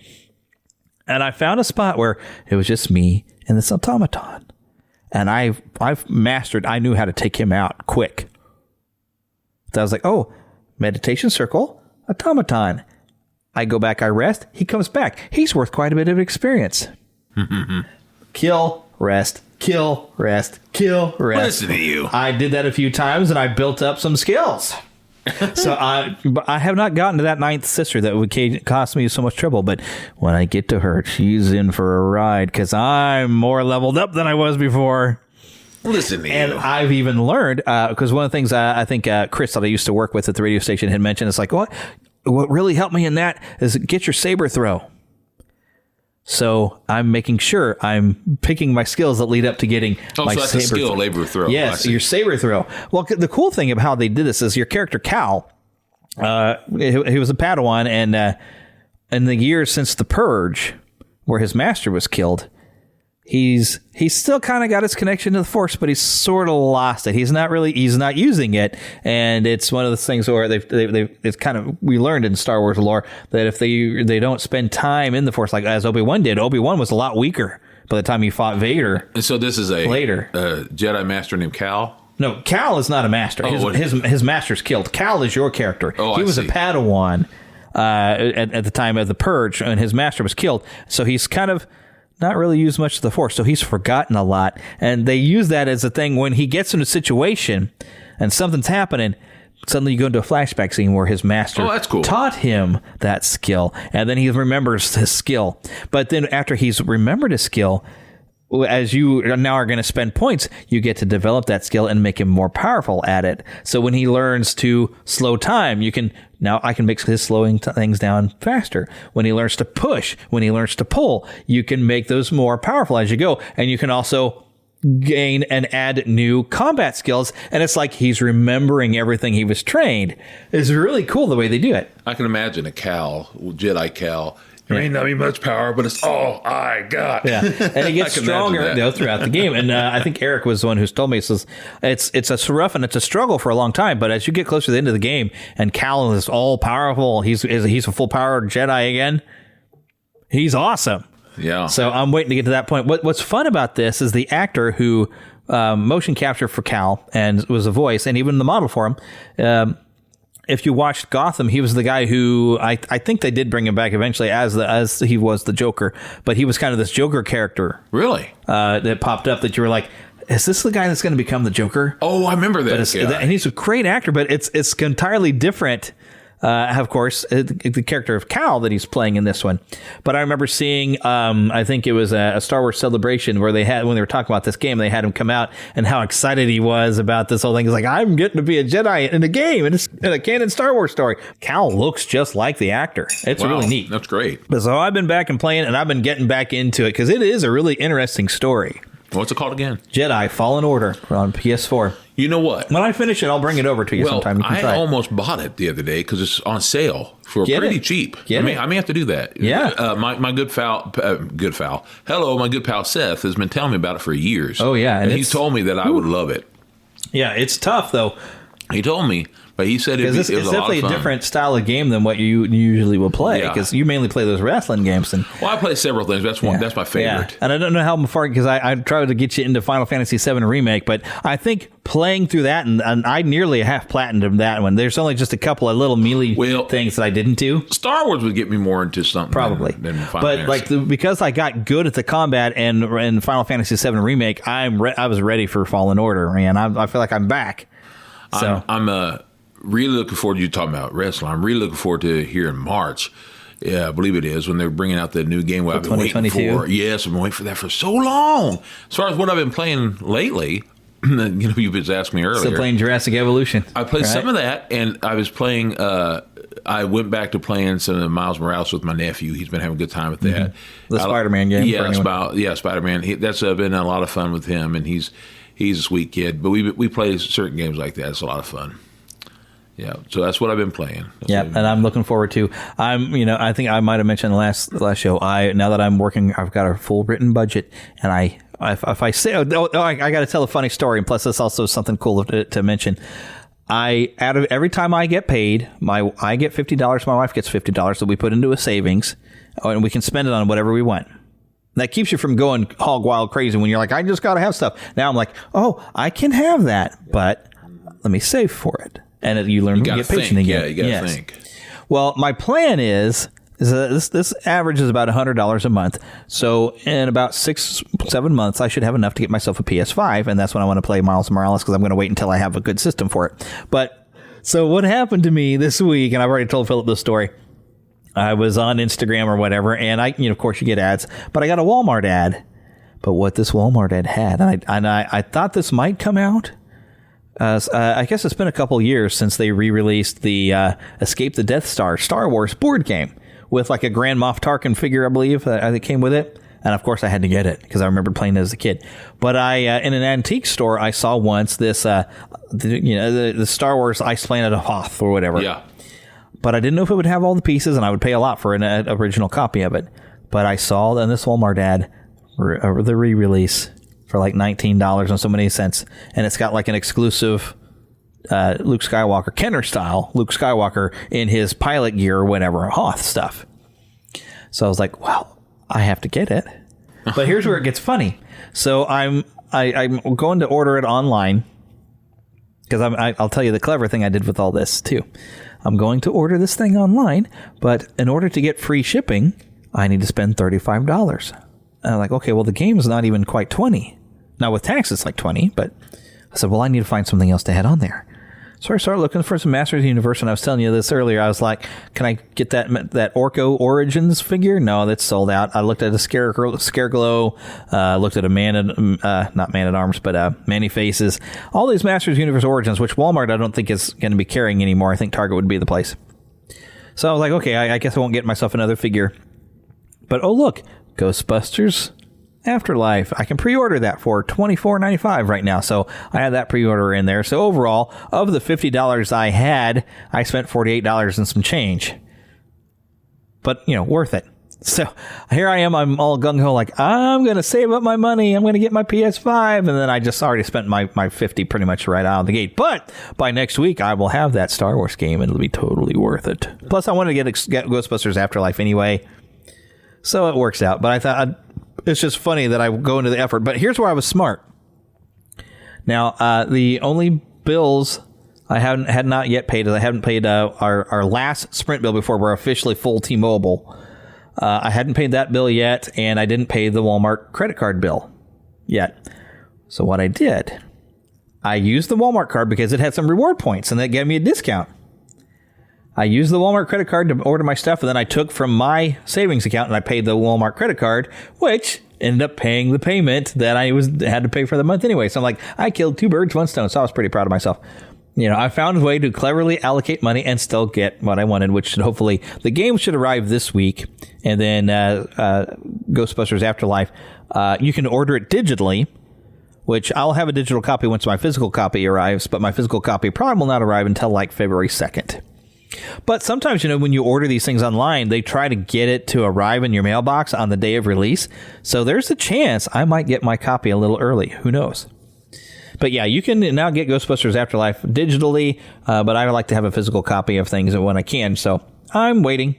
And I found a spot where it was just me and this automaton, and I've mastered. I knew how to take him out quick. So I was like, oh, meditation circle, automaton. I go back, I rest, he comes back. He's worth quite a bit of experience. Kill, rest, kill, rest, kill, rest. Listen to you. I did that a few times, and I built up some skills. So I have not gotten to that ninth sister that would cost me so much trouble. But when I get to her, she's in for a ride because I'm more leveled up than I was before. Listen to And you. I've even learned, because one of the things I think Chris that I used to work with at the radio station had mentioned, it's like, what really helped me in that is get your saber throw. So I'm making sure I'm picking my skills that lead up to getting my so that's saber a skill, throw. labor throw. I Yes, see. your saber throw. Well, the cool thing about how they did this is your character Cal, he was a Padawan, and in the years since the Purge, where his master was killed, he's still kind of got his connection to the Force, but he's sort of lost it. He's not using it, and it's one of those things where it's kind of, we learned in Star Wars lore that if they don't spend time in the Force, like as Obi-Wan did, Obi-Wan was a lot weaker by the time he fought Vader. And so this is a later Jedi master named Cal. No, Cal is not a master. His master's killed. Cal is your character. He was a Padawan at the time of the Purge, and his master was killed. So he's kind of not really used much of the Force, so he's forgotten a lot. And they use that as a thing when he gets in a situation and something's happening. Suddenly you go into a flashback scene where his master that's cool. taught him that skill, and then he remembers his skill. But then after he's remembered his skill, as you now are going to spend points, you get to develop that skill and make him more powerful at it. So when he learns to slow time, I can make his slowing things down faster. When he learns to push, when he learns to pull, you can make those more powerful as you go. And you can also gain and add new combat skills. And it's like he's remembering everything he was trained. It's really cool the way they do it. I can imagine a Cal, Jedi Cal. There ain't not be much power, but it's all I got. Yeah, and it gets stronger throughout the game. And I think Eric was the one who's told me, says it's a rough and it's a struggle for a long time. But as you get closer to the end of the game, and Cal is all powerful, he's a full powered Jedi again. He's awesome. Yeah. So I'm waiting to get to that point. What's fun about this is the actor who motion captured for Cal and was a voice, and even the model for him. If you watched Gotham, he was the guy who I think they did bring him back eventually as he was the Joker, but he was kind of this Joker character. Really? That popped up that you were like, is this the guy that's going to become the Joker? Oh, I remember that. And he's a great actor, but it's entirely different. Of course, the character of Cal that he's playing in this one. But I remember seeing, I think it was a Star Wars Celebration where when they were talking about this game, they had him come out and how excited he was about this whole thing. He's like, I'm getting to be a Jedi in a game, in a canon Star Wars story. Cal looks just like the actor. It's really neat. That's great. So I've been back and playing, and I've been getting back into it because it is a really interesting story. What's it called again? Jedi Fallen Order on PS4. You know what? When I finish it, I'll bring it over to you sometime. You can I try it. almost bought it the other day because it's on sale for pretty cheap. I may have to do that. Yeah. My good pal. Hello, my good pal Seth has been telling me about it for years. Oh yeah, and he told me that I would love it. Yeah, it's tough though. He told me, but he said it was definitely a a different style of game than what you usually will play, because you mainly play those wrestling games. Well, I play several things. That's my favorite. Yeah. And I don't know how far, because I tried to get you into Final Fantasy VII Remake, but I think playing through that, and I nearly half platinumed that one. There's only just a couple of little melee things that I didn't do. Star Wars would get me more into something probably than Final Fantasy. Because I got good at the combat and in Final Fantasy VII Remake, I was ready for Fallen Order, man. I feel like I'm back. So I'm really looking forward to you talking about wrestling. I'm really looking forward to here in March. Yeah, I believe it is, when they're bringing out the new game. I've been waiting for. Yes, I've been waiting for that for so long. As far as what I've been playing lately, you just asked me earlier. Still playing Jurassic Evolution. I played some of that, and I was playing. I went back to playing some of Miles Morales with my nephew. He's been having a good time with that. The Spider-Man game. Yeah, Spider-Man. That's been a lot of fun with him, and he's a sweet kid. But we play certain games like that. It's a lot of fun. Yeah, so that's what I've been playing. And I'm looking forward to. I think I might have mentioned the last show. Now that I'm working, I've got a full written budget, and if I say, I got to tell a funny story, and plus that's also something cool to mention. Out of every time I get paid, I get $50. My wife gets $50 that we put into a savings, and we can spend it on whatever we want. That keeps you from going hog wild crazy when you're like, I just got to have stuff. Now I'm like, oh, I can have that, but let me save for it. And you learn to get patient again. Yeah, you got to think. Well, my plan is this average is about $100 a month. So in about 6-7 months, I should have enough to get myself a PS5, and that's when I want to play Miles Morales, because I'm going to wait until I have a good system for it. But so what happened to me this week, and I've already told Philip this story. I was on Instagram or whatever, and of course you get ads, but I got a Walmart ad. But what this Walmart had, and I thought this might come out. I guess it's been a couple years since they re-released the Escape the Death Star Star Wars board game with like a Grand Moff Tarkin figure, I believe, that came with it. And of course I had to get it because I remember playing it as a kid. But in an antique store, I saw once this, the Star Wars Ice Planet of Hoth or whatever. Yeah. But I didn't know if it would have all the pieces, and I would pay a lot for an original copy of it. But I saw in this Walmart ad the re-release for like $19 and so many cents, and it's got like an exclusive Luke Skywalker, Kenner style Luke Skywalker in his pilot gear or whatever, Hoth stuff. So I was like, well, I have to get it. But here's where it gets funny. So I'm going to order it online because I'll tell you the clever thing I did with all this too. I'm going to order this thing online, but in order to get free shipping, I need to spend $35. And I'm like, okay, well, the game is not even quite 20. Now with tax, it's like 20, but I said, well, I need to find something else to add on there. So I started looking for some Masters of the Universe, and I was telling you this earlier. I was like, can I get that Orko Origins figure? No, that's sold out. I looked at a Scareglow, looked at a not Man at Arms, but Manny Faces. All these Masters of the Universe Origins, which Walmart I don't think is going to be carrying anymore. I think Target would be the place. So I was like, okay, I guess I won't get myself another figure. But oh look, Ghostbusters Afterlife. I can pre-order that for $24.95 right now. So I had that pre-order in there. So overall, of the $50 I had, I spent $48 and some change. But, worth it. So here I am. I'm all gung-ho like, I'm going to save up my money. I'm going to get my PS5. And then I just already spent my $50 pretty much right out of the gate. But by next week, I will have that Star Wars game and it'll be totally worth it. Plus, I wanted to get Ghostbusters Afterlife anyway. So it works out. But I thought it's just funny that I go into the effort. But here's where I was smart. Now, the only bills I had not yet paid is I haven't paid our last Sprint bill before we're officially full T-Mobile. I hadn't paid that bill yet, and I didn't pay the Walmart credit card bill yet. So what I did, I used the Walmart card because it had some reward points, and that gave me a discount. I used the Walmart credit card to order my stuff, and then I took from my savings account and I paid the Walmart credit card, which ended up paying the payment that I had to pay for the month anyway. So I'm like, I killed two birds, one stone. So I was pretty proud of myself. I found a way to cleverly allocate money and still get what I wanted, which should hopefully, the game should arrive this week. And then Ghostbusters Afterlife, you can order it digitally, which I'll have a digital copy once my physical copy arrives, but my physical copy probably will not arrive until like February 2nd. But sometimes, when you order these things online, they try to get it to arrive in your mailbox on the day of release. So there's a chance I might get my copy a little early. Who knows? But yeah, you can now get Ghostbusters Afterlife digitally, but I like to have a physical copy of things when I can. So I'm waiting.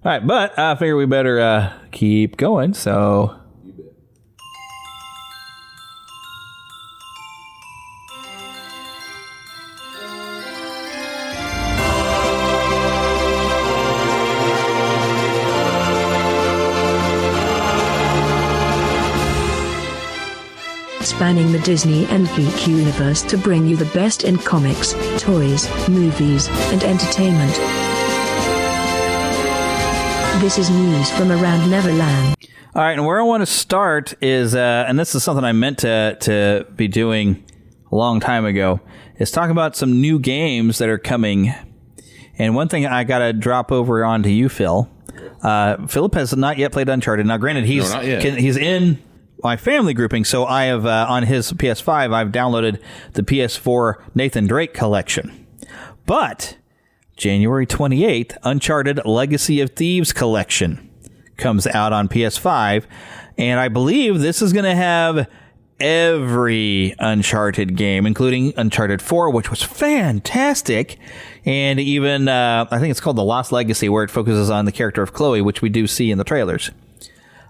All right, but I figure we better keep going. So... Spanning the Disney and geek universe to bring you the best in comics, toys, movies, and entertainment. This is news from around Neverland. All right, and where I want to start is, and this is something I meant to be doing a long time ago, is talk about some new games that are coming. And one thing I got to drop over onto you, Phil. Philip has not yet played Uncharted. Now, granted, he's in my family grouping, so I have on his PS5 I've downloaded the PS4 Nathan Drake collection. But January 28th, Uncharted Legacy of Thieves collection comes out on PS5, and I believe this is going to have every Uncharted game, including Uncharted 4, which was fantastic, and even I think it's called The Lost Legacy, where it focuses on the character of Chloe, which we do see in the trailers.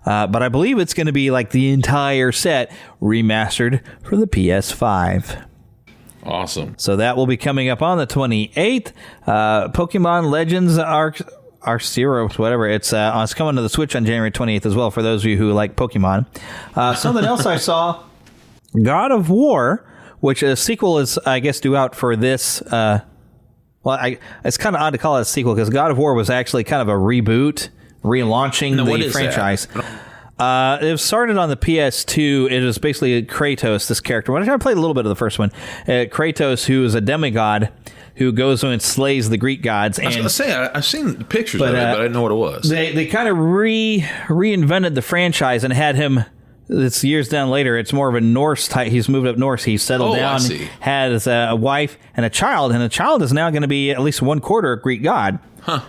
But I believe it's going to be like the entire set remastered for the PS5. Awesome. So that will be coming up on the 28th. Pokemon Legends Arceus, whatever. It's coming to the Switch on January 28th as well, for those of you who like Pokemon. Something else I saw, God of War, which a sequel is, I guess, due out for this. It's kind of odd to call it a sequel because God of War was actually kind of a reboot, relaunching the franchise. It started on the PS2. It is basically Kratos, this character. I played a little bit of the first one. Kratos, who is a demigod who goes and slays the Greek gods. And, I was going to say, I've seen pictures of it, but I didn't know what it was. They kind of reinvented the franchise and had him. It's years down later. It's more of a Norse type. He's moved up north. He's settled down, has a wife and a child is now going to be at least 1/4 Greek god. Huh.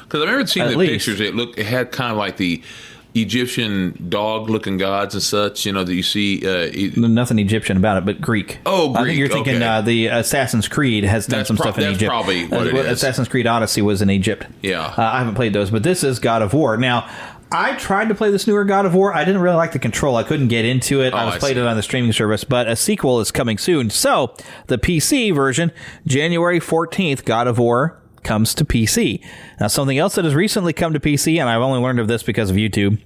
Because I remember seeing the pictures. It had kind of like the Egyptian dog-looking gods and such, that you see. Nothing Egyptian about it, but Greek. Oh, Greek. I think you're thinking the Assassin's Creed has done some stuff in Egypt. That's probably what it is. Assassin's Creed Odyssey was in Egypt. Yeah. I haven't played those, but this is God of War. Now, I tried to play this newer God of War. I didn't really like the control. I couldn't get into it. I played it on the streaming service, but a sequel is coming soon. So, the PC version, January 14th, God of War comes to PC. Now, something else that has recently come to PC, and I've only learned of this because of YouTube,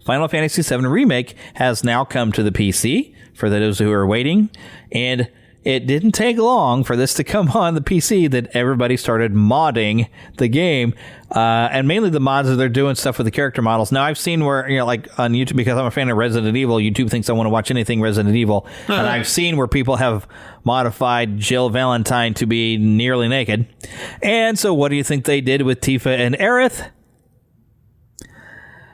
Final Fantasy VII Remake has now come to the PC, for those who are waiting, and it didn't take long for this to come on the PC that everybody started modding the game, and mainly the mods that they're doing stuff with the character models. Now, I've seen where, like on YouTube, because I'm a fan of Resident Evil, YouTube thinks I want to watch anything Resident Evil, and I've seen where people have modified Jill Valentine to be nearly naked. And so what do you think they did with Tifa and Aerith?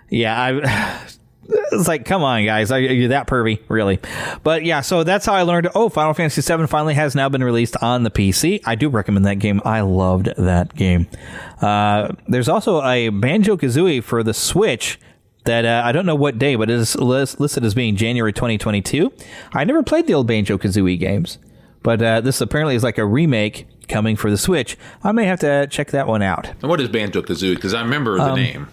Yeah, it's like, come on, guys. Are you that pervy? Really? But yeah, so that's how I learned, Final Fantasy VII finally has now been released on the PC. I do recommend that game. I loved that game. There's also a Banjo-Kazooie for the Switch that I don't know what day, but it is listed as being January 2022. I never played the old Banjo-Kazooie games, but this apparently is like a remake coming for the Switch. I may have to check that one out. And what is Banjo-Kazooie? Because I remember the name.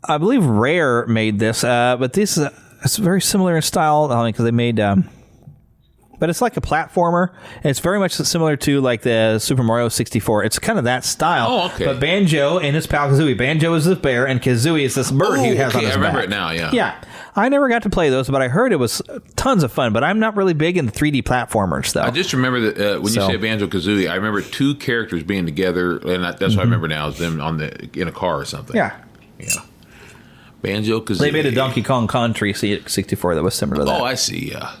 I believe Rare made this, but this it's very similar in style because they made, but it's like a platformer. It's very much similar to like the Super Mario 64. It's kind of that style. Oh, okay. But Banjo and his pal Kazooie. Banjo is the bear, and Kazooie is this bird he has on his back. I remember it now. Yeah. Yeah. I never got to play those, but I heard it was tons of fun. But I'm not really big into 3D platformers, though. I just remember that when you say Banjo-Kazooie, I remember two characters being together, and that's what I remember now, is them in a car or something. Yeah. Yeah. Banjo-Kazooie. They made a Donkey Kong Country 64 that was similar to that. Oh, I see, yeah.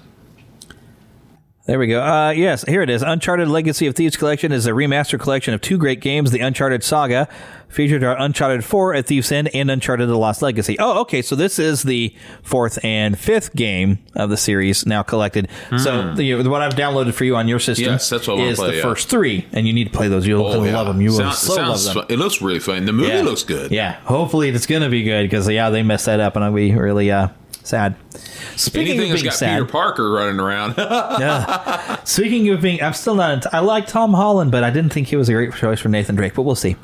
There we go. Yes, here it is. Uncharted Legacy of Thieves Collection is a remastered collection of two great games. The Uncharted Saga featured our Uncharted 4 at Thief's End and Uncharted The Lost Legacy. Oh, okay, so this is the fourth and fifth game of the series now collected. So what I've downloaded for you on your system that's what is play, the first three, and you need to play those. You'll love them. You will love them. Fun. It looks really fun. The movie looks good. Yeah, hopefully it's going to be good because, they messed that up, and I'll be really sad. Speaking Anything of being that's got sad, Peter Parker running around. Speaking of being, I'm still not. I like Tom Holland, but I didn't think he was a great choice for Nathan Drake. But we'll see.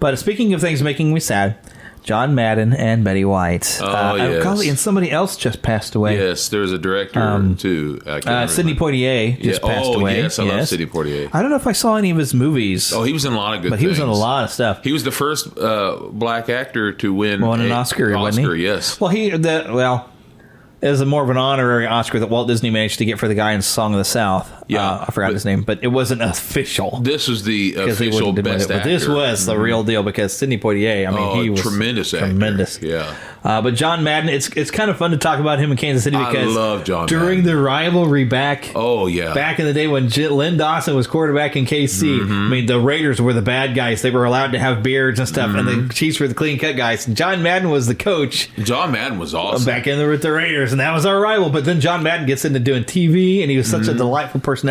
But speaking of things making me sad, John Madden and Betty White. Yes. And somebody else just passed away. Yes, there's a director too. Sidney Poitier just passed away. Yes, I love Sidney Poitier. I don't know if I saw any of his movies. Oh, he was in a lot of good things. But he was in a lot of stuff. He was the first black actor to win an Oscar, wasn't he? Yes. Well, it was more of an honorary Oscar that Walt Disney managed to get for the guy in Song of the South. Yeah, I forgot his name, but it wasn't official. This was the official best actor. But this was the real deal because Sidney Poitier, he was tremendous actor. Tremendous. Yeah. But John Madden, it's kind of fun to talk about him in Kansas City because I love John during Madden. the rivalry back in the day when Lynn Dawson was quarterback in KC, the Raiders were the bad guys. They were allowed to have beards and stuff, and the Chiefs were the clean cut guys. John Madden was the coach. John Madden was awesome. Back in with the Raiders, and that was our rival. But then John Madden gets into doing TV, and he was such a delightful personality.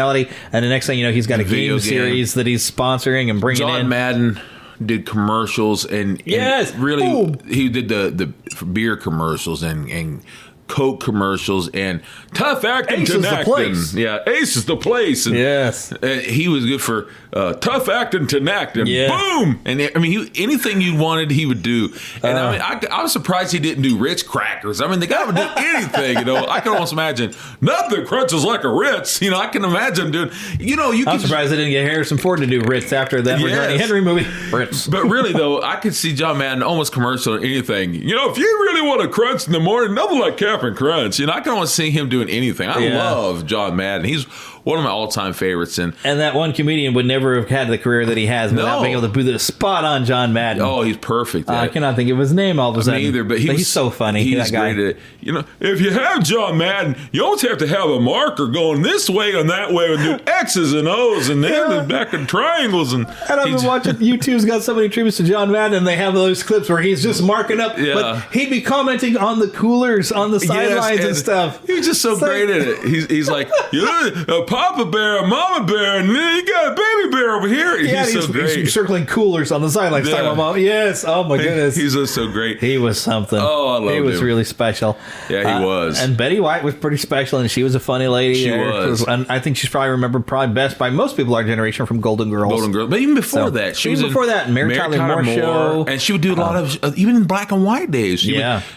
And the next thing you know, he's got a game series that he's sponsoring and bringing in. John Madden did commercials and really he did the beer commercials and Coke commercials and tough acting. Ace is the place. Yeah, Ace is the place. And, yes, he was good for tough acting to acting. Yeah. Boom! And anything you wanted, he would do. And I was surprised he didn't do Ritz crackers. The guy would do anything. I can almost imagine nothing crunches like a Ritz. I can imagine doing. I'm surprised they didn't get Harrison Ford to do Ritz after that Regarding Henry movie. Ritz. But really though, I could see John Madden almost commercial or anything. If you really want to crunch in the morning, nothing like Captain Crunch. I can almost see him doing anything. I love John Madden. He's one of my all-time favorites. And that one comedian would never have had the career that he has without being able to do the spot on John Madden. Oh, he's perfect. I cannot think of his name all of a sudden. Me either, but he's so funny. He's that guy. great at, if you have John Madden, you always have to have a marker going this way and that way and do X's and O's and then back in triangles. And I've been watching, YouTube's got so many tributes to John Madden, and they have those clips where he's just marking up. Yeah. But he'd be commenting on the coolers, on the sidelines and stuff. He's just so great at it. He's like, a Papa Bear, a Mama Bear, and then you got a Baby Bear over here. He's so great. He's circling coolers on the sidelines. Yeah. Talking about, yes. Oh, my goodness. He's just so great. He was something. Oh, I love him. He was really special. Yeah, he was. And Betty White was pretty special, and she was a funny lady. She was. And I think she's probably remembered best by most people our generation from Golden Girls. But even before that, she was before that, Mary Tyler Moore show. And she would do a lot of, even in black and white days,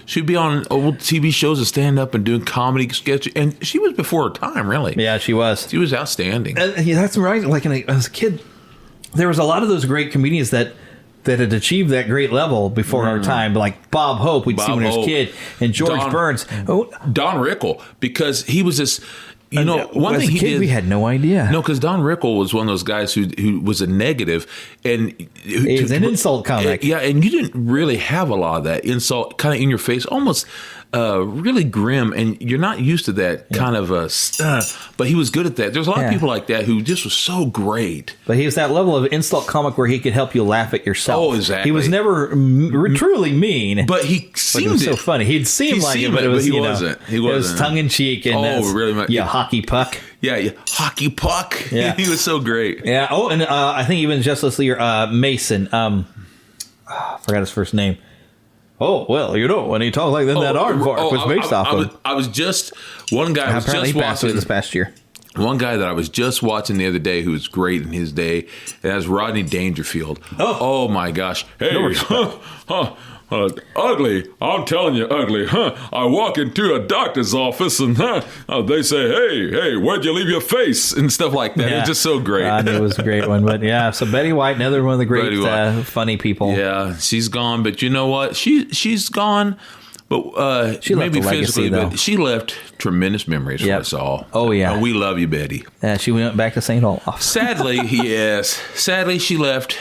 she'd be on old TV shows and stand up and doing comedy sketches. And she was before her time, really. Yeah, she was. She was outstanding. That's right. Like as a kid, there was a lot of those great comedians that had achieved that great level before our time, like Bob Hope, we'd see when he was a kid, and George Burns. Don Rickle, because he was this... one thing he did, we had no idea. No, because Don Rickle was one of those guys who was a negative, and he was an insult comic. Yeah, and you didn't really have a lot of that insult kind of in your face, almost really grim, and you're not used to that kind of but he was good at that. There's a lot of people like that who just was so great. But he was that level of insult comic where he could help you laugh at yourself. Oh, exactly. He was never truly mean, but he seemed so funny. He'd seem like it, but it was he wasn't. He wasn't. It was tongue in cheek. And really much. Yeah, hockey puck. Yeah, hockey puck. Yeah, he was so great. Yeah. Oh, and I think even Justice League Mason. I forgot his first name. Oh, well, when he talked like that, that aardvark was based off of. I was just one guy. I was apparently just he passed away watching this past year. One guy that I was just watching the other day who was great in his day, and that was Rodney Dangerfield. Oh my gosh! Hey, ugly! I'm telling you, ugly! I walk into a doctor's office and they say, "Hey, where'd you leave your face?" and stuff like that. Yeah. It's just so great. Rodney was a great one, but yeah. So Betty White, another one of the great funny people. Yeah, she's gone, but you know what? She's gone. But she maybe left a legacy, physically, though. but she left tremendous memories for us all. Oh yeah, and we love you, Betty. Yeah, she went back to St. Olaf. Sadly, she left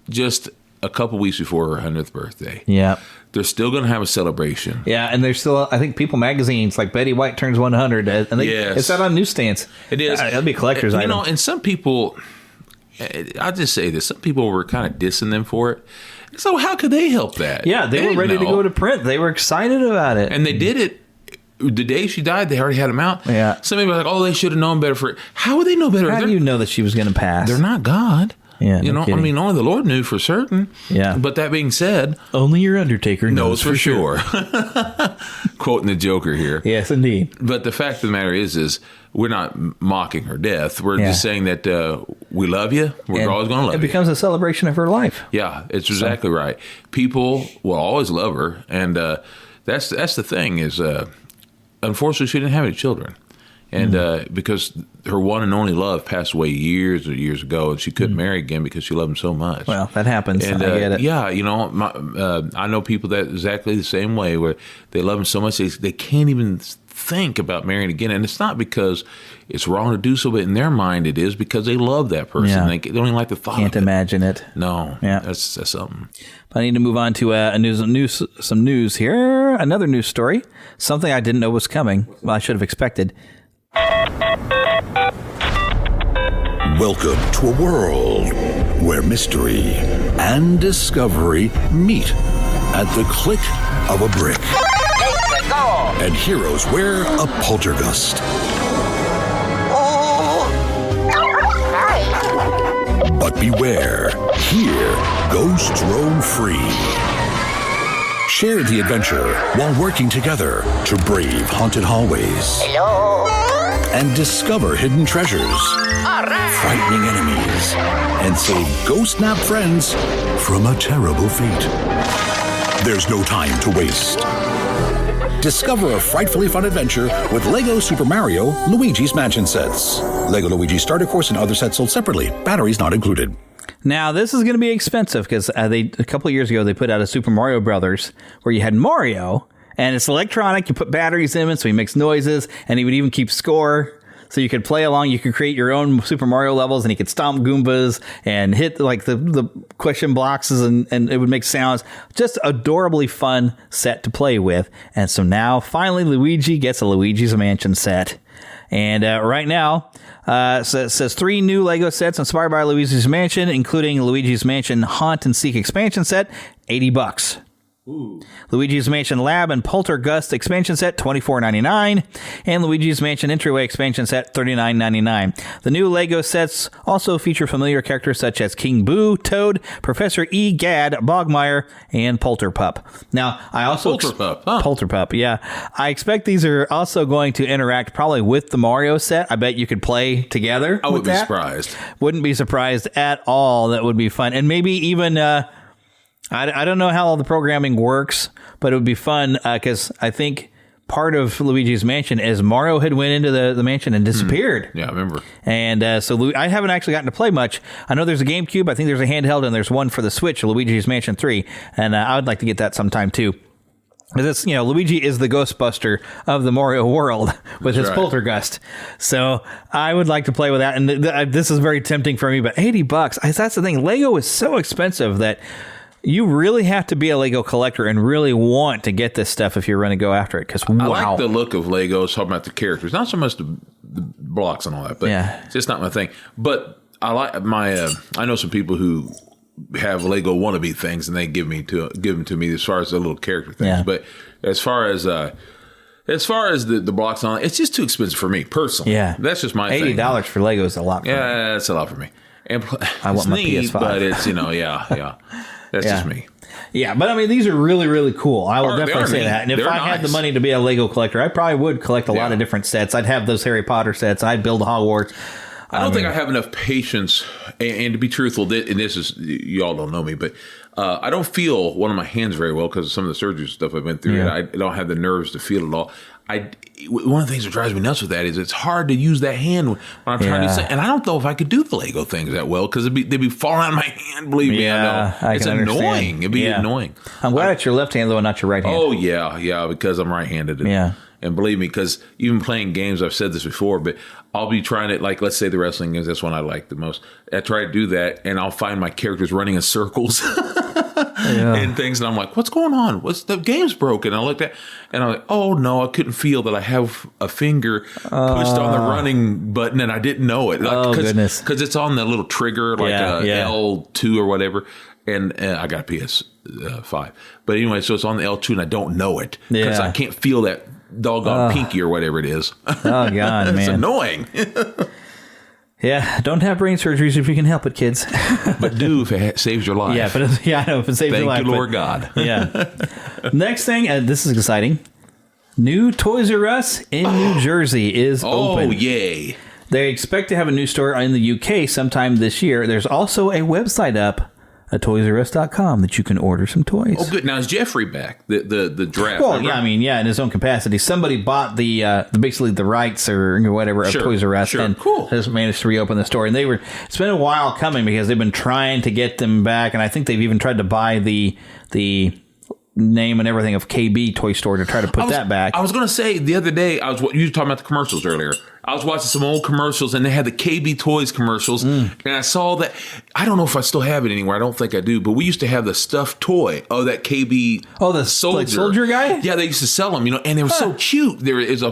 just a couple weeks before her 100th birthday. Yeah, they're still going to have a celebration. Yeah, and there's still, I think, People magazines like Betty White turns 100, and it's out on newsstands. It is. That'll be a collector's item. And some people, I'll just say this: some people were kind of dissing them for it. So how could they help that? Yeah, they were ready to go to print. They were excited about it. And they did it. The day she died, they already had them out. Yeah. Some people were like, oh, they should have known better for it. How would they know better? How do you know that she was going to pass? They're not God. Yeah, only the Lord knew for certain. Yeah. But that being said, only your Undertaker knows for sure. Quoting the Joker here. Yes, indeed. But the fact of the matter is we're not mocking her death. We're just saying that we love you. We're always going to love you. It becomes a celebration of her life. Yeah, it's exactly right. People will always love her, and that's the thing is, unfortunately, she didn't have any children. And because her one and only love passed away years ago, and she couldn't marry again because she loved him so much. Well, that happens. And, I get it. Yeah, I know people that exactly the same way, where they love him so much they can't even think about marrying again. And it's not because it's wrong to do so, but in their mind it is because they love that person. Yeah. They don't even like the thought. Can't of it. imagine it. No. Yeah. That's something. But I need to move on to some news here. Another news story. Something I didn't know was coming. Well, I should have expected. Welcome to a world where mystery and discovery meet at the click of a brick. And heroes wear a poltergust. But beware, here ghosts roam free. Share the adventure while working together to brave haunted hallways. And discover hidden treasures, frightening enemies, and save ghost-nap friends from a terrible fate. There's no time to waste. Discover a frightfully fun adventure with Lego Super Mario Luigi's Mansion sets. Lego Luigi Starter Course and other sets sold separately. Batteries not included. Now, this is going to be expensive because a couple of years ago, they put out a Super Mario Brothers where you had Mario, and it's electronic. You put batteries in it, so he makes noises, and he would even keep score. So you could play along. You could create your own Super Mario levels, and you could stomp Goombas and hit like the question blocks, and it would make sounds. Just adorably fun set to play with. And so now, finally, Luigi gets a Luigi's Mansion set. And right now, it says 3 new Lego sets inspired by Luigi's Mansion, including Luigi's Mansion Haunt and Seek expansion set, $80. Ooh. Luigi's Mansion Lab and Poltergust expansion set, $24.99, and Luigi's Mansion Entryway expansion set, $39.99. The new Lego sets also feature familiar characters such as King Boo, Toad, Professor E. Gadd, Bogmire, and Polterpup. Now, I also Polterpup, yeah. I expect these are also going to interact probably with the Mario set. I bet you could play together. I would be surprised. Wouldn't be surprised at all. That would be fun, and maybe even. I don't know how all the programming works, but it would be fun because I think part of Luigi's Mansion is Mario had went into the mansion and disappeared. Yeah, I remember. And so I haven't actually gotten to play much. I know there's a GameCube. I think there's a handheld, and there's one for the Switch, Luigi's Mansion 3. And I would like to get that sometime, too. Because Luigi is the Ghostbuster of the Mario world with his Poltergust. So I would like to play with that. And this is very tempting for me, but $80, that's the thing. Lego is so expensive that you really have to be a Lego collector and really want to get this stuff if you're going to go after it. Because wow. I like the look of Legos, talking about the characters, not so much the blocks and all that, but it's just not my thing. But I like I know some people who have Lego wannabe things, and they give them to me as far as the little character things. Yeah. But as far as the blocks and all that, it's just too expensive for me personally. Yeah, that's just my thing. $80 for Lego is a lot. For me. That's a lot for me. And I want my PS5, but it's yeah. That's just me. Yeah, but I mean, these are really, really cool. I will definitely say that. And if I had the money to be a Lego collector, I probably would collect a lot of different sets. I'd have those Harry Potter sets. I'd build Hogwarts. I don't think I have enough patience. And to be truthful, and this is, you all don't know me, but I don't feel one of my hands very well because of some of the surgery stuff I've been through. Yeah. I don't have the nerves to feel it all. One of the things that drives me nuts with that is it's hard to use that hand when I'm trying to say, and I don't know if I could do the Lego things that well because they'd be falling out of my hand. Believe me, I know. It's annoying. It'd be annoying. I'm glad it's your left hand though, and not your right hand. Oh yeah, because I'm right-handed. And believe me, because even playing games, I've said this before, but I'll be trying to, like, let's say the wrestling games, that's one I like the most. I try to do that, and I'll find my characters running in circles and things, and I'm like, what's going on? What's the game's broken? I looked at, and I'm like, oh no, I couldn't feel that I have a finger pushed on the running button, and I didn't know it. Goodness. Because it's on the little trigger, like L2 or whatever, and I got a PS5. But anyway, so it's on the L2, and I don't know it because I can't feel that doggone pinky or whatever it is. Oh God, man, it's annoying. Yeah, don't have brain surgeries if you can help it, kids. But do if it saves your life. Yeah, but I know if it saves your life. Thank you, Lord God. Yeah. Next thing, this is exciting. New Toys R Us in New Jersey is open. Oh, yay! They expect to have a new store in the UK sometime this year. There's also a website up at ToysRUs.com that you can order some toys. Oh, good. Now, is Jeffrey back? The draft? Well, yeah, I mean, in his own capacity. Somebody bought the basically the rights or whatever of Toys R Us and has managed to reopen the store. And it's been a while coming because they've been trying to get them back, and I think they've even tried to buy the name and everything of KB Toy Store to try to put that back. I was going to say the other day, you were talking about the commercials earlier. I was watching some old commercials, and they had the KB Toys commercials, and I saw that. I don't know if I still have it anywhere. I don't think I do, but we used to have the stuffed toy of that KB. Oh, the soldier guy? Yeah, they used to sell them, and they were so cute. There is the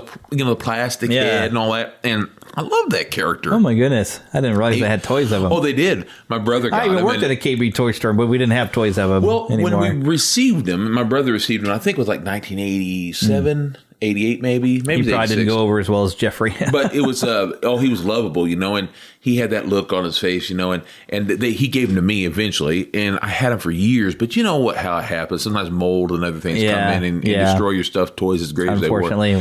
plastic head and all that, and I love that character. Oh my goodness! I didn't realize they had toys of them. Oh, they did. My brother got them. I even worked at a KB toy store, but we didn't have toys of them. Well, anymore. When we received them, my brother received them. I think it was like 1987. 88 maybe he probably 86. didn't go over as well as Jeffrey. But it was he was lovable, and he had that look on his face, and he gave them to me eventually, and I had them for years. But you know how it happens. Sometimes mold and other things come in and destroy your stuffed toys as great as they were. Unfortunately,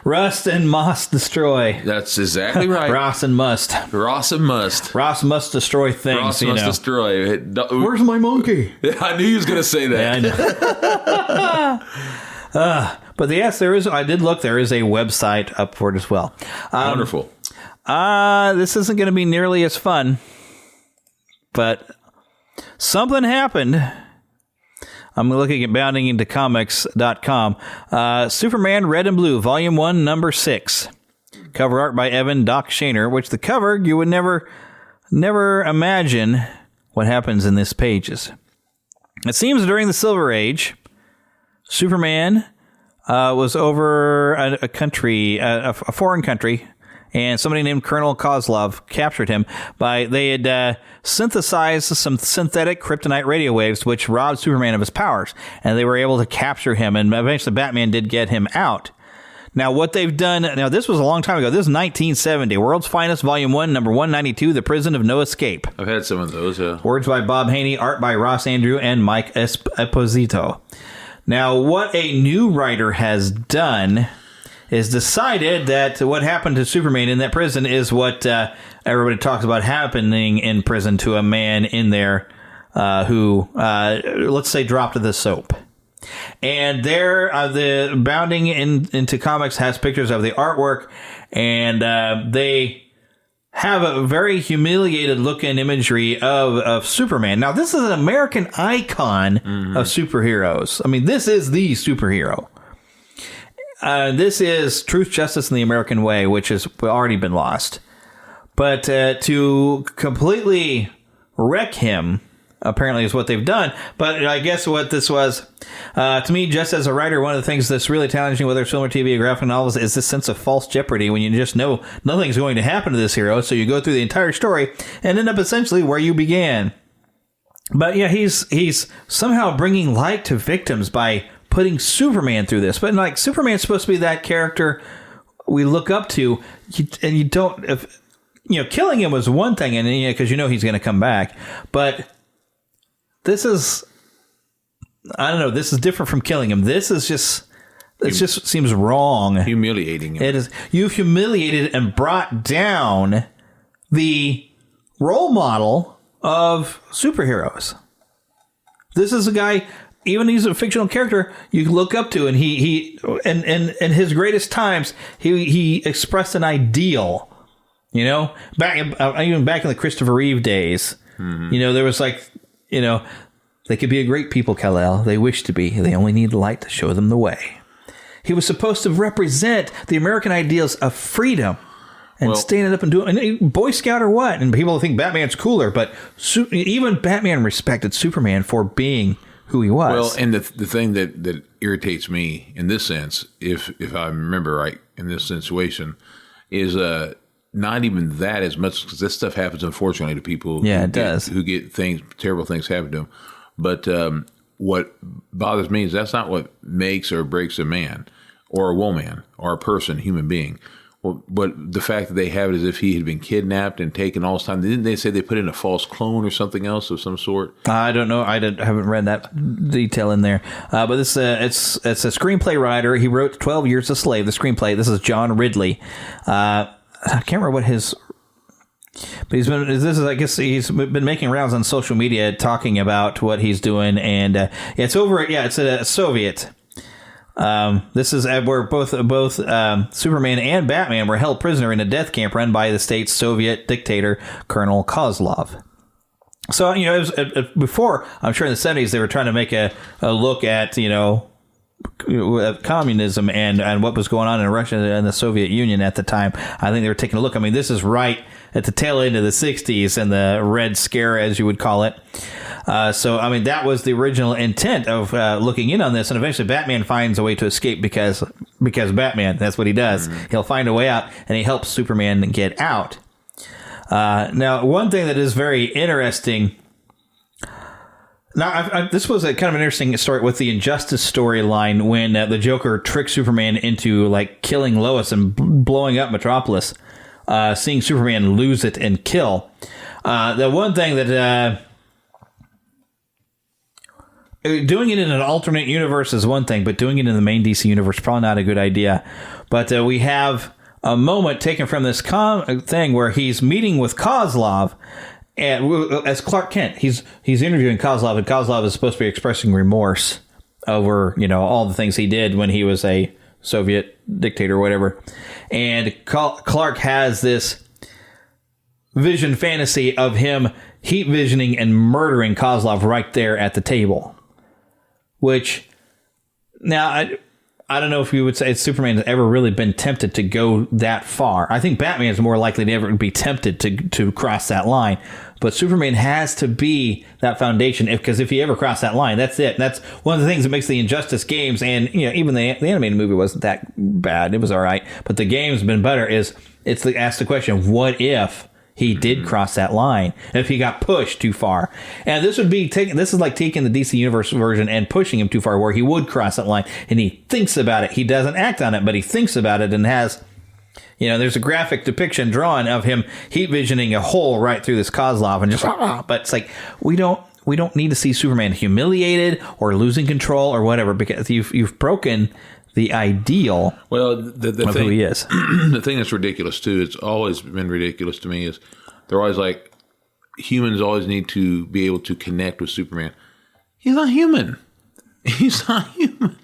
rust and moss destroy. That's exactly right. Ross and must. Ross must destroy things. Ross must destroy. Where's my monkey? I knew he was going to say that. Yeah, I know. But yes, there is. I did look. There is a website up for it as well. Wonderful. This isn't going to be nearly as fun, but something happened. I'm looking at bounding into comics.com. Superman Red and Blue, Volume 1, Number 6. Cover art by Evan Doc Shaner, which the cover, you would never imagine what happens in this pages. It seems during the Silver Age, Superman was over a country, a foreign country, and somebody named Colonel Kozlov captured him. They had synthesized some synthetic kryptonite radio waves, which robbed Superman of his powers, and they were able to capture him, and eventually Batman did get him out. Now, what they've done, this was a long time ago. This is 1970. World's Finest, Volume 1, number 192, The Prison of No Escape. I've had some of those, yeah. Words by Bob Haney, art by Ross Andrew and Mike Esposito. Now, what a new writer has done is decided that what happened to Superman in that prison is what everybody talks about happening in prison to a man in there who, let's say, dropped the soap. And there, the Bounding into Comics has pictures of the artwork, and they have a very humiliated looking imagery of Superman. Now, this is an American icon of superheroes. I mean, this is the superhero. This is Truth, Justice, and the American Way, which has already been lost. But to completely wreck him, apparently, is what they've done. But I guess what this was, to me, just as a writer, one of the things that's really challenging, whether it's film or TV or graphic novels, is this sense of false jeopardy when you just know nothing's going to happen to this hero. So you go through the entire story and end up essentially where you began. But yeah, he's somehow bringing light to victims by putting Superman through this. But like, Superman's supposed to be that character we look up to, and you don't, killing him was one thing, and because he's going to come back. But this is, I don't know, this is different from killing him. This is just, it just seems wrong. Humiliating him. It is. You've humiliated and brought down the role model of superheroes. This is a guy, even he's a fictional character, you look up to, and he in his greatest times, he expressed an ideal. Back in the Christopher Reeve days, there was like, they could be a great people, Kal-El. They wish to be. They only need light to show them the way. He was supposed to represent the American ideals of freedom and standing up and doing, Boy Scout or what? And people think Batman's cooler, but even Batman respected Superman for being who he was. Well, and the thing that irritates me in this sense, if I remember right, in this situation, is not even that as much, because this stuff happens unfortunately to people. Yeah, it does. Who get terrible things happen to them. But what bothers me is that's not what makes or breaks a man or a woman or a person, human being. Well, but the fact that they have it as if he had been kidnapped and taken all this time. Didn't they say they put in a false clone or something else of some sort? I don't know. I haven't read that detail in there. But this it's a screenplay writer. He wrote 12 Years a Slave, the screenplay. This is John Ridley. I can't remember what his... But I guess he's been making rounds on social media talking about what he's doing. And it's a Soviet... this is where both Superman and Batman were held prisoner in a death camp run by the state's Soviet dictator, Colonel Kozlov. So, it was before, I'm sure in the 70s, they were trying to make a look at, communism and what was going on in Russia and the Soviet Union at the time. I think they were taking a look. I mean, this is right at the tail end of the 60s and the Red Scare, as you would call it. That was the original intent of looking in on this. And eventually Batman finds a way to escape because Batman, that's what he does. He'll find a way out, and he helps Superman get out. Now, one thing that is very interesting... Now, this was a kind of an interesting story with the Injustice storyline when the Joker tricked Superman into killing Lois and blowing up Metropolis, seeing Superman lose it and kill. The one thing that doing it in an alternate universe is one thing, but doing it in the main DC universe is probably not a good idea. But we have a moment taken from this thing where he's meeting with Kozlov. And as Clark Kent, he's interviewing Kozlov, and Kozlov is supposed to be expressing remorse over, all the things he did when he was a Soviet dictator or whatever. And Clark has this vision fantasy of him heat visioning and murdering Kozlov right there at the table. Which, now, I don't know if you would say Superman has ever really been tempted to go that far. I think Batman is more likely to ever be tempted to cross that line. But Superman has to be that foundation, because if he ever crossed that line, that's it. That's one of the things that makes the Injustice games, and even the animated movie wasn't that bad. It was all right. But the game's been better. Ask the question, what if he did cross that line, if he got pushed too far? And this is like taking the DC Universe version and pushing him too far, where he would cross that line and he thinks about it. He doesn't act on it, but he thinks about it and has, there's a graphic depiction drawn of him heat visioning a hole right through this Kozlov and just, but it's like, we don't need to see Superman humiliated or losing control or whatever, because you've broken the ideal of who he is. The thing that's ridiculous too, it's always been ridiculous to me, is they're always like, humans always need to be able to connect with Superman. He's not human. He's not human.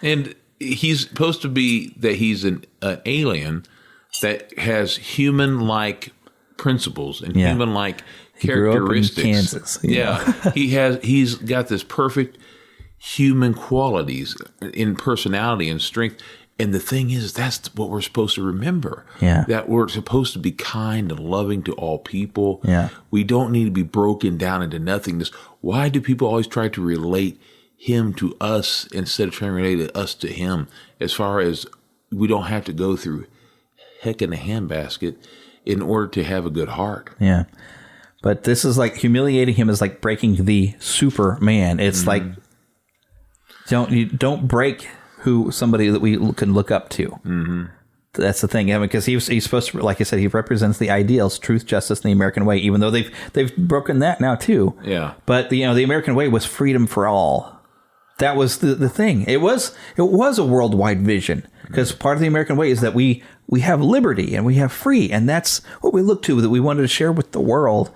And he's supposed to be that he's an alien that has human-like principles and human-like characteristics. He grew up in Kansas. He's got this perfect human qualities in personality and strength. And the thing is, that's what we're supposed to remember. Yeah. That we're supposed to be kind and loving to all people. Yeah. We don't need to be broken down into nothingness. Why do people always try to relate him to us instead of trying to relate us to him? As far as we don't have to go through heck in a handbasket in order to have a good heart. Yeah. But this is like, humiliating him is like breaking the Superman. It's like, don't break somebody that we can look up to. Mm-hmm. That's the thing. Because he's supposed to, like I said, he represents the ideals, truth, justice, and the American way, even though they've broken that now too. Yeah. But the American way was freedom for all. That was the thing. It was a worldwide vision, because part of the American way is that we have liberty and we have free, and that's what we look to, that we wanted to share with the world.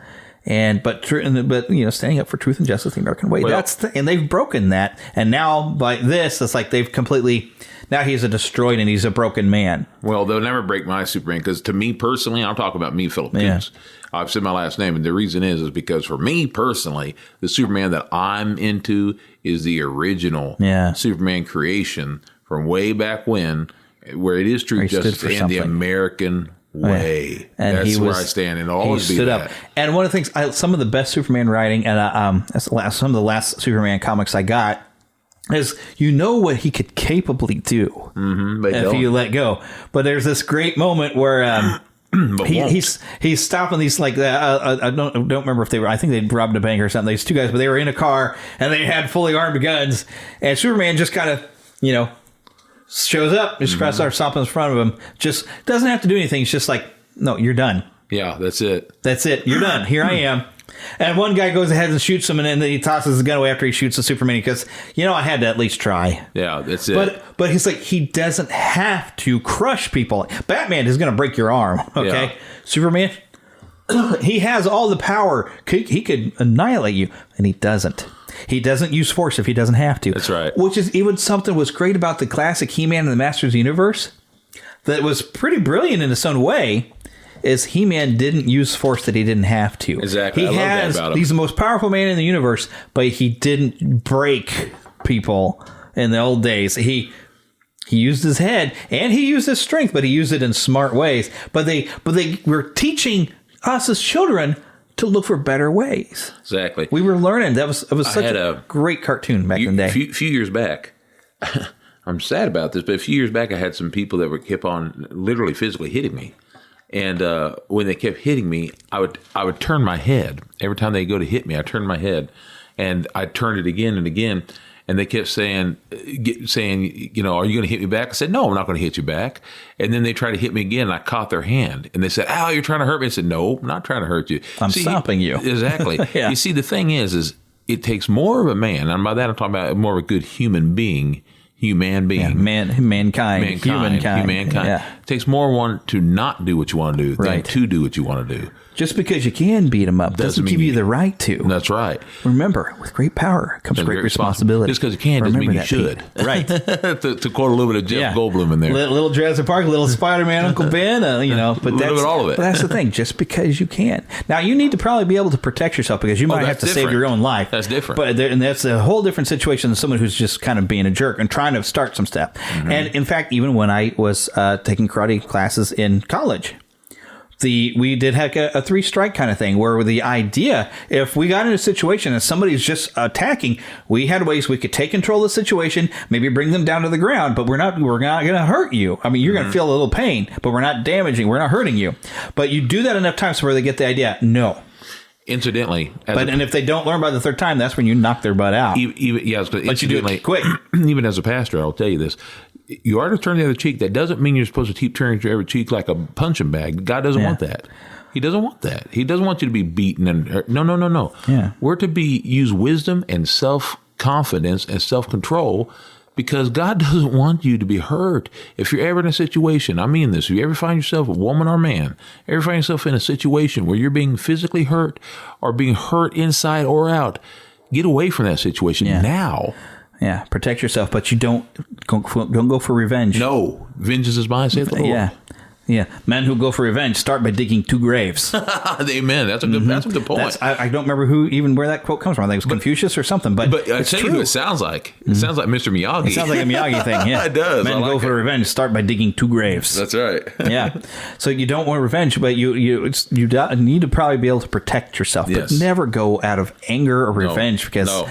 But standing up for truth and justice, the American way. Well, and they've broken that. And now by this, it's like they've completely. Now he's a destroyed and he's a broken man. Well, they'll never break my Superman, because to me personally, I'm talking about me, Philip Coombs. I've said my last name, and the reason is because for me personally, the Superman that I'm into is the original Superman creation from way back when, where it is truth, justice, and the American way. And that's where I stand, and always be that. Up. And one of the things, some of the best Superman writing, and some of the last Superman comics I got, is what he could capably do if you let go. But there's this great moment where he's stopping these, like, I don't remember if they were, I think they'd robbed a bank or something. These two guys, but they were in a car and they had fully armed guns, and Superman just kind of shows up, just stops in front of him, just doesn't have to do anything. He's just like, no, you're done. Yeah, that's it. You're done. Here I am. And one guy goes ahead and shoots him, and then he tosses his gun away after he shoots the Superman, because, I had to at least try. Yeah, that's it. But he's like, he doesn't have to crush people. Batman is going to break your arm, okay? Yeah. Superman, he has all the power. He could annihilate you, and he doesn't. He doesn't use force if he doesn't have to. That's right. Which is even something was great about the classic He-Man and the Masters of the Universe that was pretty brilliant in its own way, is He-Man didn't use force that he didn't have to. Exactly. He's the most powerful man in the universe, but he didn't break people in the old days. He used his head and he used his strength, but he used it in smart ways. But they were teaching us as children to look for better ways. Exactly. We were learning. It was such a great cartoon back in the day. A few years back, I'm sad about this, but a few years back, I had some people that kept on literally physically hitting me. And when they kept hitting me, I would turn my head. Every time they go to hit me, I turned my head, and I turned it again and again. And they kept saying, are you going to hit me back? I said, no, I'm not going to hit you back. And then they tried to hit me again, and I caught their hand. And they said, ow, you're trying to hurt me. I said, no, I'm not trying to hurt you. I'm stopping you. Exactly. Yeah. You see, the thing is it takes more of a man, and by that I'm talking about more of a good human being. Mankind. Yeah. It takes more one to not do what you want to do than to do what you want to do. Just because you can beat them up doesn't give you the right to. That's right. Remember, with great power comes great responsibility. Just because you can doesn't mean you should. Right. to quote a little bit of Jeff Goldblum in there. Little Jurassic Park, little Spider-Man, Uncle Ben, but that's all of it. But that's the thing. Just because you can. Now, you need to probably be able to protect yourself because you might have to save your own life. That's different. And that's a whole different situation than someone who's just kind of being a jerk and trying to start some stuff. Mm-hmm. And in fact, even when I was taking karate classes in college, we did have a 3-strike kind of thing where the idea, if we got in a situation and somebody's just attacking, we had ways we could take control of the situation, maybe bring them down to the ground, but we're not going to hurt you. I mean, you're going to feel a little pain, but we're not not hurting you. But you do that enough times where they get the idea, no. Incidentally, and if they don't learn by the third time, that's when you knock their butt out. But you do it quick. Even as a pastor, I'll tell you this. You are to turn the other cheek. That doesn't mean you're supposed to keep turning your other cheek like a punching bag. God doesn't want that. He doesn't want that. He doesn't want you to be beaten and hurt. No. Yeah. We're to use wisdom and self-confidence and self-control because God doesn't want you to be hurt. If you're ever in a situation, I mean this, if you ever find yourself, a woman or man, ever find yourself in a situation where you're being physically hurt or being hurt inside or out, get away from that situation now. Yeah, protect yourself, but you don't go for revenge. No, vengeance is mine, saith the Lord. Yeah. Men who go for revenge start by digging 2 graves. Amen. That's a good point. I don't remember where that quote comes from. I think it was Confucius or something. But I tell you who it sounds like. It sounds like Mr. Miyagi. It sounds like a Miyagi thing. Yeah, it does. Men who go for revenge start by digging 2 graves. That's right. Yeah. So you don't want revenge, but you need to probably be able to protect yourself. Yes. But never go out of anger or revenge because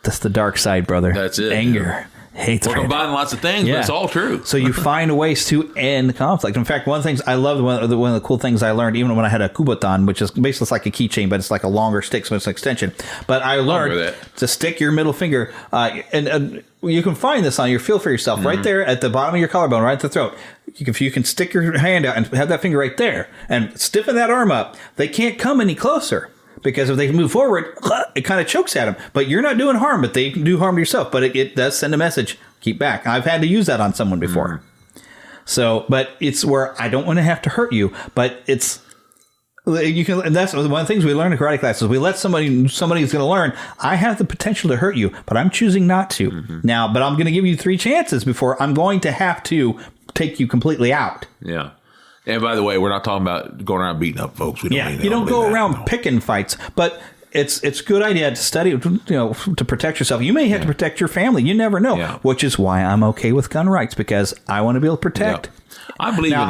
that's the dark side, brother. That's it. Anger. Hates. We're combining lots of things, but it's all true. So you find ways to end conflict. In fact, one of the things I loved, one of the cool things I learned, even when I had a kubotan, which is basically like a keychain, but it's like a longer stick, so it's an extension. But I learned to stick your middle finger, and you can find this on your feel for yourself, right there at the bottom of your collarbone, right at the throat. If you can stick your hand out and have that finger right there and stiffen that arm up, they can't come any closer. Because if they move forward, it kind of chokes at them. But you're not doing harm, but they can do harm to yourself. But it does send a message, keep back. I've had to use that on someone before. So, but it's where I don't want to have to hurt you. But and that's one of the things we learn in karate classes. We let somebody's going to learn, I have the potential to hurt you, but I'm choosing not to. Now, but I'm going to give you 3 chances before I'm going to have to take you completely out. Yeah. And by the way, we're not talking about going around beating up folks. We don't you don't go around picking fights, but it's a good idea to study, to protect yourself. You may have to protect your family. You never know, which is why I'm okay with gun rights because I want to be able to protect. I believe. Now,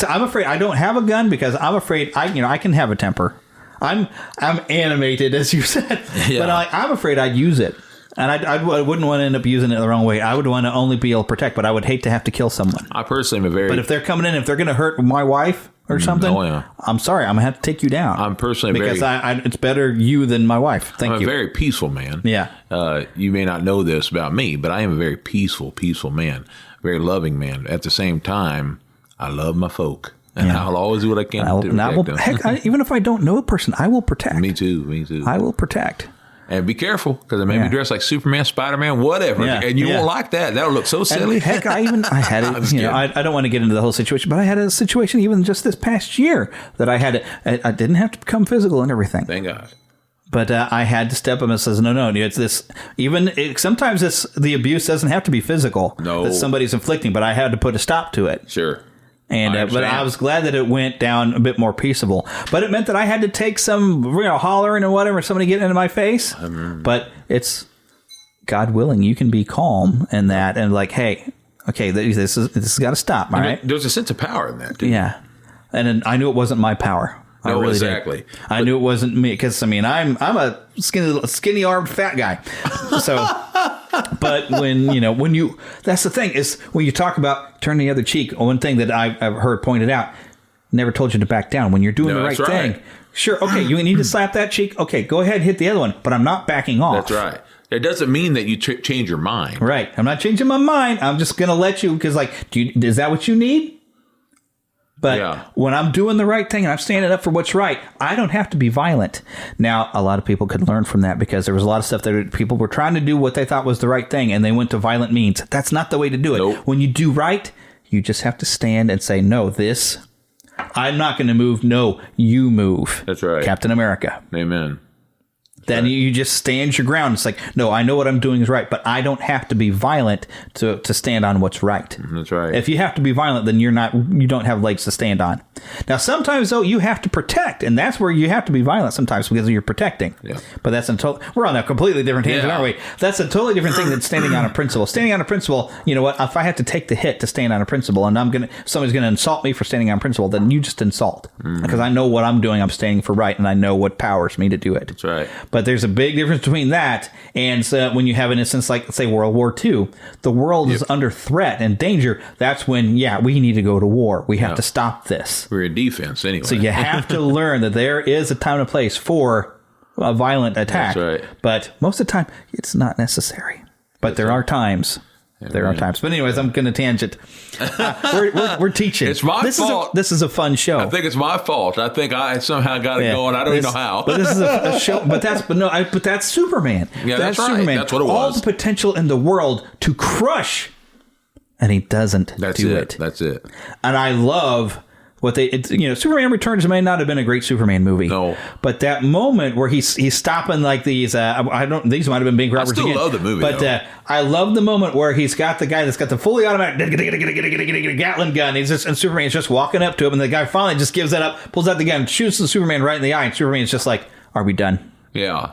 I'm afraid I don't have a gun because I'm afraid I can have a temper. I'm animated, as you said, but I'm afraid I'd use it. And I wouldn't want to end up using it the wrong way. I would want to only be able to protect, but I would hate to have to kill someone. I personally am But if they're coming in, if they're going to hurt my wife or something, I'm sorry, I'm going to have to take you down. I'm personally because it's better you than my wife. Thank you. I'm a very peaceful man. Yeah. You may not know this about me, but I am a very peaceful man, very loving man. At the same time, I love my folk. And I'll always do what I can to protect them. Heck, even if I don't know a person, I will protect. Me too. I will protect. And be careful, because it may be dressed like Superman, Spider-Man, whatever. And you won't like that. That'll look so silly. And heck, I had it. I don't want to get into the whole situation, but I had a situation even just this past year that I had. I didn't have to become physical and everything. Thank God. But I had to step up and says, no, it's this. Sometimes the abuse doesn't have to be physical. No, that somebody's inflicting, but I had to put a stop to it. Sure. And but I was glad that it went down a bit more peaceable. But it meant that I had to take some hollering and whatever, somebody getting into my face. But it's God willing, you can be calm in that and like, hey, okay, this has got to stop. All right. There's a sense of power in that, too. Yeah, and then I knew it wasn't my power. I really exactly. did. I knew it wasn't me because I'm a skinny armed fat guy. So, but that's the thing is when you talk about turn the other cheek. One thing that I've heard pointed out, never told you to back down when you're doing the right thing. Sure, okay, you need to slap that cheek. Okay, go ahead, hit the other one, but I'm not backing off. That's right. It doesn't mean that you change your mind. Right. I'm not changing my mind. I'm just going to let you because is that what you need? But when I'm doing the right thing and I'm standing up for what's right, I don't have to be violent. Now, a lot of people could learn from that because there was a lot of stuff that people were trying to do what they thought was the right thing and they went to violent means. That's not the way to do it. Nope. When you do right, you just have to stand and say, no, this I'm not going to move. No, you move. That's right. Captain America. Amen. Then you just stand your ground. It's like, no, I know what I'm doing is right, but I don't have to be violent to stand on what's right. That's right. If you have to be violent, then you don't have legs to stand on. Now, sometimes though, you have to protect, and that's where you have to be violent sometimes because you're protecting. Yeah. But that's we're on a completely different tangent, aren't we? That's a totally different thing than standing on a principle. Standing on a principle, you know what? If I have to take the hit to stand on a principle, and somebody's gonna insult me for standing on principle, then you just insult because I know what I'm doing. I'm standing for right, and I know what powers me to do it. That's right. But there's a big difference between that and when you have an instance like, say, World War II. The world is under threat and danger. That's when, we need to go to war. We have to stop this. We're in defense anyway. So you have to learn that there is a time and place for a violent attack. That's right. But most of the time, it's not necessary. But there are times. There are times. But anyways, I'm going to tangent. We're teaching. It's my fault. This is a fun show. I think it's my fault. I think I somehow got it going. I don't even know how. But this is a show. But that's Superman. Yeah, that's right. Superman. That's what it was. All the potential in the world to crush, and he doesn't do it. That's it. And I love what Superman Returns may not have been a great Superman movie. No. But that moment where he's stopping like these, these might have been Big Roberts again. I still love the movie, but I love the moment where he's got the guy that's got the fully automatic Gatling gun. And Superman's just walking up to him, and the guy finally just gives that up, pulls out the gun, shoots the Superman right in the eye, and Superman's just like, "Are we done?" Yeah.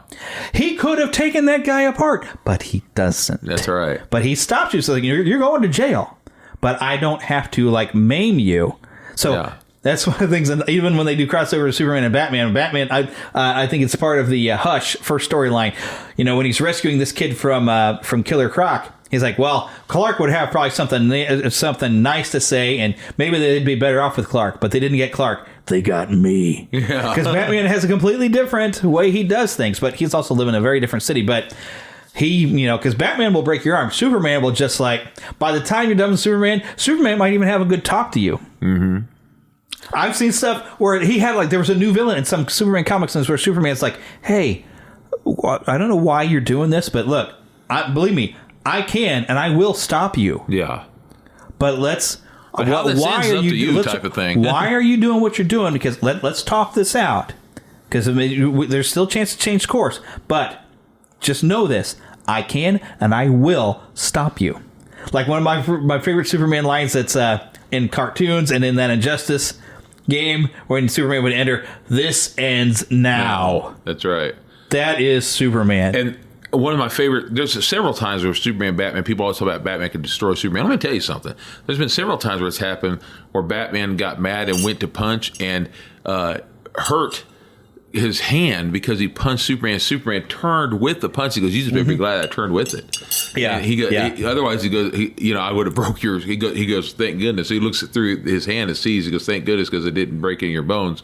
He could have taken that guy apart, but he doesn't. That's right. But he stops you, so you're going to jail, but I don't have to maim you. So that's one of the things. And even when they do crossover with Superman and Batman, I think it's part of the Hush first storyline. When he's rescuing this kid from Killer Croc, he's like, well, Clark would have probably something nice to say, and maybe they'd be better off with Clark, but they didn't get Clark. They got me. Yeah. Because Batman has a completely different way he does things, but he's also living in a very different city. But he, because Batman will break your arm. Superman will just by the time you're done with Superman might even have a good talk to you. Mm-hmm. I've seen stuff where he had there was a new villain in some Superman comics where Superman's like, hey, I don't know why you're doing this, but look, believe me, I can and I will stop you. Yeah. But let's... But how this ends up to you type of thing. Why are you doing what you're doing? Because let's talk this out. Because there's still a chance to change course. But just know this. I can and I will stop you. Like one of my favorite Superman lines that's in cartoons and in that Injustice game when Superman would enter, "This ends now." That's right. That is Superman. And one of my favorite, there's several times where Superman, Batman, people always talk about Batman can destroy Superman. Let me tell you something. There's been several times where it's happened where Batman got mad and went to punch and hurt his hand because he punched Superman. Superman turned with the punch. He goes, "You just better be glad I turned with it." Yeah. And otherwise, he goes, I would have broke yours. He goes, "Thank goodness." So he looks through his hand and sees. He goes, "Thank goodness," because it didn't break any of your bones.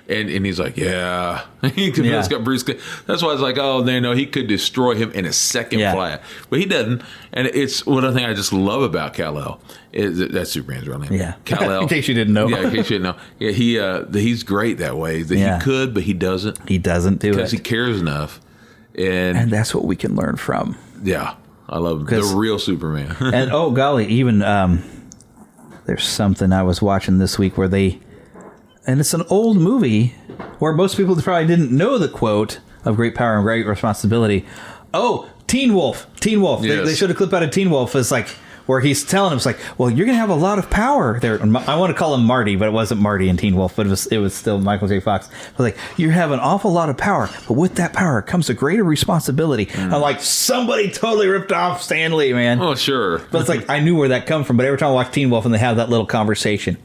And he's like, yeah. That's why I was like, oh, no, he could destroy him in a second flat. But he doesn't. And it's one of the things I just love about Kal-El. That's Superman's real name. Yeah. Kal-El. In case you didn't know. Yeah, in case you didn't know. Yeah, he's great that way. He could, but he doesn't. He doesn't do it. Because he cares enough. And that's what we can learn from. Yeah. I love the real Superman. And, oh, golly, even there's something I was watching this week where and it's an old movie where most people probably didn't know the quote of great power and great responsibility. Oh, Teen Wolf. Yes. They showed a clip out of Teen Wolf. It's where he's telling him, it's like, well, you're going to have a lot of power there. I want to call him Marty, but it wasn't Marty in Teen Wolf, but it was still Michael J. Fox. It was like, you have an awful lot of power, but with that power comes a greater responsibility. I'm like, somebody totally ripped off Stan Lee, man. Oh, sure. But it's I knew where that come from, but every time I watch Teen Wolf and they have that little conversation.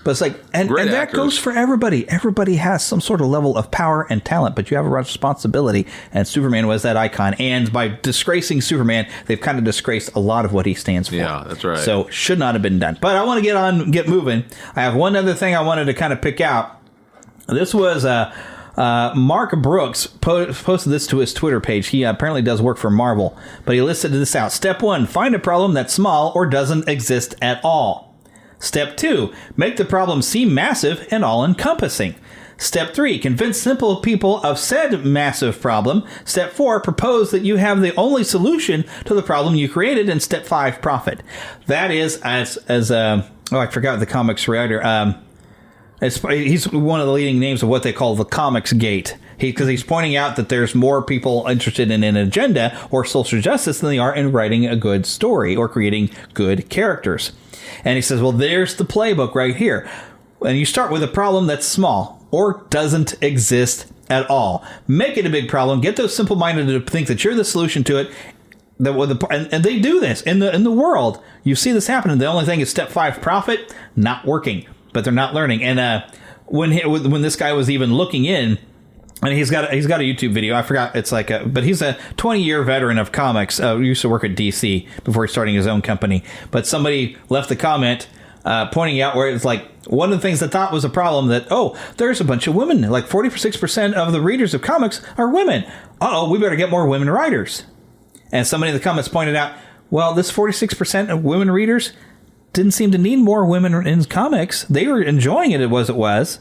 But it's and that goes for everybody. Everybody has some sort of level of power and talent, but you have a responsibility. And Superman was that icon. And by disgracing Superman, they've kind of disgraced a lot of what he stands for. Yeah, that's right. So should not have been done. But I want to get moving. I have one other thing I wanted to kind of pick out. This was Mark Brooks posted this to his Twitter page. He apparently does work for Marvel, but he listed this out. Step 1, find a problem that's small or doesn't exist at all. Step 2, make the problem seem massive and all-encompassing. Step 3, convince simple people of said massive problem. Step 4, propose that you have the only solution to the problem you created. And Step 5, profit. That is, I forgot the comics writer. He's one of the leading names of what they call the Comics Gate. Because he's pointing out that there's more people interested in an agenda or social justice than they are in writing a good story or creating good characters. And he says, well, there's the playbook right here. And you start with a problem that's small or doesn't exist at all. Make it a big problem. Get those simple-minded to think that you're the solution to it. And they do this in the world. You see this happening. The only thing is step 5, profit, not working. But they're not learning. And when this guy was even looking in, and he's got a YouTube video. I forgot. It's but he's a 20-year veteran of comics. He used to work at DC before starting his own company. But somebody left the comment pointing out where it's like one of the things that thought was a problem that, there's a bunch of women. Like 46% of the readers of comics are women. We better get more women writers. And somebody in the comments pointed out, well, this 46% of women readers didn't seem to need more women in comics. They were enjoying it as it was.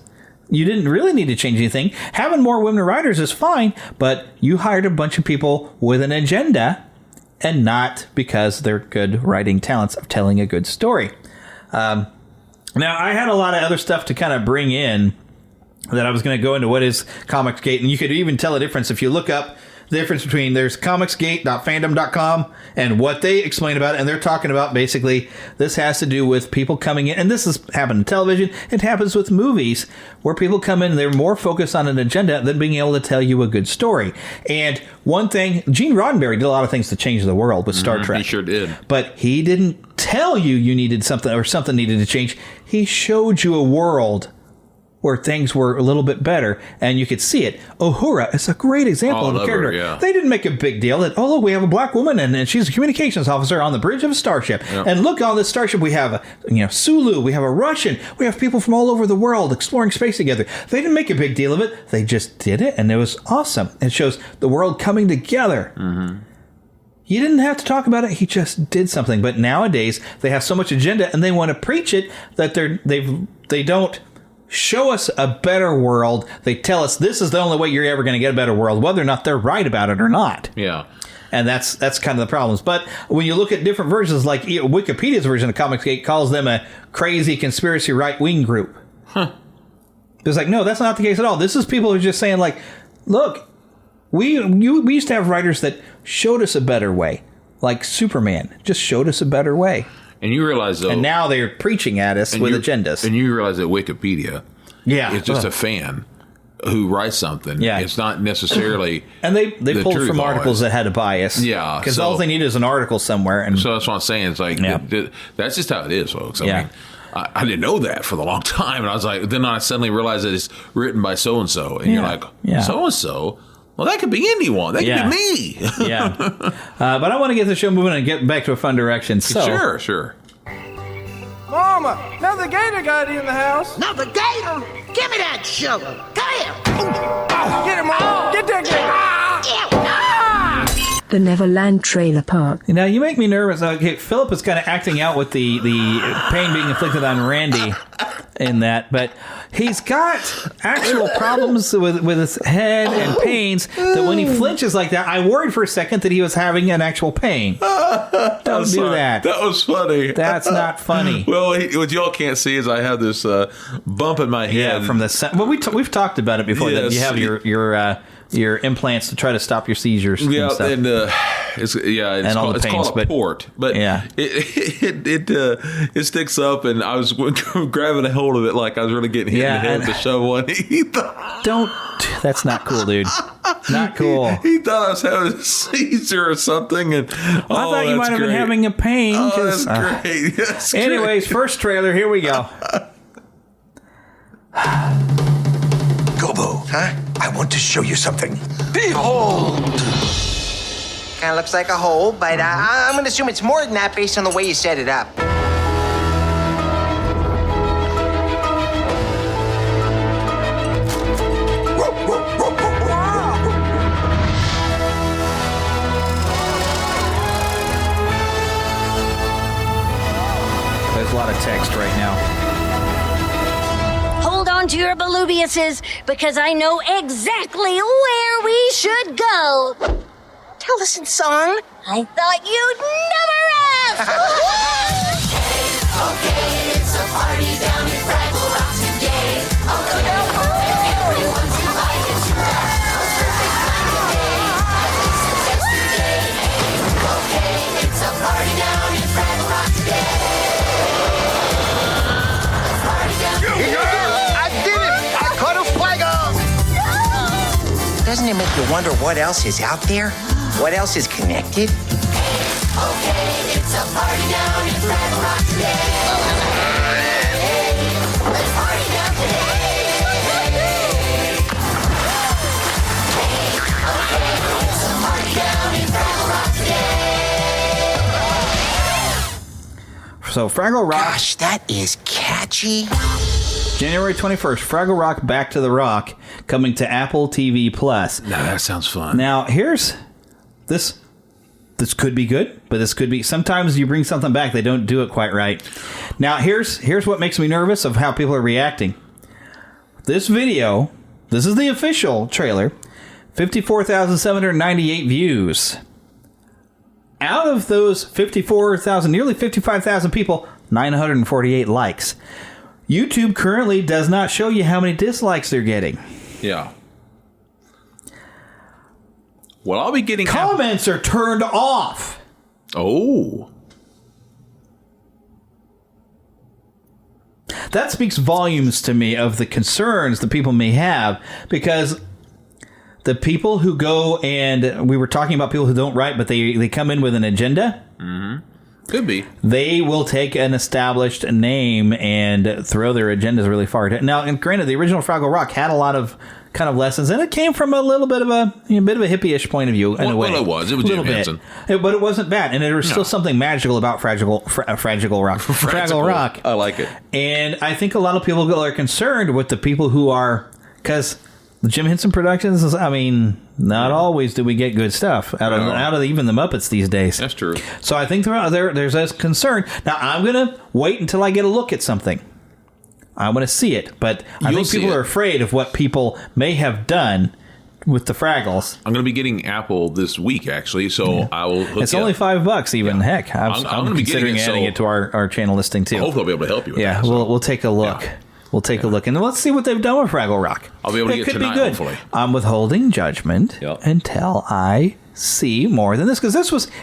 You didn't really need to change anything. Having more women writers is fine, but you hired a bunch of people with an agenda and not because they're good writing talents of telling a good story. Now, I had a lot of other stuff to kind of bring in that I was going to go into what is Comicsgate, and you could even tell a difference if you look up the difference between there's comicsgate.fandom.com and what they explain about it. And they're talking about basically this has to do with people coming in. And this has happened in television. It happens with movies where people come in and they're more focused on an agenda than being able to tell you a good story. And one thing, Gene Roddenberry did a lot of things to change the world with Star Trek. He sure did. But he didn't tell you needed something or something needed to change. He showed you a world where things were a little bit better, and you could see it. Uhura is a great example of a character. Yeah. They didn't make a big deal that, look, we have a black woman, and she's a communications officer on the bridge of a starship. Yep. And look, on this starship, we have Sulu, we have a Russian, we have people from all over the world exploring space together. They didn't make a big deal of it. They just did it, and it was awesome. It shows the world coming together. Mm-hmm. You didn't have to talk about it. He just did something. But nowadays, they have so much agenda, and they want to preach it that they don't show us a better world. They tell us this is the only way you're ever going to get a better world, whether or not they're right about it or not. Yeah. And that's kind of the problems. But when you look at different versions, like Wikipedia's version of Comicsgate calls them a crazy conspiracy right-wing group. Huh. It's like, no, that's not the case at all. This is people who are just saying, like, look, we used to have writers that showed us a better way. Like Superman just showed us a better way. And you realize, though... And now they're preaching at us with agendas. And you realize that Wikipedia is just a fan who writes something. Yeah. It's not necessarily... And they pulled from articles that had a bias. Yeah. Because all they need is an article somewhere. And so that's what I'm saying. It's like, that's just how it is, folks. I mean, I didn't know that for a long time. And I was like... Then I suddenly realized that it's written by so-and-so. And you're like, so-and-so? Well, that could be anyone. That could be me. Yeah. But I want to get the show moving and get back to a fun direction. So, Sure. Mama, another gator got in the house. Another gator? Give me that shovel. Come here. Get him, Mom. Get that gator. The Neverland Trailer Park. Now, you make me nervous. Okay, Philip is kind of acting out with the pain being inflicted on Randy in that, but he's got actual problems with his head and pains that when he flinches like that, I worried for a second that he was having an actual pain. Don't do that. That was funny. That's not funny. Well, what y'all can't see is I have this bump in my head. Yeah, from the... Well, we've talked about it before. Yes. That you have your implants to try to stop your seizures. Yeah, and stuff. And it's called a port, but it sticks up, and I was grabbing a hold of it like I was really getting hit in the head with the shovel one. That's not cool, dude. Not cool. He thought I was having a seizure or something, and I thought you might have been having a pain. Oh, that's great. That's anyways, great. First trailer. Here we go. Gobo, huh? I want to show you something. Behold! Kind of looks like a hole, but I'm going to assume it's more than that based on the way you set it up. There's a lot of text right now. Hold on to your Belubiuses, because I know exactly where we should go. Tell us in song. I thought you'd never ask. Okay, it's a party down in Fraggle Rock today. Doesn't it make you wonder what else is out there? What else is connected? Okay, it's a party down in Red Rock today. Hey, let's party down today. Okay, it's a party down in Red Rock today. So Fraggle Rock. Gosh, that is catchy. January 21st, Fraggle Rock Back to the Rock, coming to Apple TV Plus. Now that sounds fun. Now, here's this. This could be good, but this could be. Sometimes you bring something back, they don't do it quite right. Now, here's what makes me nervous of how people are reacting. This video, this is the official trailer, 54,798 views. Out of those 54,000, nearly 55,000 people, 948 likes. YouTube currently does not show you how many dislikes they're getting. Yeah. Well, I'll be getting... Comments are turned off. Oh. That speaks volumes to me of the concerns that people may have, because the people who go and... We were talking about people who don't write, but they come in with an agenda. Mm-hmm. Could be. They will take an established name and throw their agendas really far. Now, and granted, the original Fraggle Rock had a lot of kind of lessons, and it came from a little bit of a hippie-ish point of view in a way. Well, it was. It was Jim Henson. But it wasn't bad, and there was still something magical about Fraggle Rock. I like it. And I think a lot of people are concerned with the people who are... Because the Jim Henson Productions, I mean, not always do we get good stuff out of even the Muppets these days. That's true. So I think there's a concern. Now, I'm going to wait until I get a look at something. I want to see it. But I think people are afraid of what people may have done with the Fraggles. I'm going to be getting Apple this week, actually, so I will hook It's only $5 even. Yeah. Heck, I'm going to be considering adding it to our channel listing, too. Hopefully I'll be able to help you with that. We'll take a look. Yeah. We'll take a look, and let's see what they've done with Fraggle Rock. I'll be able to get tonight, hopefully. I'm withholding judgment until I see more than this, because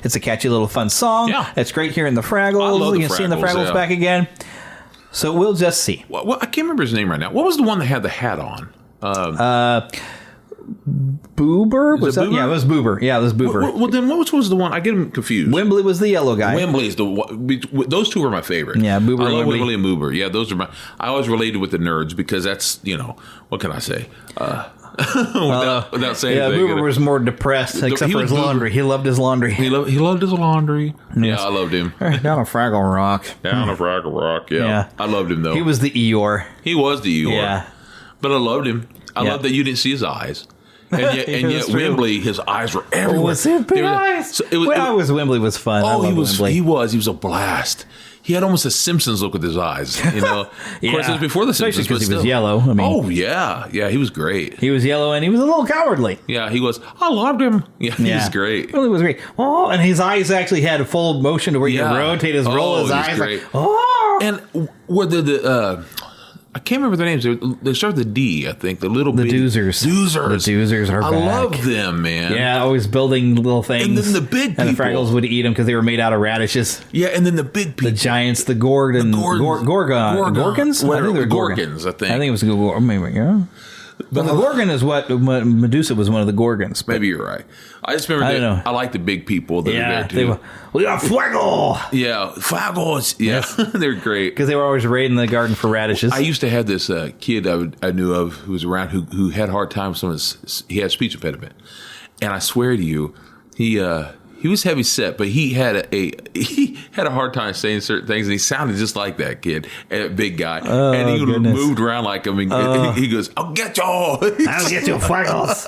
it's a catchy little fun song. Yeah. It's great hearing the Fraggles. I love you can see the Fraggles back again. So we'll just see. Well, I can't remember his name right now. What was the one that had the hat on? Boober? Was that? Yeah, it was Boober. Yeah, it was Boober. Well, then what was the one? I get him confused. Wembley was the yellow guy. Wembley's the one. Those two are my favorite. Yeah, Boober I love Wembley. Wembley and Boober. Yeah, those are my... I always related with the nerds because that's, what can I say? Without saying anything. Boober was more depressed, except for his laundry. He loved his laundry. He loved his laundry. Yes. Yeah, I loved him. Down a Fraggle Rock. Down a Fraggle Rock, yeah. I loved him, though. He was the Eeyore. He was the Eeyore. Yeah. But I loved him. I loved that you didn't see his eyes. And yet Wembley, his eyes were everywhere. Was it big eyes? Wembley was fun. Oh, he was a blast. He had almost a Simpsons look with his eyes. Of course, it was before the Simpsons, because he was yellow. He was great. He was yellow, and he was a little cowardly. Yeah, he was. I loved him. Yeah, he was great. Really was great. Oh, and his eyes actually had a full motion to where you rotate roll his eyes. Great. Like, and were the I can't remember their names. They start with the D, I think. The Doozers. The Doozers are back. I love them, man. Yeah, always building little things. And then the big people. And the Fraggles would eat them because they were made out of radishes. Yeah, and then the big people. The giants, the Gorgons? I think they're Gorgons, I think. I think it was Gorgons. Yeah. But the Gorgon is what Medusa was one of the Gorgons. Maybe you're right. I just remember I like the big people that are there too. We got Fraggle! Yeah, Fraggles. Yeah, they're great. Because they were always raiding the garden for radishes. I used to have this kid I knew of who was around who had a hard time with he had a speech impediment. And I swear to you, he was heavy set, but he had a hard time saying certain things, and he sounded just like that kid, a big guy, and he moved around like him. And he goes, "I'll get you! I'll get you, Fraggles!"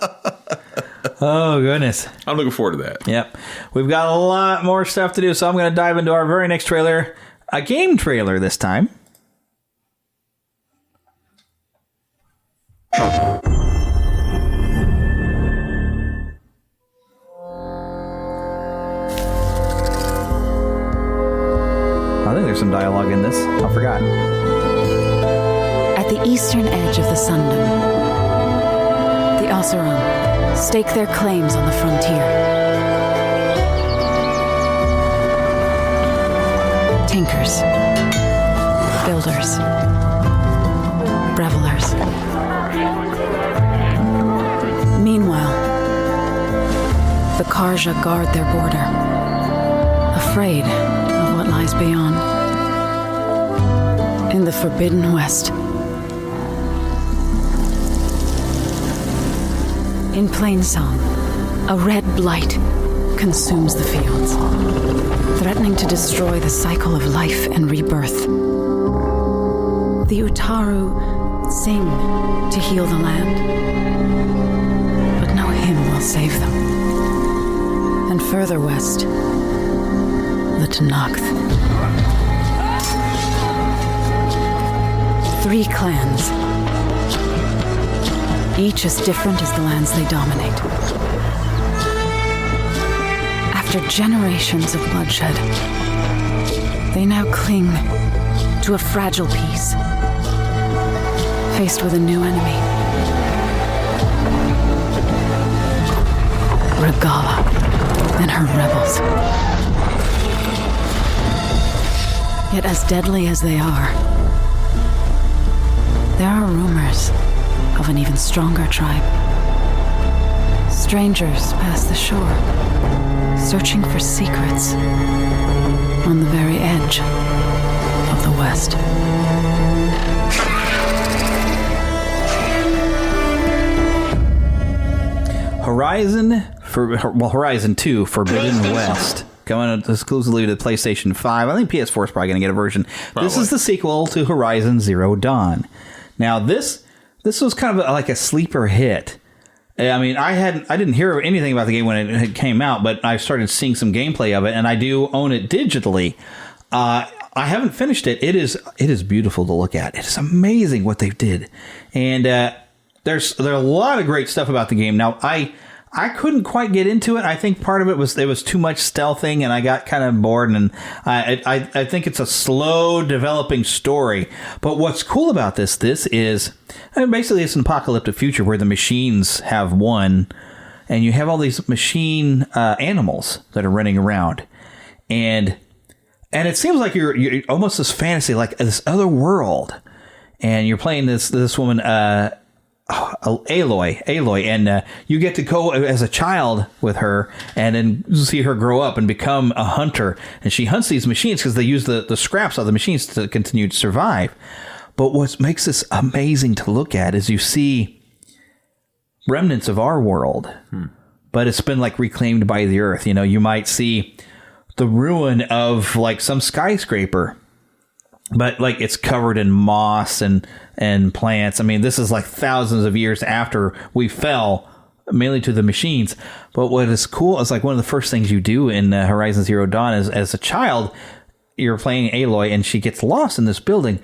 Oh goodness! I'm looking forward to that. Yep, we've got a lot more stuff to do, so I'm going to dive into our very next trailer, a game trailer this time. I think there's some dialogue in this. I forgot. At the the eastern edge of the Sundom, the Oseram stake their claims on the frontier. Tinkers, builders, revelers. Meanwhile, the Karja guard their border, afraid of what lies beyond. In the Forbidden West. In Plainsong, a red blight consumes the fields, threatening to destroy the cycle of life and rebirth. The Utaru sing to heal the land, but no hymn will save them. And further west, the Tenakth. 3 clans, each as different as the lands they dominate. After generations of bloodshed, they now cling to a fragile peace, faced with a new enemy. Regala and her rebels. Yet as deadly as they are, there are rumors of an even stronger tribe. Strangers pass the shore, searching for secrets on the very edge of the West. Horizon 2, Forbidden West. Coming exclusively to the PlayStation 5. I think PS4 is probably going to get a version. Probably. This is the sequel to Horizon Zero Dawn. Now, this was kind of like a sleeper hit. I mean, I didn't hear anything about the game when it came out, but I started seeing some gameplay of it, and I do own it digitally. I haven't finished it. It is beautiful to look at. It is amazing what they did, and there's a lot of great stuff about the game. Now, I couldn't quite get into it. I think part of it was there was too much stealthing, and I got kind of bored. And I think it's a slow developing story. But what's cool about this is basically it's an apocalyptic future where the machines have won, and you have all these machine animals that are running around, and it seems like you're almost this fantasy, like this other world, and you're playing this woman. Aloy, and you get to go as a child with her and then see her grow up and become a hunter. And she hunts these machines because they use the scraps of the machines to continue to survive. But what makes this amazing to look at is you see remnants of our world, but it's been like reclaimed by the earth. You know, you might see the ruin of like some skyscraper, but like it's covered in moss and plants. I mean, this is like thousands of years after we fell, mainly to the machines. But what is cool is like one of the first things you do in Horizon Zero Dawn is, as a child, you're playing Aloy and she gets lost in this building,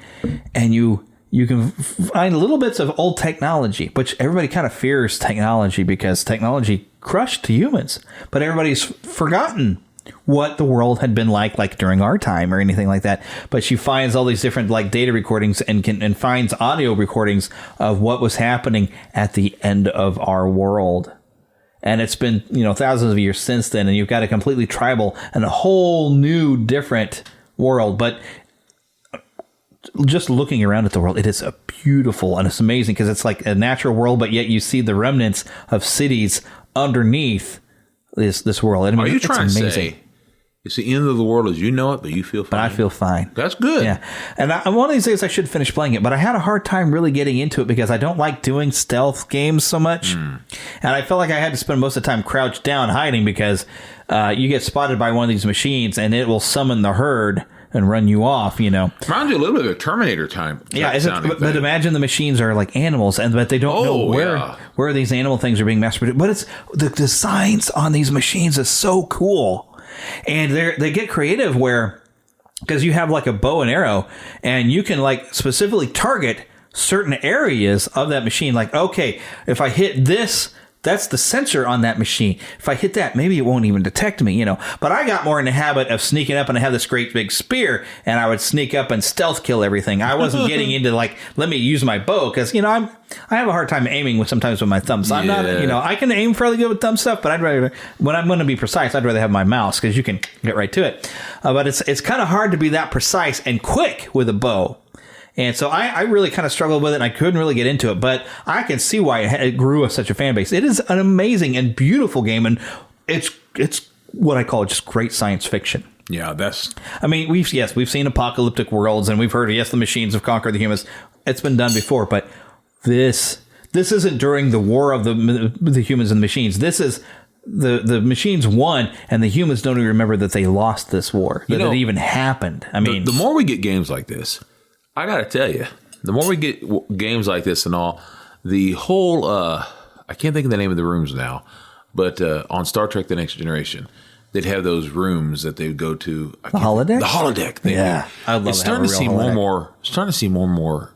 and you can find little bits of old technology, which everybody kind of fears technology because technology crushed humans, but everybody's forgotten what the world had been like during our time or anything like that. But she finds all these different like data recordings and finds audio recordings of what was happening at the end of our world. And it's been, thousands of years since then, and you've got a completely tribal and a whole new different world. But just looking around at the world, it is beautiful and it's amazing because it's like a natural world, but yet you see the remnants of cities underneath this world. I mean, are you trying to say it's the end of the world as you know it, but you feel fine? But I feel fine. That's good. Yeah. And one of these days I should finish playing it, but I had a hard time really getting into it because I don't like doing stealth games so much. And I felt like I had to spend most of the time crouched down hiding because you get spotted by one of these machines and it will summon the herd and run you off, Reminds you a little bit of Terminator time. Yeah, but imagine the machines are like animals, but they don't know where these animal things are being mass produced. But it's the designs on these machines is so cool, and they get creative because you have like a bow and arrow, and you can like specifically target certain areas of that machine. Like, okay, if I hit this That's the sensor on that machine. If I hit that, maybe it won't even detect me, you know. But I got more in the habit of sneaking up, and I have this great big spear, and I would sneak up and stealth kill everything. I wasn't getting into like, let me use my bow, because you know I have a hard time aiming sometimes with my thumbs. I'm not, you know, I can aim fairly good with thumb stuff, but I'd rather, when I'm going to be precise, I'd rather have my mouse because you can get right to it. But it's kind of hard to be that precise and quick with a bow. And so I really kind of struggled with it, and I couldn't really get into it. But I can see why it grew such a fan base. It is an amazing and beautiful game, and it's what I call just great science fiction. Yeah, I mean, we've seen apocalyptic worlds, and we've heard, yes, the machines have conquered the humans. It's been done before, but this isn't during the war of the humans and the machines. This is the machines won, and the humans don't even remember that they lost this war, that it even happened. I mean, the more we get games like this, I got to tell you, the more we get games like this and all, the whole, I can't think of the name of the rooms now, but on Star Trek The Next Generation, they'd have those rooms that they would go to. The holodeck? The holodeck thing. Yeah. I love it's starting to see more and more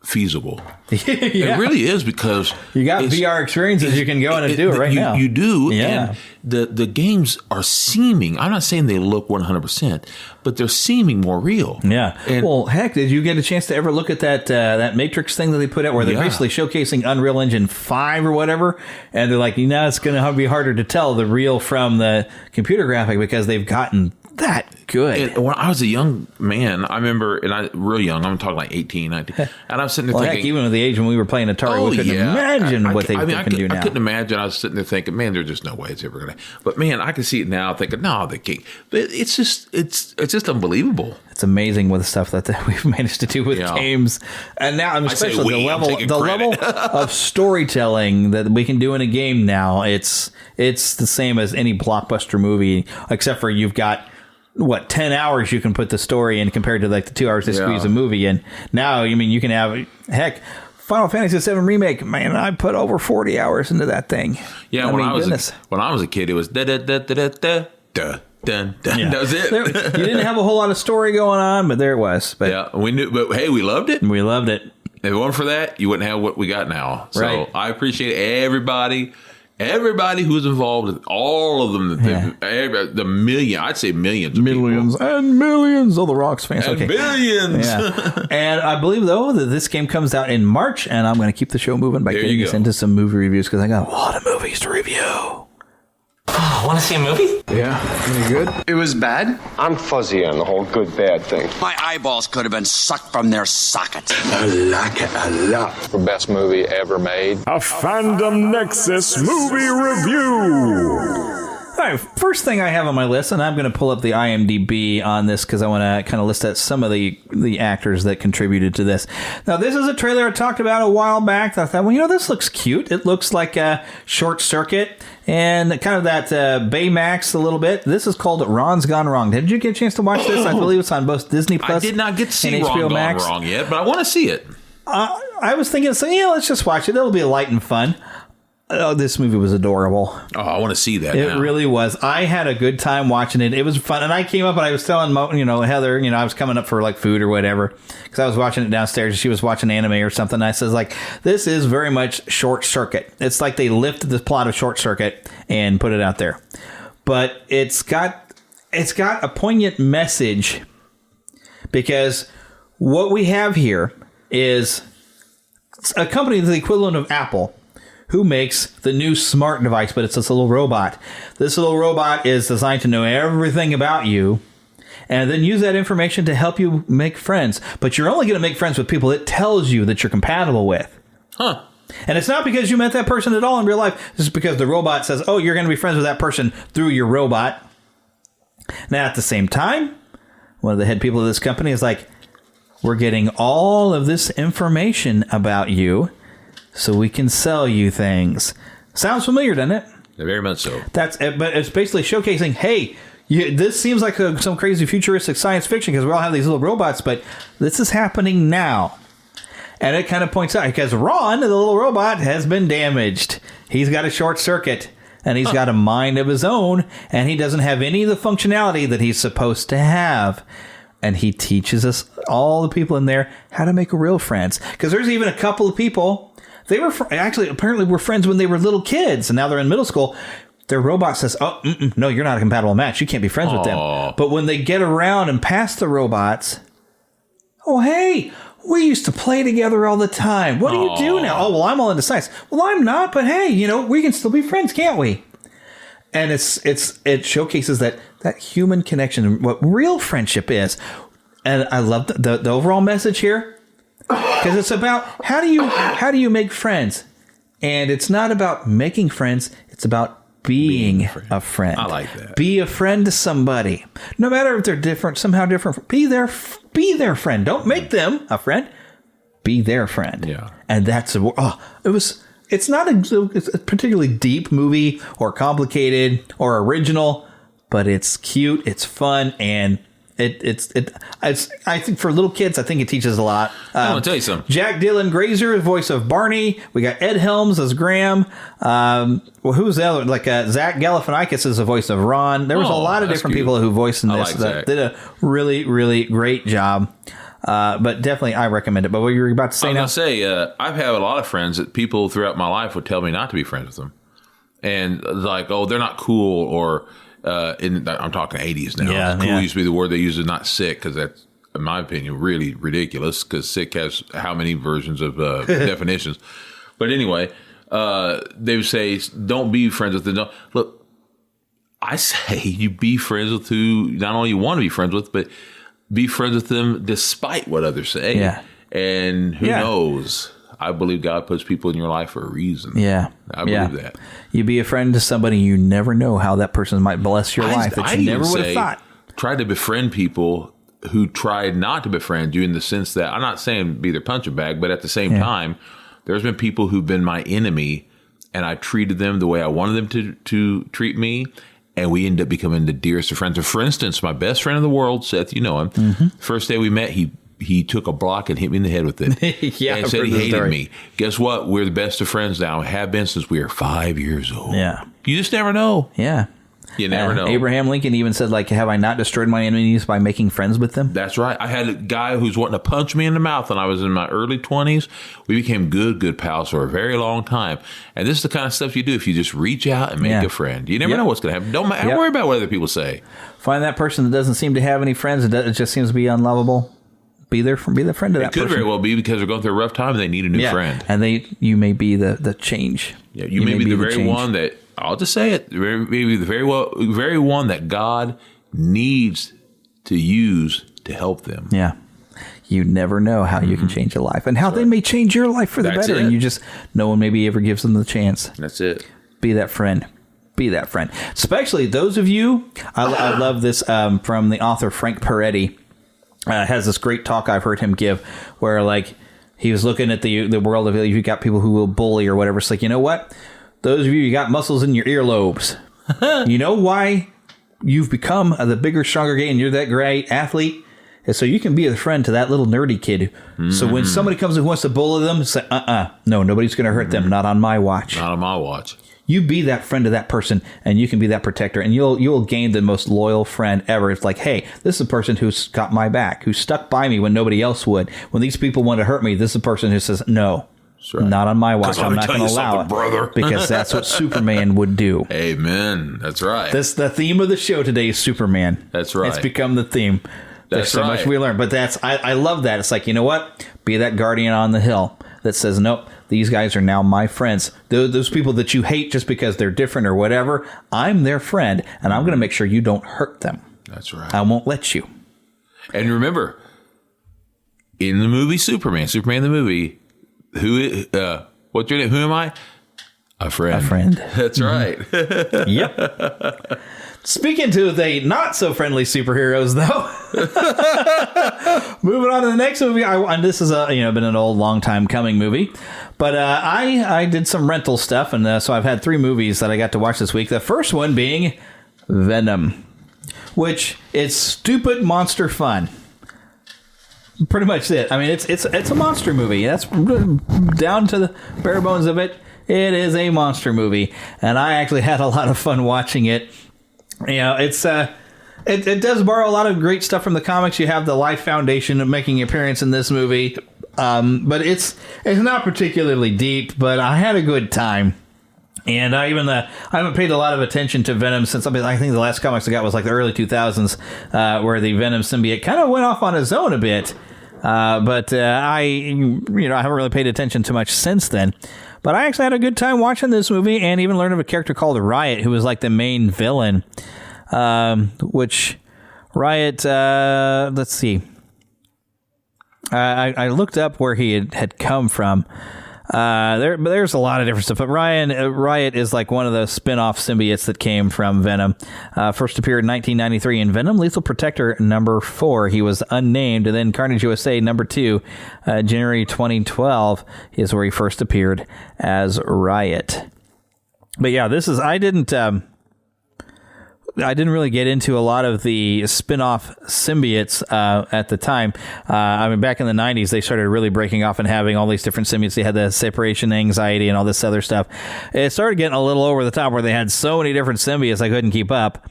feasible. It really is, because you got VR experiences you can go in and do it right now. You do. Yeah. And the games are seeming, I'm not saying they look 100%, but they're seeming more real. Yeah. And, well, heck, did you get a chance to ever look at that Matrix thing that they put out where they're basically showcasing Unreal Engine 5 or whatever? And they're like, it's going to be harder to tell the real from the computer graphic because they've gotten that good. And when I was a young man, I remember, real young, I'm talking like 18, 19, and I was sitting there thinking, heck, even at the age when we were playing Atari, we couldn't imagine what they can do now. I couldn't imagine. I was sitting there thinking, man, there's just no way it's ever going to. But man, I can see it now, thinking, no, they can't. But it's just unbelievable. It's amazing with the stuff that we've managed to do with games, and now especially the level of storytelling that we can do in a game now. It's the same as any blockbuster movie, except for you've got 10 hours you can put the story in compared to like the 2 hours they squeeze a movie in. Now, I mean, you can have, heck, Final Fantasy VII Remake, man, I put over 40 hours into that thing. Yeah, when I was a kid, it was da da da da da da da. Dun, dun. Yeah. That was it. You didn't have a whole lot of story going on, but there it was. But we knew. But hey, we loved it. We loved it. If it weren't for that, you wouldn't have what we got now. So right. I appreciate everybody who's involved, all of them. The million, I'd say millions of people. And millions of the Rocks fans. And billions. Yeah. And I believe, though, that this game comes out in March, and I'm going to keep the show moving by getting us into some movie reviews, because I got a lot of movies to review. Want to see a movie? Yeah. Any good? It was bad? I'm fuzzy on the whole good-bad thing. My eyeballs could have been sucked from their sockets. I like it a lot. The best movie ever made. A Fandom Nexus movie review. All right, first thing I have on my list, and I'm going to pull up the IMDb on this because I want to kind of list out some of the actors that contributed to this. Now, this is a trailer I talked about a while back. I thought, well, this looks cute. It looks like a Short Circuit and kind of that Baymax a little bit. This is called Ron's Gone Wrong. Did you get a chance to watch this? I believe it's on both Disney Plus. I did not get to see and Ron HBO Gone Max. Wrong yet, but I want to see it. I was thinking, let's just watch it. It'll be light and fun. Oh, this movie was adorable. Oh, I want to see that. It really was. I had a good time watching it. It was fun. And I came up and I was telling, Heather, I was coming up for like food or whatever, because I was watching it downstairs and she was watching anime or something. And I says, like, this is very much Short Circuit. It's like they lifted the plot of Short Circuit and put it out there. But it's got a poignant message, because what we have here is a company that's the equivalent of Apple, who makes the new smart device, but it's this little robot. This little robot is designed to know everything about you and then use that information to help you make friends. But you're only going to make friends with people it tells you that you're compatible with. Huh. And it's not because you met that person at all in real life. It's because the robot says, oh, you're going to be friends with that person through your robot. Now, at the same time, one of the head people of this company is like, we're getting all of this information about you so we can sell you things. Sounds familiar, doesn't it? Yeah, very much so. But it's basically showcasing, hey, this seems like some crazy futuristic science fiction because we all have these little robots, but this is happening now. And it kind of points out, because Ron, the little robot, has been damaged. He's got a short circuit, and he's got a mind of his own, and he doesn't have any of the functionality that he's supposed to have. And he teaches us, all the people in there, how to make real friends. Because there's even a couple of people They were actually apparently were friends when they were little kids, and now they're in middle school. Their robot says, "Oh, no, you're not a compatible match. You can't be friends with them." But when they get around and pass the robots, "Oh, hey, we used to play together all the time. What do you do now?" "Oh, well, I'm all into science." "Well, I'm not, but hey, we can still be friends, can't we?" And it showcases that human connection and what real friendship is. And I love the overall message here, because it's about how do you make friends, and it's not about making friends. It's about being a friend. I like that. Be a friend to somebody, no matter if they're different, somehow different. Be their friend. Don't make them a friend. Be their friend. Yeah. And that's it's not a particularly deep movie or complicated or original, but it's cute, it's fun, and it's I think for little kids, I think it teaches a lot. I want to tell you something. Jack Dylan Grazer, voice of Barney. We got Ed Helms as Graham. Who's the other? Zach Galifianakis is the voice of Ron. There was a lot of different people who voiced in this that did a really, really great job. But definitely, I recommend it. But what you were about to say now? I was going to say, I've had a lot of friends that people throughout my life would tell me not to be friends with them. And like, oh, they're not cool, or I'm talking 80s now. Yeah, cool used to be the word they use, is not sick, because that's, in my opinion, really ridiculous, because sick has how many versions of definitions. But anyway, they would say, don't be friends with them. Look, I say you be friends with who not only you want to be friends with, but be friends with them despite what others say. Yeah. And who knows? I believe God puts people in your life for a reason. Yeah. I believe that. You be a friend to somebody, you never know how that person might bless your life that you never would have thought. Try to befriend people who tried not to befriend you, in the sense that, I'm not saying be their punching bag, but at the same time, there's been people who've been my enemy, and I treated them the way I wanted them to treat me. And we end up becoming the dearest of friends. For instance, my best friend in the world, Seth, you know him. Mm-hmm. First day we met, he took a block and hit me in the head with it. And said he hated me. Guess what? We're the best of friends now. Have been since we were 5 years old. Yeah. You just never know. Yeah. You never know. Abraham Lincoln even said, have I not destroyed my enemies by making friends with them? That's right. I had a guy who's wanting to punch me in the mouth when I was in my early 20s. We became good pals for a very long time. And this is the kind of stuff you do if you just reach out and make a friend. You never know what's going to happen. Don't worry about what other people say. Find that person that doesn't seem to have any friends. It just seems to be unlovable. Be the friend of that person. It could very well be because they're going through a rough time and they need a new friend. And you may be the change. Yeah, you may be the very one that, I'll just say it, maybe the very one that God needs to use to help them. Yeah. You never know how you can change a life, and how they may change your life for the better. And you just, no one maybe ever gives them the chance. That's it. Be that friend. Be that friend. Especially those of you, I love this from the author Frank Peretti. Has this great talk I've heard him give where he was looking at the world of, you got people who will bully or whatever. It's like, you know what? Those of you got muscles in your earlobes. You know why you've become the bigger, stronger guy and you're that great athlete? And so you can be a friend to that little nerdy kid. Mm-hmm. So when somebody comes and wants to bully them, say, no, nobody's going to hurt them. Not on my watch. Not on my watch. You be that friend to that person, and you can be that protector, and you'll gain the most loyal friend ever. It's like, hey, this is a person who's got my back, who stuck by me when nobody else would. When these people want to hurt me, this is a person who says, no, not on my watch. I'm not going to allow it, brother. Because that's what Superman would do. Amen. That's right. The theme of the show today is Superman. That's right. It's become the theme. There's so much we learn, but I love that. It's like, you know what? Be that guardian on the hill that says, nope, these guys are now my friends. Those people that you hate just because they're different or whatever, I'm their friend, and I'm going to make sure you don't hurt them. That's right. I won't let you. And remember, in the movie Superman the movie, what's your name? Who am I? A friend. A friend. That's right. Yep. Speaking to the not so friendly superheroes, though, moving on to the next movie. And this is been an old, long time coming movie, but I did some rental stuff, and so I've had 3 movies that I got to watch this week. The first one being Venom, which is stupid monster fun. Pretty much it. I mean, it's a monster movie. That's down to the bare bones of it. It is a monster movie, and I actually had a lot of fun watching it. You know, it does borrow a lot of great stuff from the comics. You have the Life Foundation making an appearance in this movie. But it's not particularly deep, but I had a good time. And I haven't paid a lot of attention to Venom since I think the last comics I got was like the early 2000s, where the Venom symbiote kind of went off on his own a bit. But I haven't really paid attention too much since then. But I actually had a good time watching this movie and even learned of a character called Riot, who was like the main villain. Which Riot, let's see. I looked up where he had come from. There's a lot of different stuff, but Riot is like one of the spin-off symbiotes that came from Venom. First appeared in 1993 in Venom Lethal Protector number 4. He was unnamed, and then Carnage USA number 2, January 2012 is where he first appeared as Riot. But yeah, I didn't really get into a lot of the spin-off symbiotes at the time. Back in the 90s, they started really breaking off and having all these different symbiotes. They had the separation anxiety and all this other stuff. It started getting a little over the top where they had so many different symbiotes I couldn't keep up.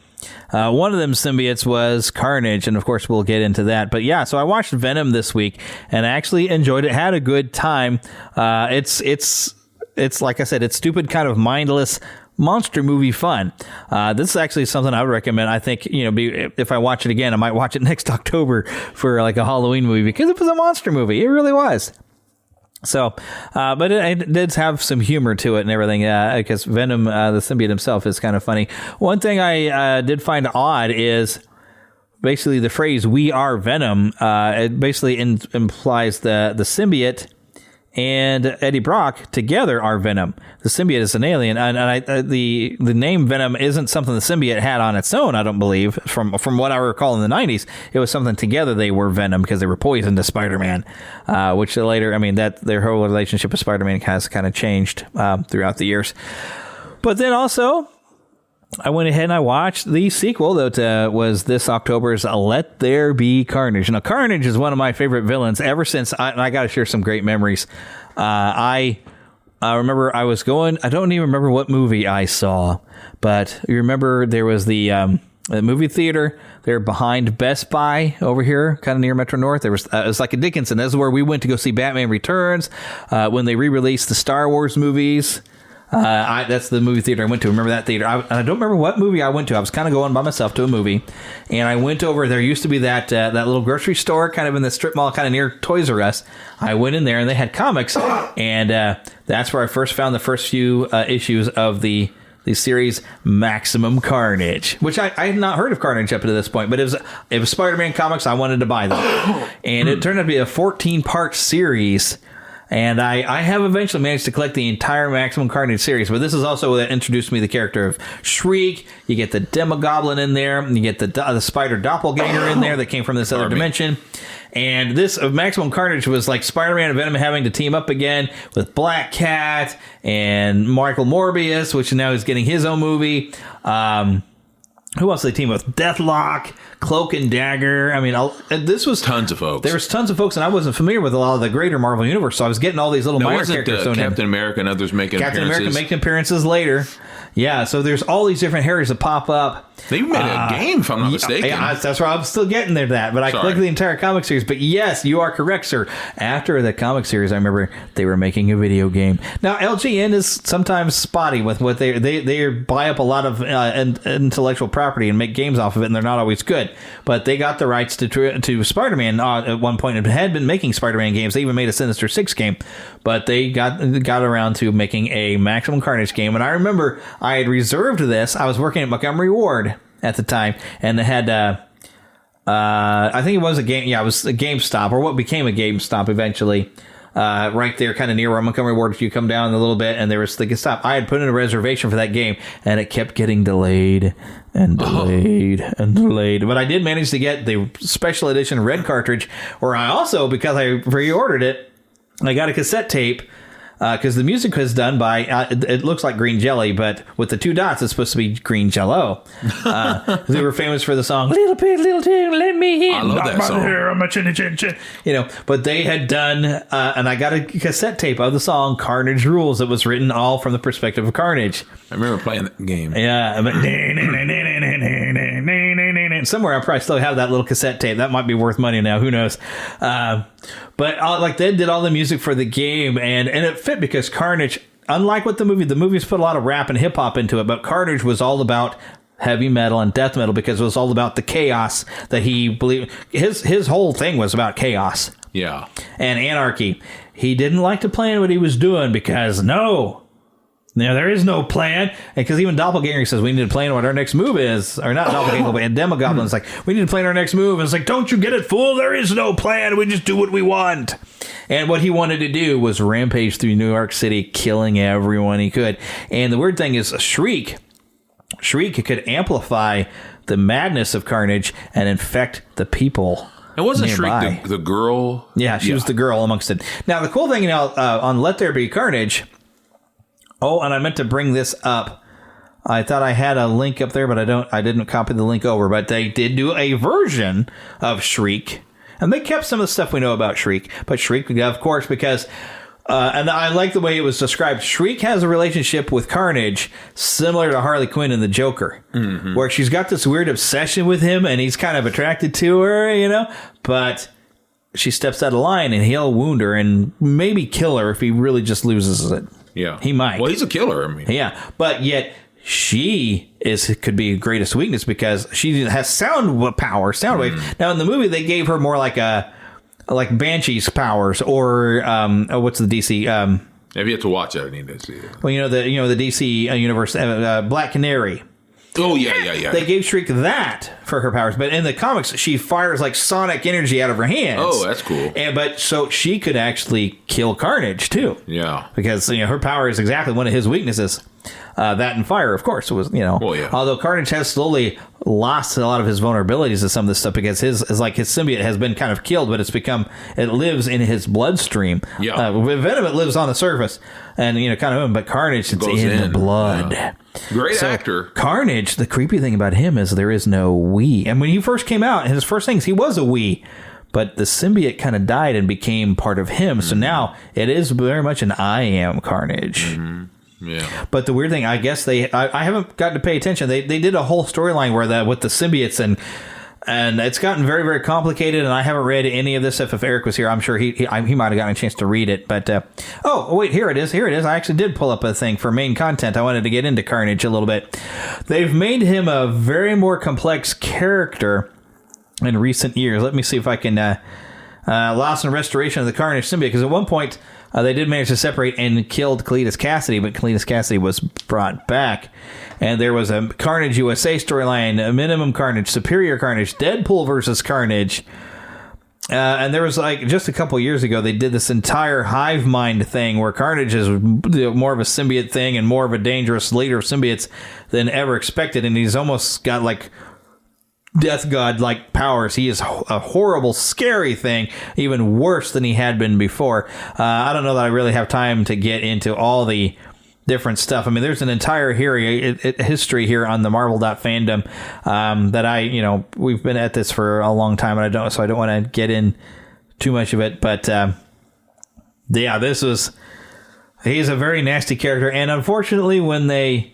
One of them symbiotes was Carnage, and of course we'll get into that. But yeah, so I watched Venom this week and I actually enjoyed it, had a good time. It's like I said, it's stupid, kind of mindless monster movie fun. This is actually something I would recommend. I think, if I watch it again, I might watch it next October for like a Halloween movie because it was a monster movie. It really was. So, but it did have some humor to it and everything, because Venom, the symbiote himself, is kind of funny. One thing I did find odd is basically the phrase "we are Venom." It basically implies the symbiote and Eddie Brock together are Venom. The symbiote is an alien, and the name Venom isn't something the symbiote had on its own, I don't believe. From what I recall in the 90s, it was something together they were Venom because they were poisoned to Spider-Man, which later, that their whole relationship with Spider-Man has kind of changed throughout the years. But then also, I went ahead and I watched the sequel that was this October's Let There Be Carnage. Now, Carnage is one of my favorite villains ever since, I got to share some great memories. I remember I don't even remember what movie I saw, but you remember there was the movie theater there behind Best Buy over here, kind of near Metro North. There was, it was like a Dickinson. This is where we went to go see Batman Returns when they re-released the Star Wars movies. That's the movie theater I went to. Remember that theater? I don't remember what movie I went to. I was kind of going by myself to a movie, and I went over. There used to be that little grocery store kind of in the strip mall, kind of near Toys R Us. I went in there, and they had comics, and that's where I first found the first few issues of the series Maximum Carnage, which I had not heard of Carnage up to this point, but it was Spider-Man comics. I wanted to buy them, and it turned out to be a 14-part series. And I have eventually managed to collect the entire Maximum Carnage series, but this is also what introduced me to the character of Shriek. You get the Demogoblin in there, and you get the Spider Doppelganger in there that came from this other dimension. And this Maximum Carnage was like Spider-Man and Venom having to team up again with Black Cat and Michael Morbius, which now is getting his own movie. Who else did they team with? Deathlock, Cloak and Dagger. This was tons of folks. There was tons of folks, and I wasn't familiar with a lot of the greater Marvel universe, so I was getting all these little minor characters. Captain America and others making appearances. Captain America making appearances later. Yeah, so there's all these different Harrys that pop up. They made a game, if I'm not mistaken. Yeah, that's why I'm still getting there. But I collected the entire comic series. But yes, you are correct, sir. After the comic series, I remember they were making a video game. Now, LGN is sometimes spotty with what they buy up a lot of intellectual property and make games off of it, and they're not always good. But they got the rights to Spider-Man at one point and had been making Spider-Man games. They even made a Sinister Six game, but they got around to making a Maximum Carnage game. And I remember I had reserved this. I was working at Montgomery Ward at the time, and they had I think it was a game. Yeah, it was a GameStop, or what became a GameStop eventually. Right there, kind of near where Montgomery Ward. If you come down a little bit, and there was the GameStop. I had put in a reservation for that game, and it kept getting delayed and delayed and delayed. But I did manage to get the special edition red cartridge, where I also, because I pre-ordered it, I got a cassette tape. Because the music was done by, it looks like Green Jelly, but with the 2 dots, it's supposed to be Green Jello. They were famous for the song, Little Pig, Little Pig, let me in. I love that song. I'm a chinny chin chin. But they had done, and I got a cassette tape of the song Carnage Rules. It was written all from the perspective of Carnage. I remember playing that game. Yeah. point somewhere, I probably still have that little cassette tape. That might be worth money now. Who knows? But like they did all the music for the game, and it fit because Carnage, unlike what the movies put a lot of rap and hip hop into it, but Carnage was all about heavy metal and death metal because it was all about the chaos that he believed. His whole thing was about chaos. Yeah. And anarchy. He didn't like to plan what he was doing because there is no plan. And because even Doppelganger says we need to plan what our next move is. Or not Doppelganger, but Demogoblin's like, we need to plan our next move. And it's like, don't you get it, fool? There is no plan. We just do what we want. And what he wanted to do was rampage through New York City, killing everyone he could. And the weird thing is, Shriek could amplify the madness of Carnage and infect the people. And wasn't nearby. Shriek the girl? Yeah, she was the girl amongst it. Now, the cool thing, on Let There Be Carnage. Oh, and I meant to bring this up. I thought I had a link up there, but I didn't copy the link over. But they did do a version of Shriek, and they kept some of the stuff we know about Shriek. But Shriek, of course, because and I like the way it was described. Shriek has a relationship with Carnage similar to Harley Quinn and the Joker, where she's got this weird obsession with him, and he's kind of attracted to her, But she steps out of line, and he'll wound her and maybe kill her if he really just loses it. Yeah, he might. Well, he's a killer. I mean, yeah, but yet she could be greatest weakness because she has sound power, sound wave. Now in the movie, they gave her more like Banshee's powers, or what's the DC? Have yet to watch it. I need to see it. Well, the DC universe, Black Canary. Oh yeah. They gave Shriek that for her powers, but in the comics, she fires like sonic energy out of her hands. Oh, that's cool. But so she could actually kill Carnage too. Yeah, because her power is exactly one of his weaknesses. That and fire, of course, was Well, yeah. Although Carnage has slowly lost a lot of his vulnerabilities to some of this stuff because his symbiote has been kind of killed, but it lives in his bloodstream. Yeah, Venom, it lives on the surface, and but Carnage, it's in the blood. Yeah. Great actor. Carnage. The creepy thing about him is there is no we. And when he first came out, his first things, he was a we. But the symbiote kind of died and became part of him. So now it is very much an I am Carnage. Yeah. But the weird thing, I guess I haven't gotten to pay attention. They did a whole storyline with the symbiotes and it's gotten very, very complicated. And I haven't read any of this stuff. If Eric was here, I'm sure he might have gotten a chance to read it. But wait, here it is. I actually did pull up a thing for main content. I wanted to get into Carnage a little bit. They've made him a very more complex character in recent years. Let me see if I can loss and restoration of the Carnage symbiote, because at one point they did manage to separate and killed Cletus Cassidy, but Cletus Cassidy was brought back, and there was a Carnage USA storyline, a Minimum Carnage, Superior Carnage, Deadpool versus Carnage, and there was just a couple years ago they did this entire hive mind thing where Carnage is more of a symbiote thing and more of a dangerous leader of symbiotes than ever expected, and he's almost got Death God-like powers. He is a horrible, scary thing, even worse than he had been before. I don't know that I really have time to get into all the different stuff. I mean, there's an entire history here on the Marvel.fandom that we've been at this for a long time, and I don't want to get in too much of it. But he's a very nasty character, and unfortunately, when they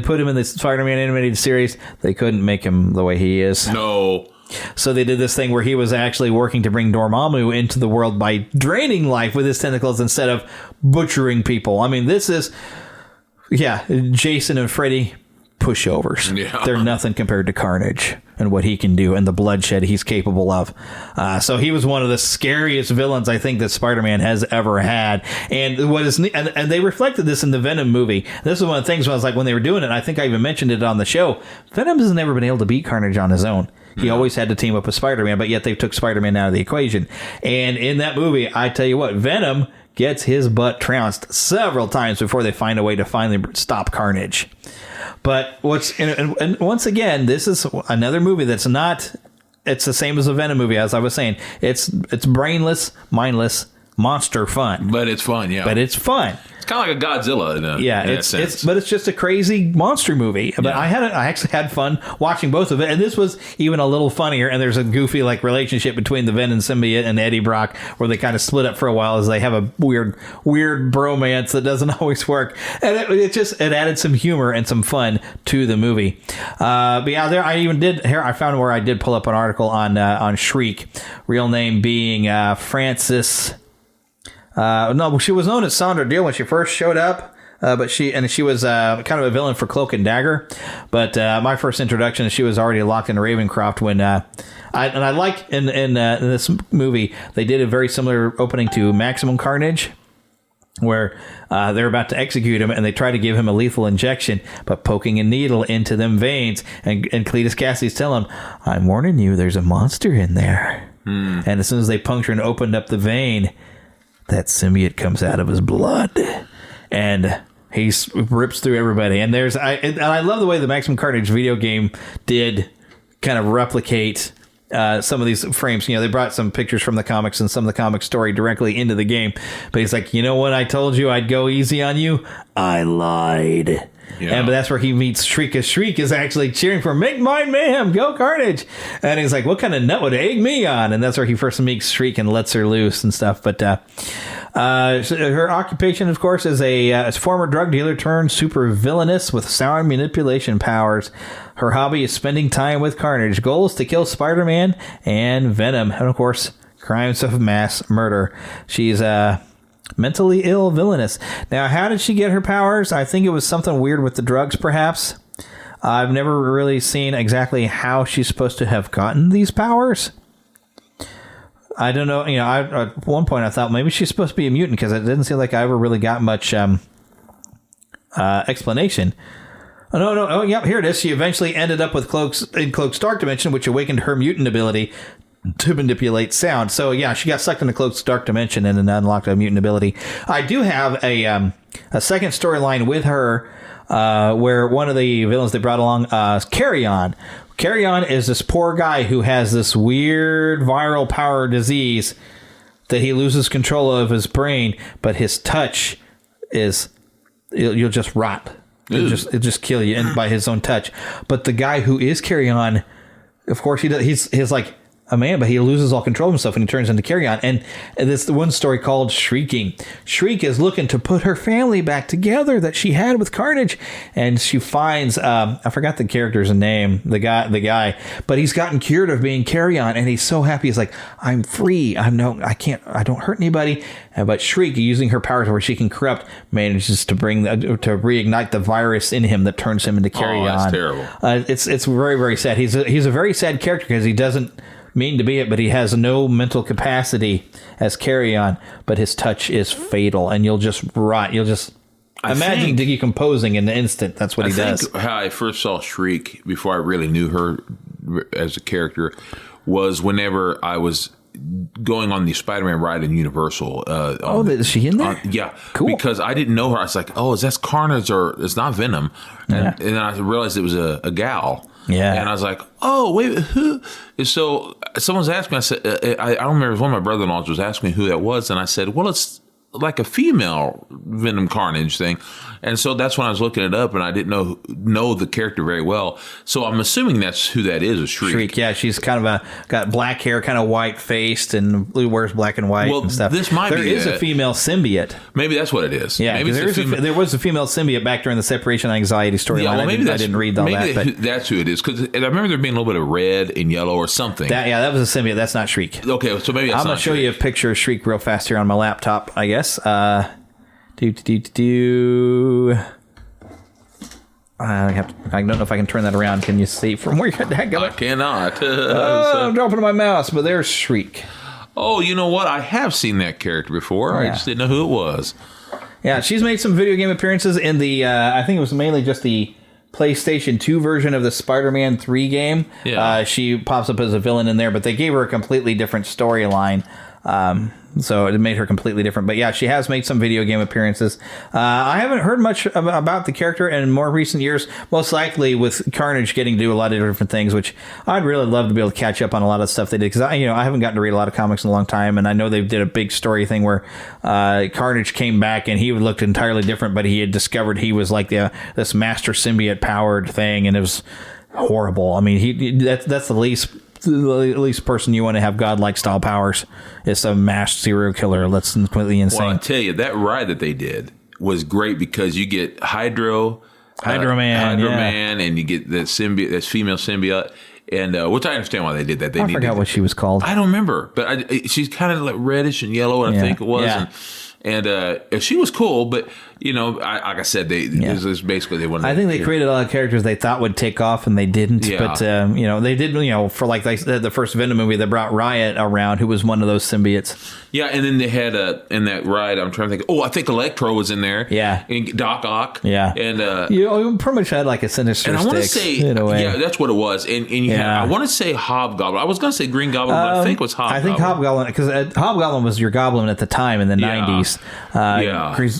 put him in the Spider-Man animated series, they couldn't make him the way he is. No. So they did this thing where he was actually working to bring Dormammu into the world by draining life with his tentacles instead of butchering people. I mean, this is, Jason and Freddy pushovers. Yeah. They're nothing compared to Carnage and what he can do and the bloodshed he's capable of. So he was one of the scariest villains I think that Spider-Man has ever had. And and they reflected this in the Venom movie. This is one of the things when they were doing it, I think I even mentioned it on the show, Venom has never been able to beat Carnage on his own. He always had to team up with Spider-Man, but yet they took Spider-Man out of the equation. And in that movie, I tell you what, Venom gets his butt trounced several times before they find a way to finally stop Carnage. But and once again, this is another movie that's not. It's the same as a Venom movie, as I was saying. It's brainless, mindless, monster fun. But it's fun, yeah. But it's fun. It's kind of like a Godzilla in that sense. But it's just a crazy monster movie. But I actually had fun watching both of it, and this was even a little funnier. And there's a goofy relationship between the Venom symbiote and Eddie Brock, where they kind of split up for a while as they have a weird bromance that doesn't always work. And it added some humor and some fun to the movie. But yeah, I found where I did pull up an article on Shriek, real name being Frances. No, she was known as Sandra Deal when she first showed up, but she was kind of a villain for Cloak and Dagger. But my first introduction, she was already locked in Ravencroft when I like in this movie they did a very similar opening to Maximum Carnage, where they're about to execute him and they try to give him a lethal injection, but poking a needle into them veins, and Cletus Cassidy's telling him, "I'm warning you, there's a monster in there." And as soon as they puncture and opened up the vein, that symbiote comes out of his blood, and he rips through everybody. And I love the way the Maximum Carnage video game did kind of replicate some of these frames. They brought some pictures from the comics and some of the comic story directly into the game. But he's like, you know what? I told you I'd go easy on you. I lied. Yeah. But that's where he meets Shriek, because Shriek is actually cheering for "Make mine mayhem, go Carnage." And he's like, what kind of nut would egg me on? And that's where he first meets Shriek and lets her loose and stuff. But her occupation, of course, is a former drug dealer turned super villainous with sound manipulation powers. Her hobby is spending time with Carnage. Goal is to kill Spider-Man and Venom. And, of course, crimes of mass murder. She's mentally ill villainous. Now, how did she get her powers? I think it was something weird with the drugs, perhaps. I've never really seen exactly how she's supposed to have gotten these powers. I don't know. At one point I thought maybe she's supposed to be a mutant, because it didn't seem like I ever really got much explanation. Oh, no. Oh, yep, here it is. She eventually ended up with Cloak's Dark Dimension, which awakened her mutant ability to manipulate sound. So yeah, she got sucked into Cloak's Dark Dimension and then unlocked a mutant ability. I do have a second storyline with her where one of the villains they brought along, Carrion. Carrion is this poor guy who has this weird viral power disease that he loses control of his brain, but his touch is you'll just rot. It'll just kill you by his own touch. But the guy who is Carrion, of course, he's like a man, but he loses all control of himself and he turns into Carrion. And this the one story called Shrieking. Shriek is looking to put her family back together that she had with Carnage, and she finds I forgot the character's name, the guy, but he's gotten cured of being Carrion, and he's so happy. He's like, I'm free. I don't hurt anybody. But Shriek, using her powers where she can corrupt, manages to reignite the virus in him that turns him into Carrion. Oh, that's terrible. It's very, very sad. He's a very sad character because he doesn't mean to be it, but he has no mental capacity as Carrion, but his touch is fatal, and you'll just rot. You'll just imagine decomposing in an instant. That's what he does. How I first saw Shriek before I really knew her as a character was whenever I was going on the Spider-Man ride in Universal. Is she in there? Yeah. Cool. Because I didn't know her. I was like, is that Carnage or it's not Venom? And then I realized it was a gal. Yeah. And I was like, oh, wait, who? And so someone's asked me, I said, I don't remember, one of my brother-in-laws was asking me who that was. And I said, well, it's like a female Venom Carnage thing. And so that's when I was looking it up, and I didn't know the character very well. So I'm assuming that's who that is Shriek. Shriek, yeah. She's kind of got black hair, kind of white-faced, and wears black and white and stuff. There is a female symbiote. Maybe that's what it is. Yeah, maybe there was a female symbiote back during the separation anxiety storyline. Yeah, well, I didn't read all that. But that's who it is, because I remember there being a little bit of red and yellow or something. That was a symbiote. That's not Shriek. Okay, so maybe that's I'm going to show you a picture of Shriek real fast here on my laptop, I guess. I don't know if I can turn that around. Can you see from where you're at? I cannot. I'm dropping my mouse, but there's Shriek. Oh, you know what? I have seen that character before. I just didn't know who it was. Yeah, she's made some video game appearances in the, I think it was mainly just the PlayStation 2 version of the Spider-Man 3 game. Yeah. She pops up as a villain in there, but they gave her a completely different storyline. So it made her completely different. But yeah, she has made some video game appearances. I haven't heard much about the character in more recent years, most likely with Carnage getting to do a lot of different things, which I'd really love to be able to catch up on a lot of stuff they did. Because I haven't gotten to read a lot of comics in a long time, and I know they did a big story thing where Carnage came back and he looked entirely different, but he had discovered he was like this master symbiote powered thing, and it was horrible. I mean, that's the least person you want to have godlike style powers is some masked serial killer. That's completely insane. Well, I tell you, that ride that they did was great because you get Hydro Man, and you get that symbiote, that female symbiote, and which I understand why they did that. I forgot what she was called. I don't remember, but she's kind of like reddish and yellow, I think it was. Yeah. And she was cool, but like I said, it was basically they wanted. I think they created a lot of characters they thought would take off, and they didn't. Yeah. But they did. For like the first Venom movie, they brought Riot around, who was one of those symbiotes. Yeah, and then they had in that ride. I'm trying to think. Oh, I think Electro was in there. Yeah, and Doc Ock. Yeah, and you pretty much had like a Sinister and I want to Six, say, in a way. Yeah, that's what it was. And you had, I want to say Hobgoblin. I was going to say Green Goblin, but I think it was Hobgoblin. I think Hobgoblin, because Hobgoblin was your Goblin at the time in the 90s.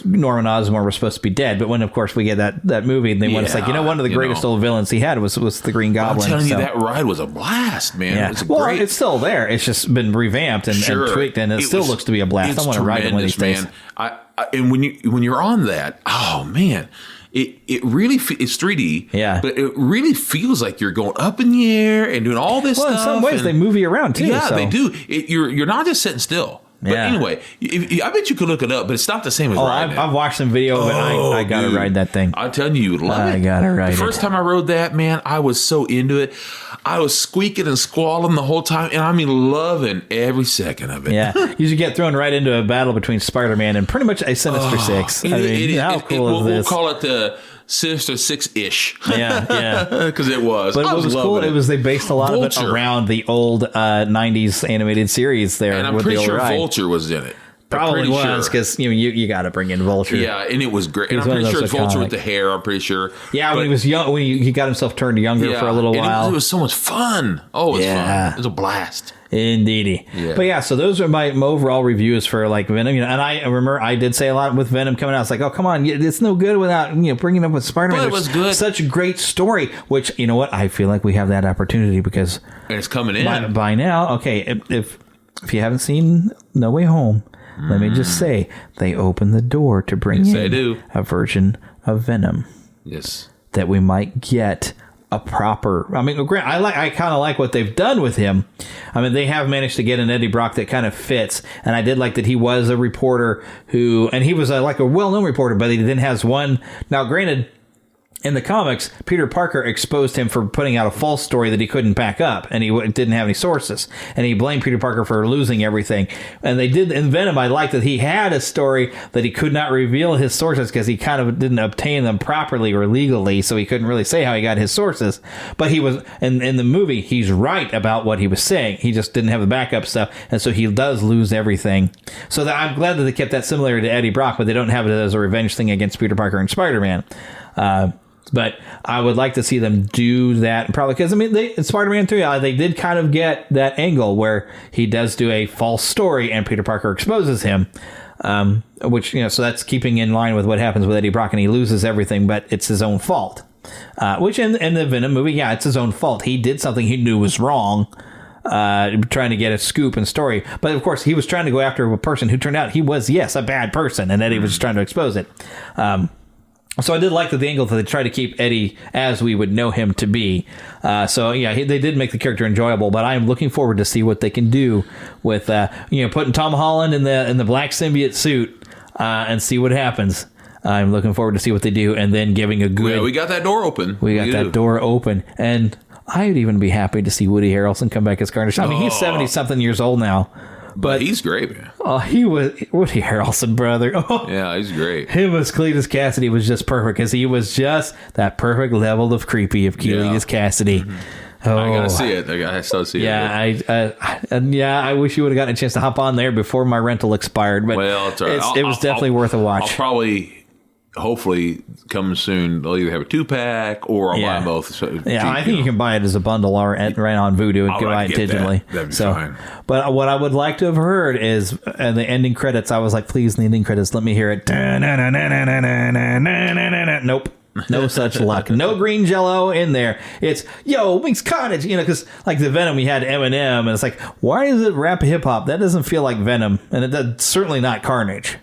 Norman Osborn was supposed to be dead, but when of course we get that movie, and they want to say, one of the greatest old villains he had was the Green Goblin. I'm telling you, that ride was a blast, man. Yeah. It was great. It's still there. It's just been revamped and tweaked, and it still looks to be a blast. I want to ride it one of these days. And when you're on that, oh man. It really it's 3D, but it really feels like you're going up in the air and doing all this stuff. In some ways, they move you around too. Yeah, they do. You're not just sitting still. But anyway, I bet you could look it up, but it's not the same as riding I've watched some video of it. I gotta ride that thing. I'm telling you, you would love it. I gotta ride it. The first time I rode that, man, I was so into it. I was squeaking and squalling the whole time, and I mean loving every second of it. Yeah, you should get thrown right into a battle between Spider-Man and pretty much a Sinister Six. How cool is this? We'll call it the Sinister Six-ish. Yeah. Because it was. But what was cool, it was they based a lot of it around the old 90s animated series there. And I'm pretty sure Vulture was in it. Probably was, because you got to bring in Vulture. Yeah, and it was great. And I'm pretty sure it's Vulture with the hair, I'm pretty sure. Yeah, when he was young, when he got himself turned younger for a little while. It was so much fun. Oh, it was fun. It was a blast. Indeedy. Yeah. But yeah, so those are my overall reviews for like Venom. And I remember I did say a lot with Venom coming out. It's like, oh, come on, it's no good without bringing it up with Spider-Man. But it was good. Such a great story, which, you know what, I feel like we have that opportunity because and it's coming in by now. Okay, if you haven't seen No Way Home, let me just say they open the door to bring in a version of Venom. Yes, that we might get a proper. I mean, I kind of like what they've done with him. I mean, they have managed to get an Eddie Brock that kind of fits, and I did like that he was a reporter and he was like a well-known reporter, but he then has one. Now, granted, in the comics, Peter Parker exposed him for putting out a false story that he couldn't back up, and he didn't have any sources, and he blamed Peter Parker for losing everything. And they did in Venom. I liked that he had a story that he could not reveal his sources because he kind of didn't obtain them properly or legally, so he couldn't really say how he got his sources. But he was in the movie, he's right about what he was saying. He just didn't have the backup stuff, and so he does lose everything. So I'm glad that they kept that similar to Eddie Brock, but they don't have it as a revenge thing against Peter Parker and Spider-Man. But I would like to see them do that, probably because in Spider-Man 3, they did kind of get that angle where he does do a false story and Peter Parker exposes him, which so that's keeping in line with what happens with Eddie Brock, and he loses everything, but it's his own fault. Which in the Venom movie, it's his own fault. He did something he knew was wrong, trying to get a scoop and story, but of course he was trying to go after a person who turned out he was a bad person, and Eddie was just trying to expose it. So I did like the angle that they tried to keep Eddie as we would know him to be. They did make the character enjoyable, but I am looking forward to see what they can do with putting Tom Holland in the black symbiote suit and see what happens. I'm looking forward to see what they do, and then giving a good. Yeah, we got that door open. We got that door open, and I'd even be happy to see Woody Harrelson come back as Carnage. I mean, he's 70-something years old now. But he's great, man. Oh, he was Woody Harrelson, brother. Oh, yeah, he's great. Him as Cletus Cassidy was just perfect because he was just that perfect level of creepy of Cletus Cassidy. Mm-hmm. Oh, I gotta see it. I still see it. I wish you would have gotten a chance to hop on there before my rental expired. But well, it's all right. It was definitely worth a watch. hopefully coming soon, they'll either have a 2-pack or I'll buy them both. So I think you can buy it as a bundle or right on Vudu and buy it digitally. That'd be fine. But what I would like to have heard is the ending credits. I was like, please, in the ending credits, let me hear it. Nope. No such luck. No green jello in there. It's, Winx Carnage, because like the Venom, we had Eminem, and it's like, why is it rap hip hop? That doesn't feel like Venom, and it's certainly not Carnage.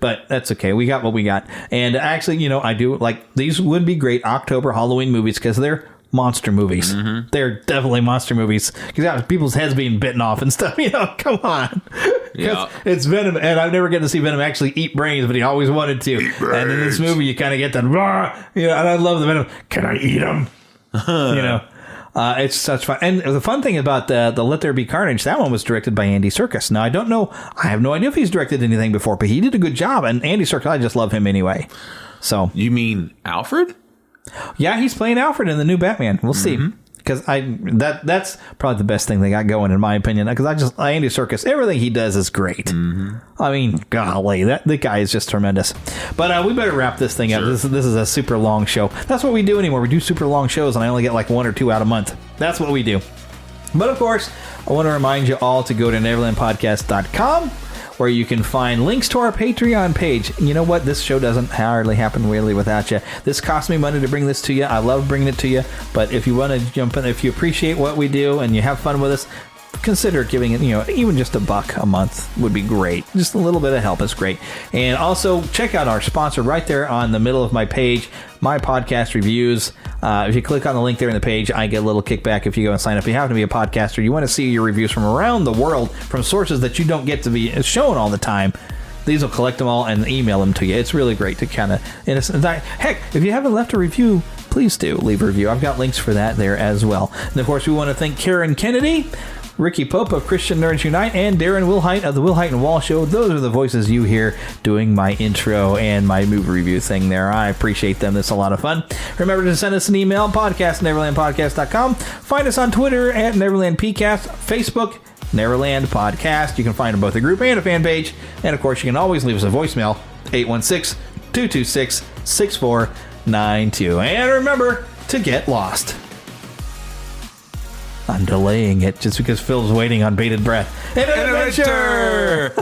But that's okay. We got what we got. And actually, I do like these would be great October Halloween movies because they're monster movies. Mm-hmm. They're definitely monster movies because people's heads being bitten off and stuff. Come on. Yeah. It's Venom, and I've never get to see Venom actually eat brains, but he always wanted to. And in this movie, you kind of get that, and I love the Venom. Can I eat him? It's such fun. And the fun thing about the Let There Be Carnage, that one was directed by Andy Serkis. Now, I have no idea if he's directed anything before, but he did a good job. And Andy Serkis, I just love him anyway. So You mean Alfred? Yeah, he's playing Alfred in the new Batman. We'll see. Because that's probably the best thing they got going, in my opinion. Because Andy Serkis, everything he does is great. Mm-hmm. I mean, golly, the guy is just tremendous. But we better wrap this thing up. This is a super long show. That's what we do anymore. We do super long shows, and I only get like 1 or 2 out a month. That's what we do. But of course, I want to remind you all to go to neverlandpodcast.com, where you can find links to our Patreon page. And you know what? This show doesn't hardly happen really without you. This cost me money to bring this to you. I love bringing it to you. But if you want to jump in, if you appreciate what we do and you have fun with us, consider giving it, even just $1 a month would be great. Just a little bit of help is great. And also check out our sponsor right there on the middle of my page, My Podcast Reviews. If you click on the link there in the page, I get a little kickback if you go and sign up. If you happen to be a podcaster, you want to see your reviews from around the world from sources that you don't get to be shown all the time. These will collect them all and email them to you. It's really great to kind of... Heck, if you haven't left a review, please do leave a review. I've got links for that there as well. And of course, we want to thank Karen Kennedy, Ricky Pope of Christian Nerds Unite, and Darren Wilhite of the Wilhite and Wall Show. Those are the voices you hear doing my intro and my movie review thing there. I appreciate them. It's a lot of fun. Remember to send us an email, podcast@neverlandpodcast.com. Find us on Twitter at NeverlandPcast, Facebook, Neverland Podcast. You can find both a group and a fan page. And of course, you can always leave us a voicemail, 816-226-6492. And remember to get lost. I'm delaying it just because Phil's waiting on bated breath. An adventure!